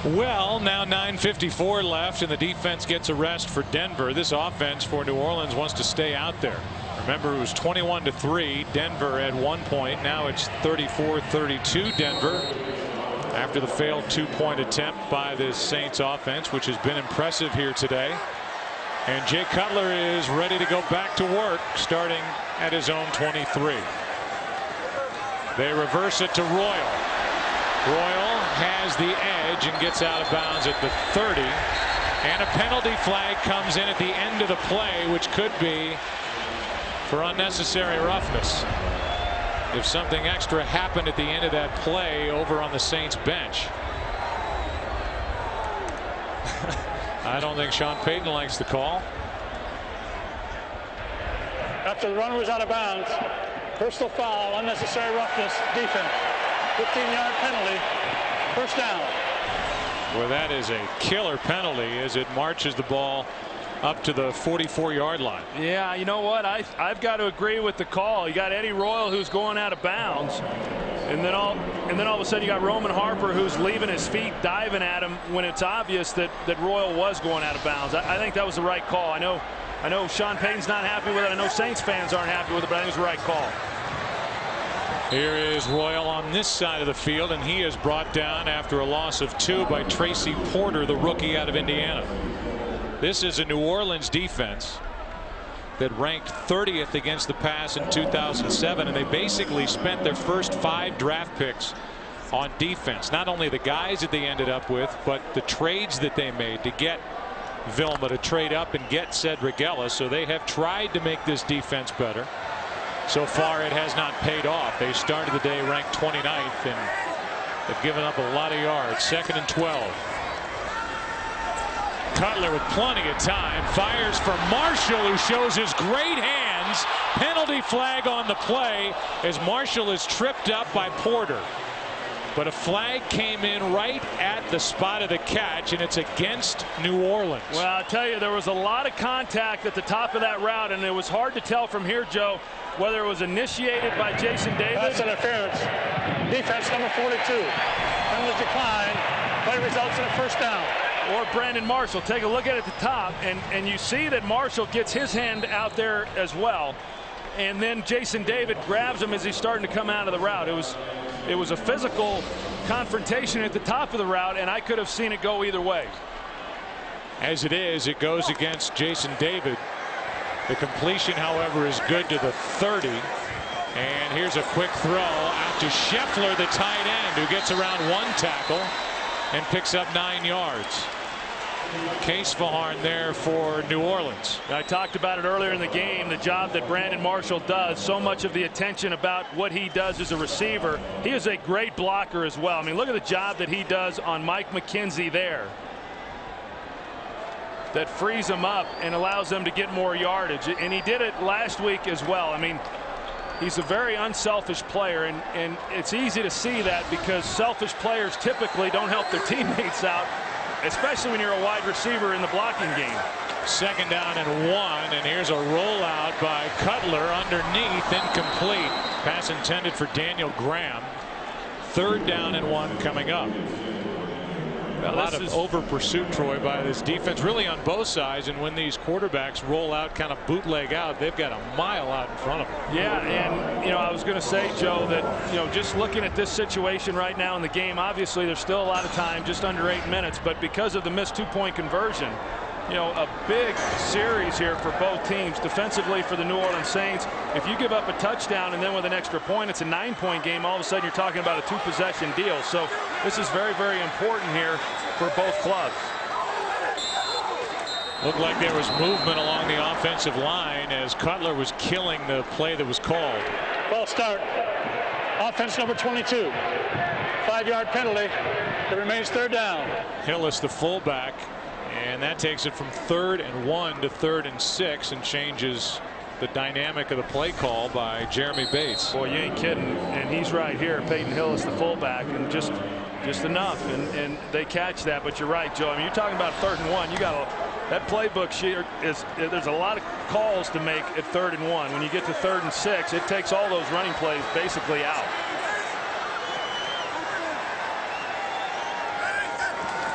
Well, now 9:54 left, and the defense gets a rest for Denver. This offense for New Orleans wants to stay out there. Remember, it was 21-3. Denver at one point. Now it's 34-32 Denver, after the failed 2-point attempt by this Saints offense, which has been impressive here today. And Jay Cutler is ready to go back to work, starting at his own 23. They reverse it to Royal. Royal has the edge and gets out of bounds at the 30. And a penalty flag comes in at the end of the play, which could be for unnecessary roughness. If something extra happened at the end of that play over on the Saints bench. I don't think Sean Payton likes the call. After the runner was out of bounds, personal foul, unnecessary roughness, defense. 15-yard penalty, first down. Well, that is a killer penalty as it marches the ball up to the 44-yard line. Yeah, you know what? I've got to agree with the call. You got Eddie Royal, who's going out of bounds, and then all of a sudden you got Roman Harper, who's leaving his feet, diving at him when it's obvious that Royal was going out of bounds. I think that was the right call. I know Sean Payton's not happy with it. I know Saints fans aren't happy with it, but I think it was the right call. Here is Royal on this side of the field, and he is brought down after a loss of 2 by Tracy Porter, the rookie out of Indiana. This is a New Orleans defense that ranked 30th against the pass in 2007, and they basically spent their first 5 draft picks on defense. Not only the guys that they ended up with, but the trades that they made to get Vilma to trade up and get Cedric Ellis. So they have tried to make this defense better. So far it has not paid off. They started the day ranked 29th, and they've given up a lot of yards. 2nd and 12. Cutler with plenty of time fires for Marshall, who shows his great hands. Penalty flag on the play as Marshall is tripped up by Porter. But a flag came in right at the spot of the catch, and it's against New Orleans. Well, I'll tell you, there was a lot of contact at the top of that route, and it was hard to tell from here, Joe, whether it was initiated by Jason David. That's interference. Defense number 42. Penalty decline. Play results in a first down. Or Brandon Marshall. Take a look at it at the top, and you see that Marshall gets his hand out there as well. And then Jason David grabs him as he's starting to come out of the route. It was a physical confrontation at the top of the route, and I could have seen it go either way. As it is, it goes against Jason David. The completion, however, is good to the 30. And here's a quick throw out to Scheffler, the tight end, who gets around 1 tackle and picks up 9 yards. Case Faharn there for New Orleans. I talked about it earlier in the game, the job that Brandon Marshall does. So much of the attention about what he does as a receiver. He is a great blocker as well. I mean, look at the job that he does on Mike McKenzie there. that frees them up and allows them to get more yardage. And he did it last week as well. I mean, he's a very unselfish player, and it's easy to see that because selfish players typically don't help their teammates out, especially when you're a wide receiver in the blocking game. 2nd down and 1, and here's a rollout by Cutler underneath, incomplete. Pass intended for Daniel Graham. 3rd down and 1 coming up. A lot of over pursuit, Troy, by this defense, really on both sides. And when these quarterbacks roll out, kind of bootleg out, they've got a mile out in front of them. Yeah, and I was going to say, Joe, that just looking at this situation right now in the game, obviously there's still a lot of time, just under 8 minutes, but because of the missed 2-point conversion, a big series here for both teams. Defensively for the New Orleans Saints, if you give up a touchdown and then with an extra point, it's a 9-point game. All of a sudden you're talking about a 2-possession deal. So this is very, very important here for both clubs. Looked like there was movement along the offensive line as Cutler was killing the play that was called. Well, start. Offense number 22. 5-yard penalty. It remains 3rd down. Hillis, the fullback. And that takes it from 3rd and 1 to 3rd and 6 and changes the dynamic of the play call by Jeremy Bates. Boy, you ain't kidding. And he's right here, Peyton Hillis, the fullback, and just enough. And they catch that. But you're right, Joe. I mean, you're talking about 3rd and 1. You got that playbook sheet there's a lot of calls to make at 3rd and 1. When you get to 3rd and 6, it takes all those running plays basically out.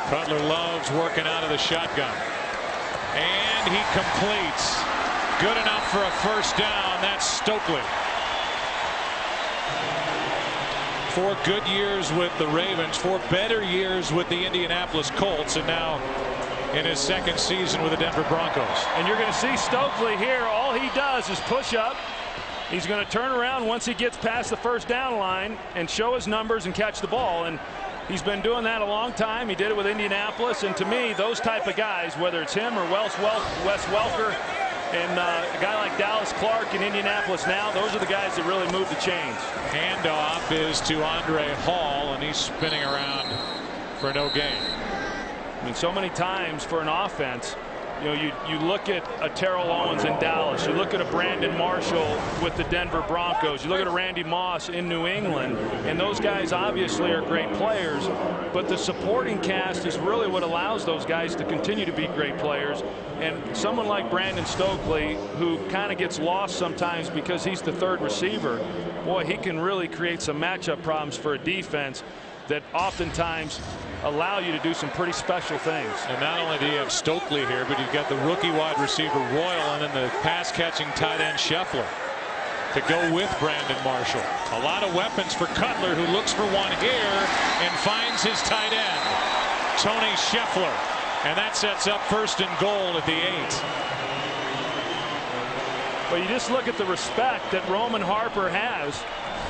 Cutler loves working out of the shotgun. And he completes. Good enough for a 1st down. That's Stokely. 4 good years with the Ravens, 4 better years with the Indianapolis Colts, and now in his 2nd season with the Denver Broncos. And you're going to see Stokely here. All he does is push up. He's going to turn around once he gets past the 1st down line and show his numbers and catch the ball. And he's been doing that a long time. He did it with Indianapolis. And to me, those type of guys, whether it's him or Wes Welker and a guy like Dallas Clark in Indianapolis now, those are the guys that really move the chains. Handoff is to Andre Hall, and he's spinning around for no gain. I mean, so many times for an offense, you look at a Terrell Owens in Dallas, you look at a Brandon Marshall with the Denver Broncos, you look at a Randy Moss in New England, and those guys obviously are great players, but the supporting cast is really what allows those guys to continue to be great players. And someone like Brandon Stokely, who kind of gets lost sometimes because he's the 3rd receiver, boy, he can really create some matchup problems for a defense that oftentimes allow you to do some pretty special things. And not only do you have Stokely here, but you've got the rookie wide receiver Royal and then the pass catching tight end Scheffler to go with Brandon Marshall. A lot of weapons for Cutler, who looks for one here and finds his tight end, Tony Scheffler. And that sets up 1st and goal at the 8. Well, you just look at the respect that Roman Harper has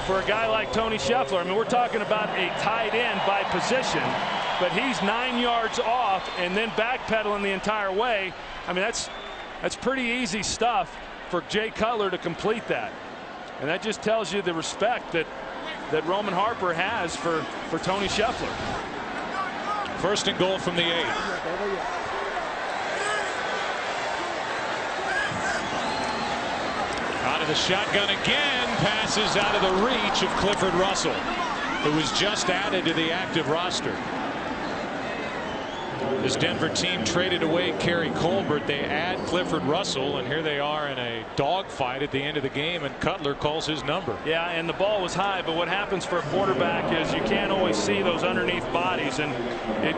for a guy like Tony Scheffler. I mean, we're talking about a tight end by position, but he's 9 yards off and then backpedaling the entire way. I mean, that's pretty easy stuff for Jay Cutler to complete that. And that just tells you the respect that Roman Harper has for Tony Scheffler. 1st and goal from the 8. Out of the shotgun again, passes out of the reach of Clifford Russell, who was just added to the active roster. This Denver team traded away Kerry Colbert. They add Clifford Russell, and here they are in a dogfight at the end of the game, and Cutler calls his number. Yeah, and the ball was high, but what happens for a quarterback is you can't always see those underneath bodies, and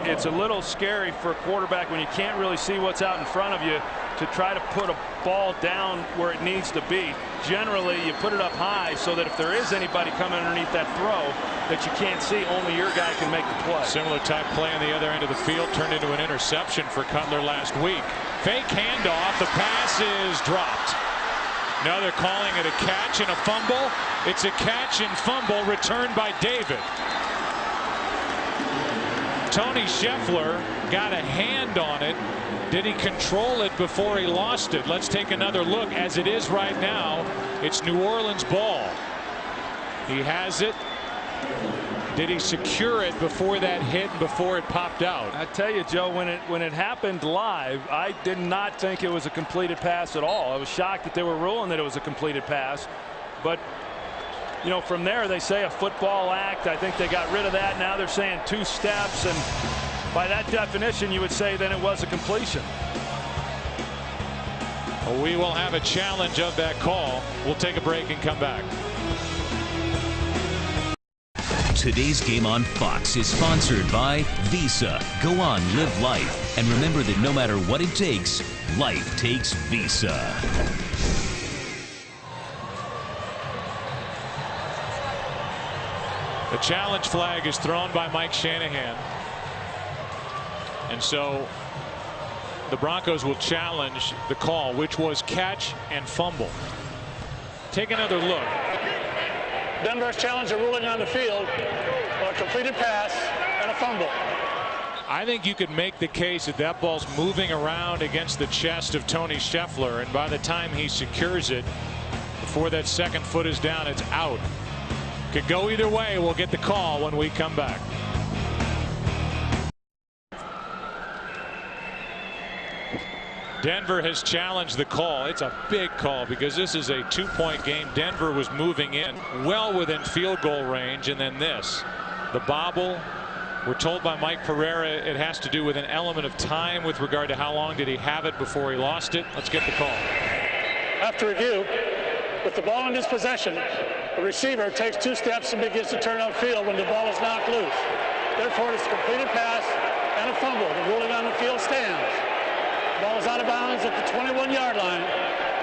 it's a little scary for a quarterback when you can't really see what's out in front of you to try to put a ball down where it needs to be. Generally, you put it up high so that if there is anybody coming underneath that throw that you can't see, only your guy can make the play. Similar type play on the other end of the field turned into an interception for Cutler last week. Fake handoff. The pass is dropped. Now they're calling it a catch and a fumble. It's a catch and fumble returned by David. Tony Scheffler got a hand on it. Did he control it before he lost it? Let's take another look. As it is right now, it's New Orleans ball. He has it. Did he secure it before that hit and before it popped out? I tell you, Joe, when it happened live, I did not think it was a completed pass at all. I was shocked that they were ruling that it was a completed pass. But, you know, from there they say a football act. I think they got rid of that. Now they're saying 2 steps. And by that definition, you would say then it was a completion. We will have a challenge of that call. We'll take a break and come back. Today's game on Fox is sponsored by Visa. Go on, live life. And remember that no matter what it takes, life takes Visa. The challenge flag is thrown by Mike Shanahan. And so the Broncos will challenge the call, which was catch and fumble. Take another look. Denver's challenged a ruling on the field for a completed pass and a fumble. I think you could make the case that that ball's moving around against the chest of Tony Scheffler, and by the time he secures it, before that second foot is down, it's out. Could go either way. We'll get the call when we come back. Denver has challenged the call. It's a big call because this is a 2-point game. Denver was moving in well within field goal range, and then this, the bobble. We're told by Mike Pereira it has to do with an element of time with regard to how long did he have it before he lost it. Let's get the call. After review, with the ball in his possession, the receiver takes 2 steps and begins to turn upfield when the ball is knocked loose. Therefore, it's a completed pass and a fumble. The ruling on the field stands. Ball is out of bounds at the 21-yard line.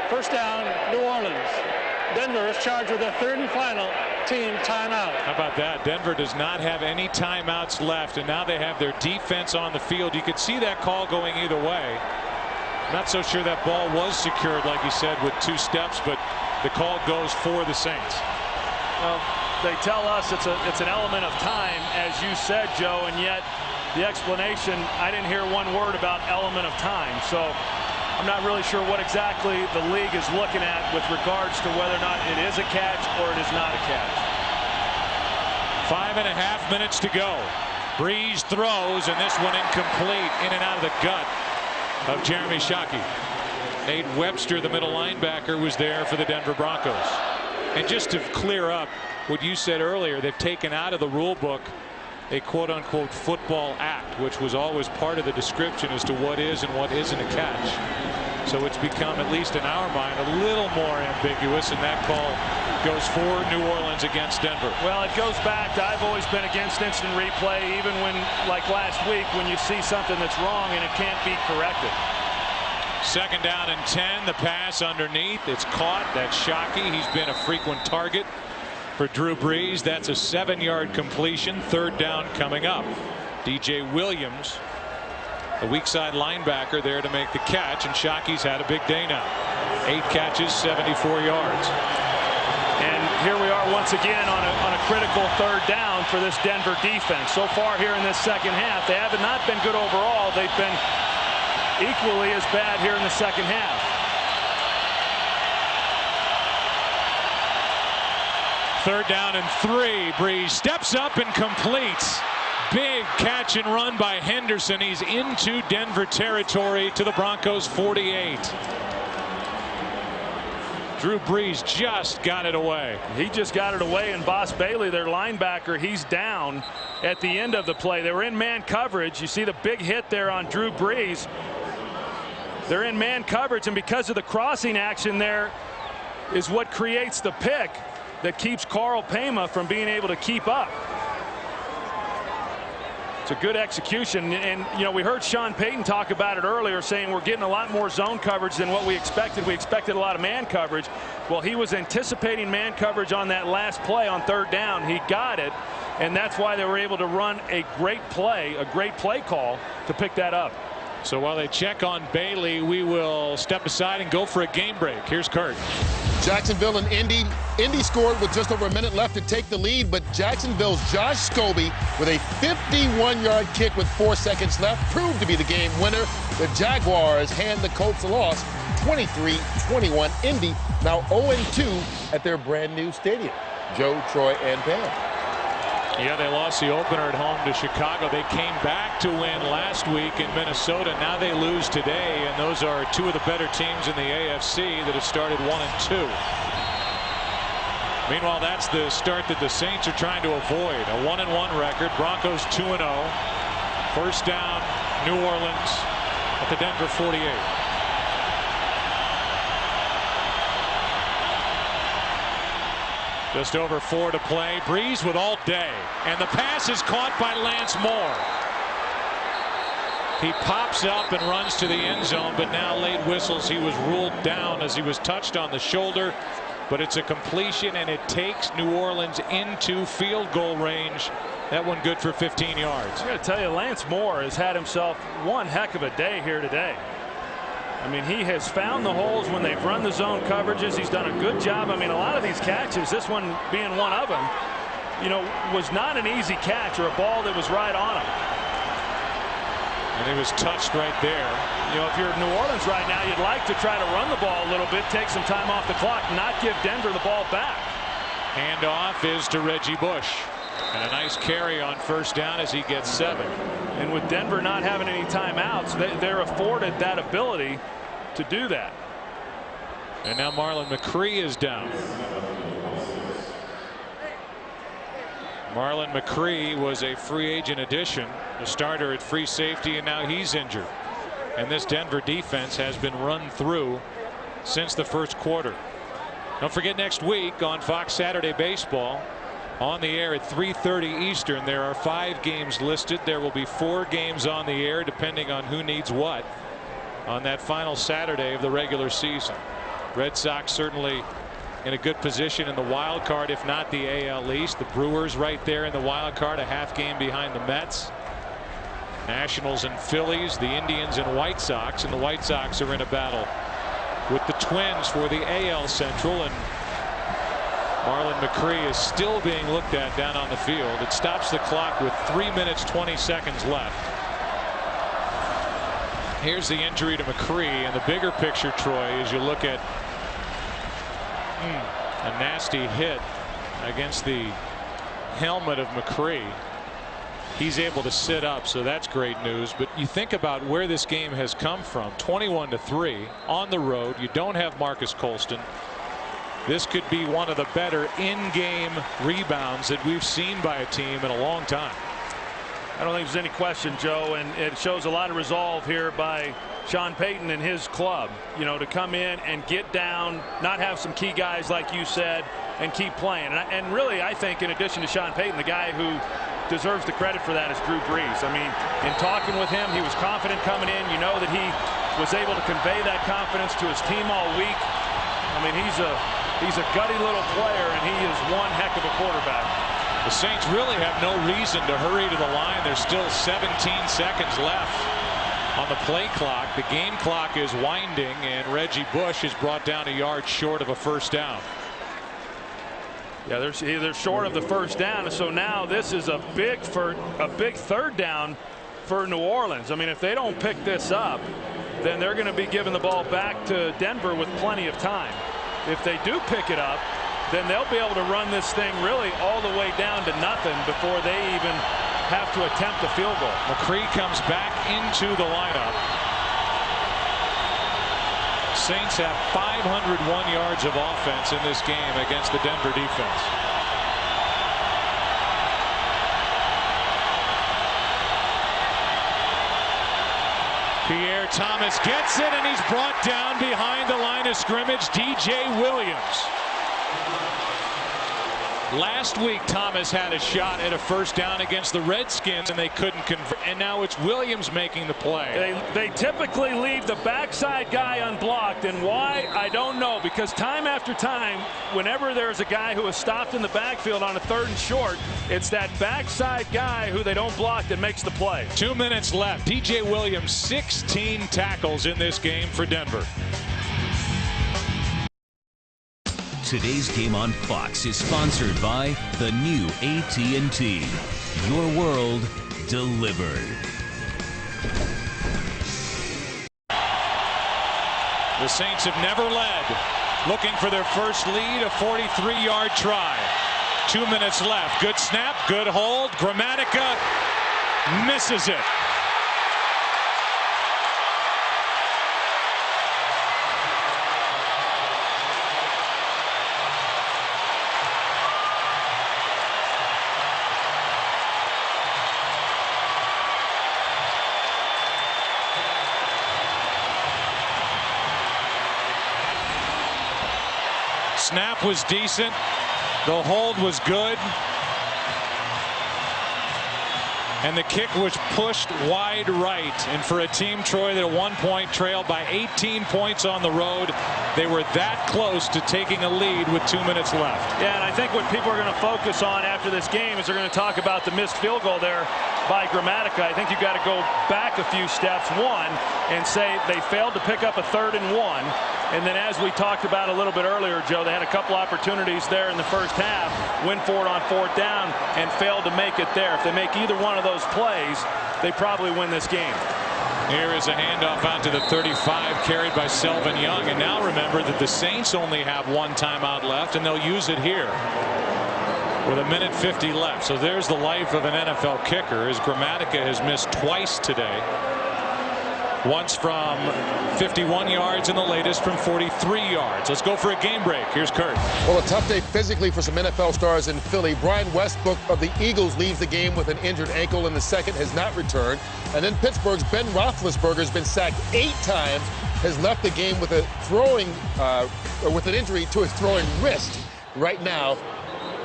First down, New Orleans. Denver is charged with their 3rd and final team timeout. How about that? Denver does not have any timeouts left, and now they have their defense on the field. You could see that call going either way. Not so sure that ball was secured, like you said, with 2 steps, but the call goes for the Saints. Well, they tell us it's an element of time, as you said, Joe, and yet the explanation, I didn't hear one word about element of time. So I'm not really sure what exactly the league is looking at with regards to whether or not it is a catch or it is not a catch. 5.5 minutes to go. Breeze throws, and this one incomplete, in and out of the gut of Jeremy Shockey. Nate Webster, the middle linebacker, was there for the Denver Broncos. And just to clear up what you said earlier, they've taken out of the rule book a quote-unquote football act, which was always part of the description as to what is and what isn't a catch. So it's become, at least in our mind, a little more ambiguous, and that call goes for New Orleans against Denver. Well, it goes back to, I've always been against instant replay, even when, like last week, when you see something that's wrong and it can't be corrected. 2nd down and 10. The pass underneath. It's caught. That's Shockey. He's been a frequent target for Drew Brees. That's a 7-yard completion. 3rd down coming up. DJ Williams, the weak side linebacker, there to make the catch, and Shockey's had a big day now. 8 catches, 74 yards. And here we are once again on a critical 3rd down for this Denver defense. So far here in this second half, they have not been good overall. They've been equally as bad here in the second half. 3rd down and 3. Brees steps up and completes. Big catch and run by Henderson. He's into Denver territory to the Broncos 48. Drew Brees just got it away. He just got it away, and Boss Bailey, their linebacker, he's down at the end of the play. They were in man coverage. You see the big hit there on Drew Brees. They're in man coverage, and because of the crossing action there is what creates the pick that keeps Carl Pema from being able to keep up. It's a good execution, and you know, we heard Sean Payton talk about it earlier, saying we're getting a lot more zone coverage than what we expected. We expected a lot of man coverage. Well, he was anticipating man coverage on that last play on 3rd down. He got it, and that's why they were able to run a great play call to pick that up. So while they check on Bailey, we will step aside and go for a game break. Here's Kurt. Jacksonville and Indy. Indy scored with just over a minute left to take the lead, but Jacksonville's Josh Scobie with a 51-yard kick with 4 seconds left proved to be the game winner. The Jaguars hand the Colts a loss, 23-21. Indy now 0-2 at their brand new stadium. Joe, Troy, and Pam. Yeah, they lost the opener at home to Chicago. They came back to win last week in Minnesota. Now they lose today, and those are two of the better teams in the AFC that have started 1-2. Meanwhile, that's the start that the Saints are trying to avoid. A 1-1 record. Broncos 2-0. First down, New Orleans at the Denver 48. Just over 4 to play. Breeze with all day. And the pass is caught by Lance Moore. He pops up and runs to the end zone, but now late whistles. He was ruled down as he was touched on the shoulder. But it's a completion, and it takes New Orleans into field goal range. That one good for 15 yards. I'm going to tell you, Lance Moore has had himself one heck of a day here today. I mean, he has found the holes when they've run the zone coverages. He's done a good job. I mean, a lot of these catches, this one being one of them, you know, was not an easy catch or a ball that was right on him. And he was touched right there. You know, if you're New Orleans right now, you'd like to try to run the ball a little bit, take some time off the clock, not give Denver the ball back. Handoff is to Reggie Bush. And a nice carry on first down as he gets 7. And with Denver not having any timeouts, they're afforded that ability to do that. And now Marlon McCree is down. Marlon McCree was a free agent addition, a starter at free safety, and now he's injured. And this Denver defense has been run through since the first quarter. Don't forget, next week on Fox Saturday Baseball, on the air at 3:30 Eastern, there are 5 games listed. There will be 4 games on the air depending on who needs what on that final Saturday of the regular season. Red Sox certainly in a good position in the wild card, if not the AL East. The Brewers right there in the wild card, a half game behind the Mets. Nationals and Phillies, the Indians and White Sox, and the White Sox are in a battle with the Twins for the AL Central. And Marlon McCree is still being looked at down on the field. It stops the clock with 3 minutes 20 seconds left. Here's the injury to McCree, and the bigger picture, Troy, as you look at a nasty hit against the helmet of McCree. He's able to sit up, so that's great news. But you think about where this game has come from. 21-3 on the road. You don't have Marcus Colston. This could be one of the better in-game rebounds that we've seen by a team in a long time. I don't think there's any question, Joe, and it shows a lot of resolve here by Sean Payton and his club, you know, to come in and get down, not have some key guys like you said, and keep playing. And really, I think in addition to Sean Payton, the guy who deserves the credit for that is Drew Brees. I mean, in talking with him, he was confident coming in. You know that he was able to convey that confidence to his team all week. I mean, he's a gutty little player, and he is one heck of a quarterback. The Saints really have no reason to hurry to the line. There's still 17 seconds left on the play clock. The game clock is winding, and Reggie Bush is brought down a yard short of a first down. Yeah, they're short of the first down, so now this is a big third down for New Orleans. I mean, if they don't pick this up, then they're going to be giving the ball back to Denver with plenty of time. If they do pick it up, then they'll be able to run this thing really all the way down to nothing before they even have to attempt a field goal. McCree comes back into the lineup. Saints have 501 yards of offense in this game against the Denver defense. Pierre Thomas gets it, and he's brought down behind the line of scrimmage. DJ Williams. Last week, Thomas had a shot at a first down against the Redskins, and they couldn't convert. And now it's Williams making the play. They typically leave the backside guy unblocked, and why, I don't know. Because time after time, whenever there's a guy who is stopped in the backfield on a 3rd and short, it's that backside guy who they don't block that makes the play. 2 minutes left. DJ Williams, 16 tackles in this game for Denver. Today's game on Fox is sponsored by the new AT&T. Your world delivered. The Saints have never led. Looking for their first lead, a 43-yard try. 2 minutes left. Good snap, good hold. Gramatica misses it. Snap was decent. The hold was good. And the kick was pushed wide right. And for a team, Troy, that at one point trailed by 18 points on the road, they were that close to taking a lead with 2 minutes left. Yeah, and I think what people are going to focus on after this game is they're going to talk about the missed field goal there by Gramatica. I think you got to go back a few steps, one, and say they failed to pick up a 3rd and 1. And then, as we talked about a little bit earlier, Joe, they had a couple opportunities there in the first half, went for it on 4th down, and failed to make it there. If they make either one of those plays, they probably win this game. Here is a handoff out to the 35, carried by Selvin Young. And now remember that the Saints only have one timeout left, and they'll use it here with 1:50 left. So there's the life of an NFL kicker, as Gramatica has missed twice today. Once from 51 yards and the latest from 43 yards. Let's go for a game break. Here's Kurt. Well, a tough day physically for some NFL stars in Philly. Brian Westbrook of the Eagles leaves the game with an injured ankle in the second, has not returned. And then Pittsburgh's Ben Roethlisberger has been sacked 8 times, has left the game with a with an injury to his throwing wrist. Right now,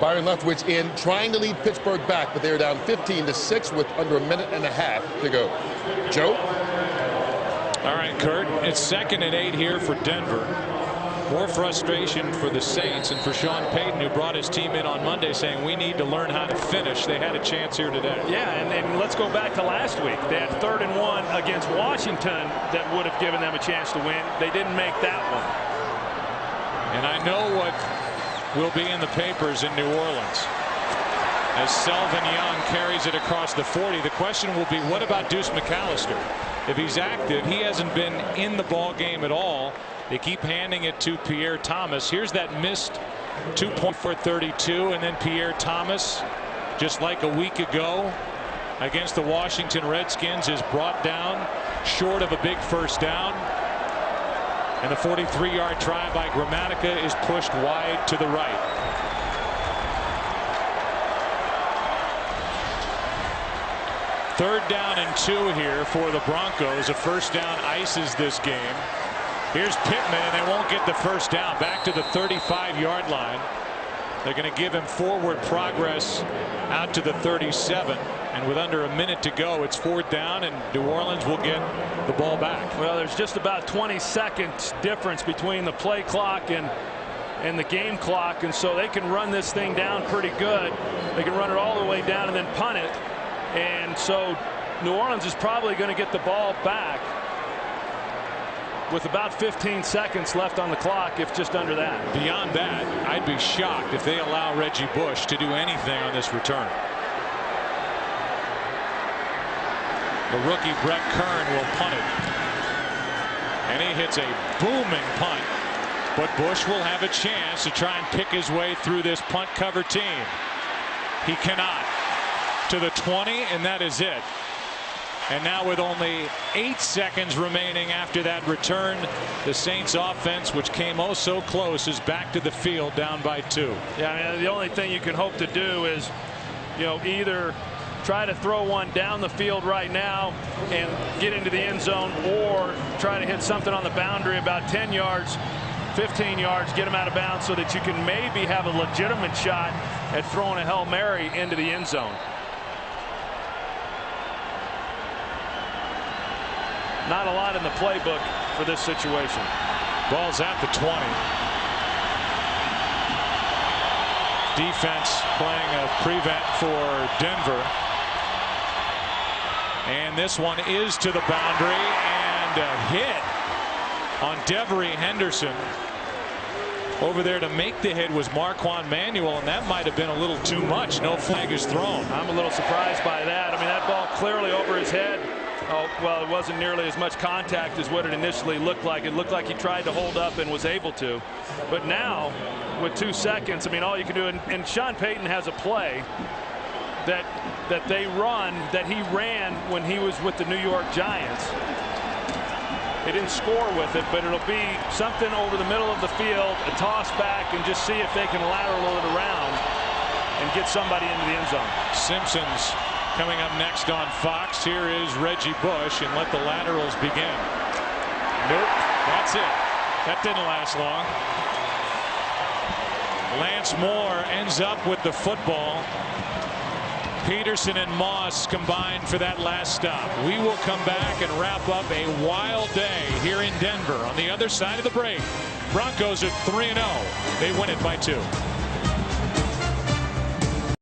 Byron Leftwich in, trying to lead Pittsburgh back, but they're down 15-6 with under a minute and a half to go. Joe? All right, Kurt, it's 2nd and 8 here for Denver. More frustration for the Saints and for Sean Payton, who brought his team in on Monday saying we need to learn how to finish. They had a chance here today. Yeah, and let's go back to last week. They had 3rd and 1 against Washington that would have given them a chance to win. They didn't make that one. And I know what will be in the papers in New Orleans as Selvin Young carries it across the 40. The question will be, what about Deuce McAllister? If he's active, he hasn't been in the ball game at all. They keep handing it to Pierre Thomas. Here's that missed 2-point for 32, and then Pierre Thomas, just like a week ago against the Washington Redskins, is brought down short of a big first down. And the 43-yard try by Gramatica is pushed wide to the right. Third down and 2 here for the Broncos. A first down ices this game. Here's Pittman, and they won't get the first down. Back to the 35-yard line. They're going to give him forward progress out to the 37. And with under a minute to go, it's 4th down, and New Orleans will get the ball back. Well, there's just about 20 seconds difference between the play clock and the game clock, and so they can run this thing down pretty good. They can run it all the way down and then punt it. And so New Orleans is probably going to get the ball back with about 15 seconds left on the clock, if just under that. Beyond that, I'd be shocked if they allow Reggie Bush to do anything on this return. The rookie Brett Kern will punt it. And he hits a booming punt. But Bush will have a chance to try and pick his way through this punt cover team. He cannot. To the 20, and that is it. And now with only 8 seconds remaining after that return, the Saints offense, which came oh so close, is back to the field down by 2. Yeah, I mean, the only thing you can hope to do is, you know, either try to throw one down the field right now and get into the end zone, or try to hit something on the boundary about 10 yards, 15 yards, get them out of bounds so that you can maybe have a legitimate shot at throwing a Hail Mary into the end zone. Not a lot in the playbook for this situation. Ball's at the 20. Defense playing a prevent for Denver. And this one is to the boundary, and a hit on Devery Henderson. Over there to make the hit was Marquand Manuel, and that might have been a little too much. No flag is thrown. I'm a little surprised by that. I mean, that ball clearly over his head. Oh, well, it wasn't nearly as much contact as what it initially looked like. It looked like he tried to hold up and was able to. But now, with 2 seconds, I mean, all you can do, and Sean Payton has a play that they run, that he ran when he was with the New York Giants. They didn't score with it, but it'll be something over the middle of the field, a toss back, and just see if they can lateral it around and get somebody into the end zone. Simpsons coming up next on Fox. Here is Reggie Bush, and let the laterals begin. Nope, that's it. That didn't last long. Lance Moore ends up with the football. Peterson and Moss combined for that last stop. We will come back and wrap up a wild day here in Denver. On the other side of the break, Broncos are 3-0. They win it by 2.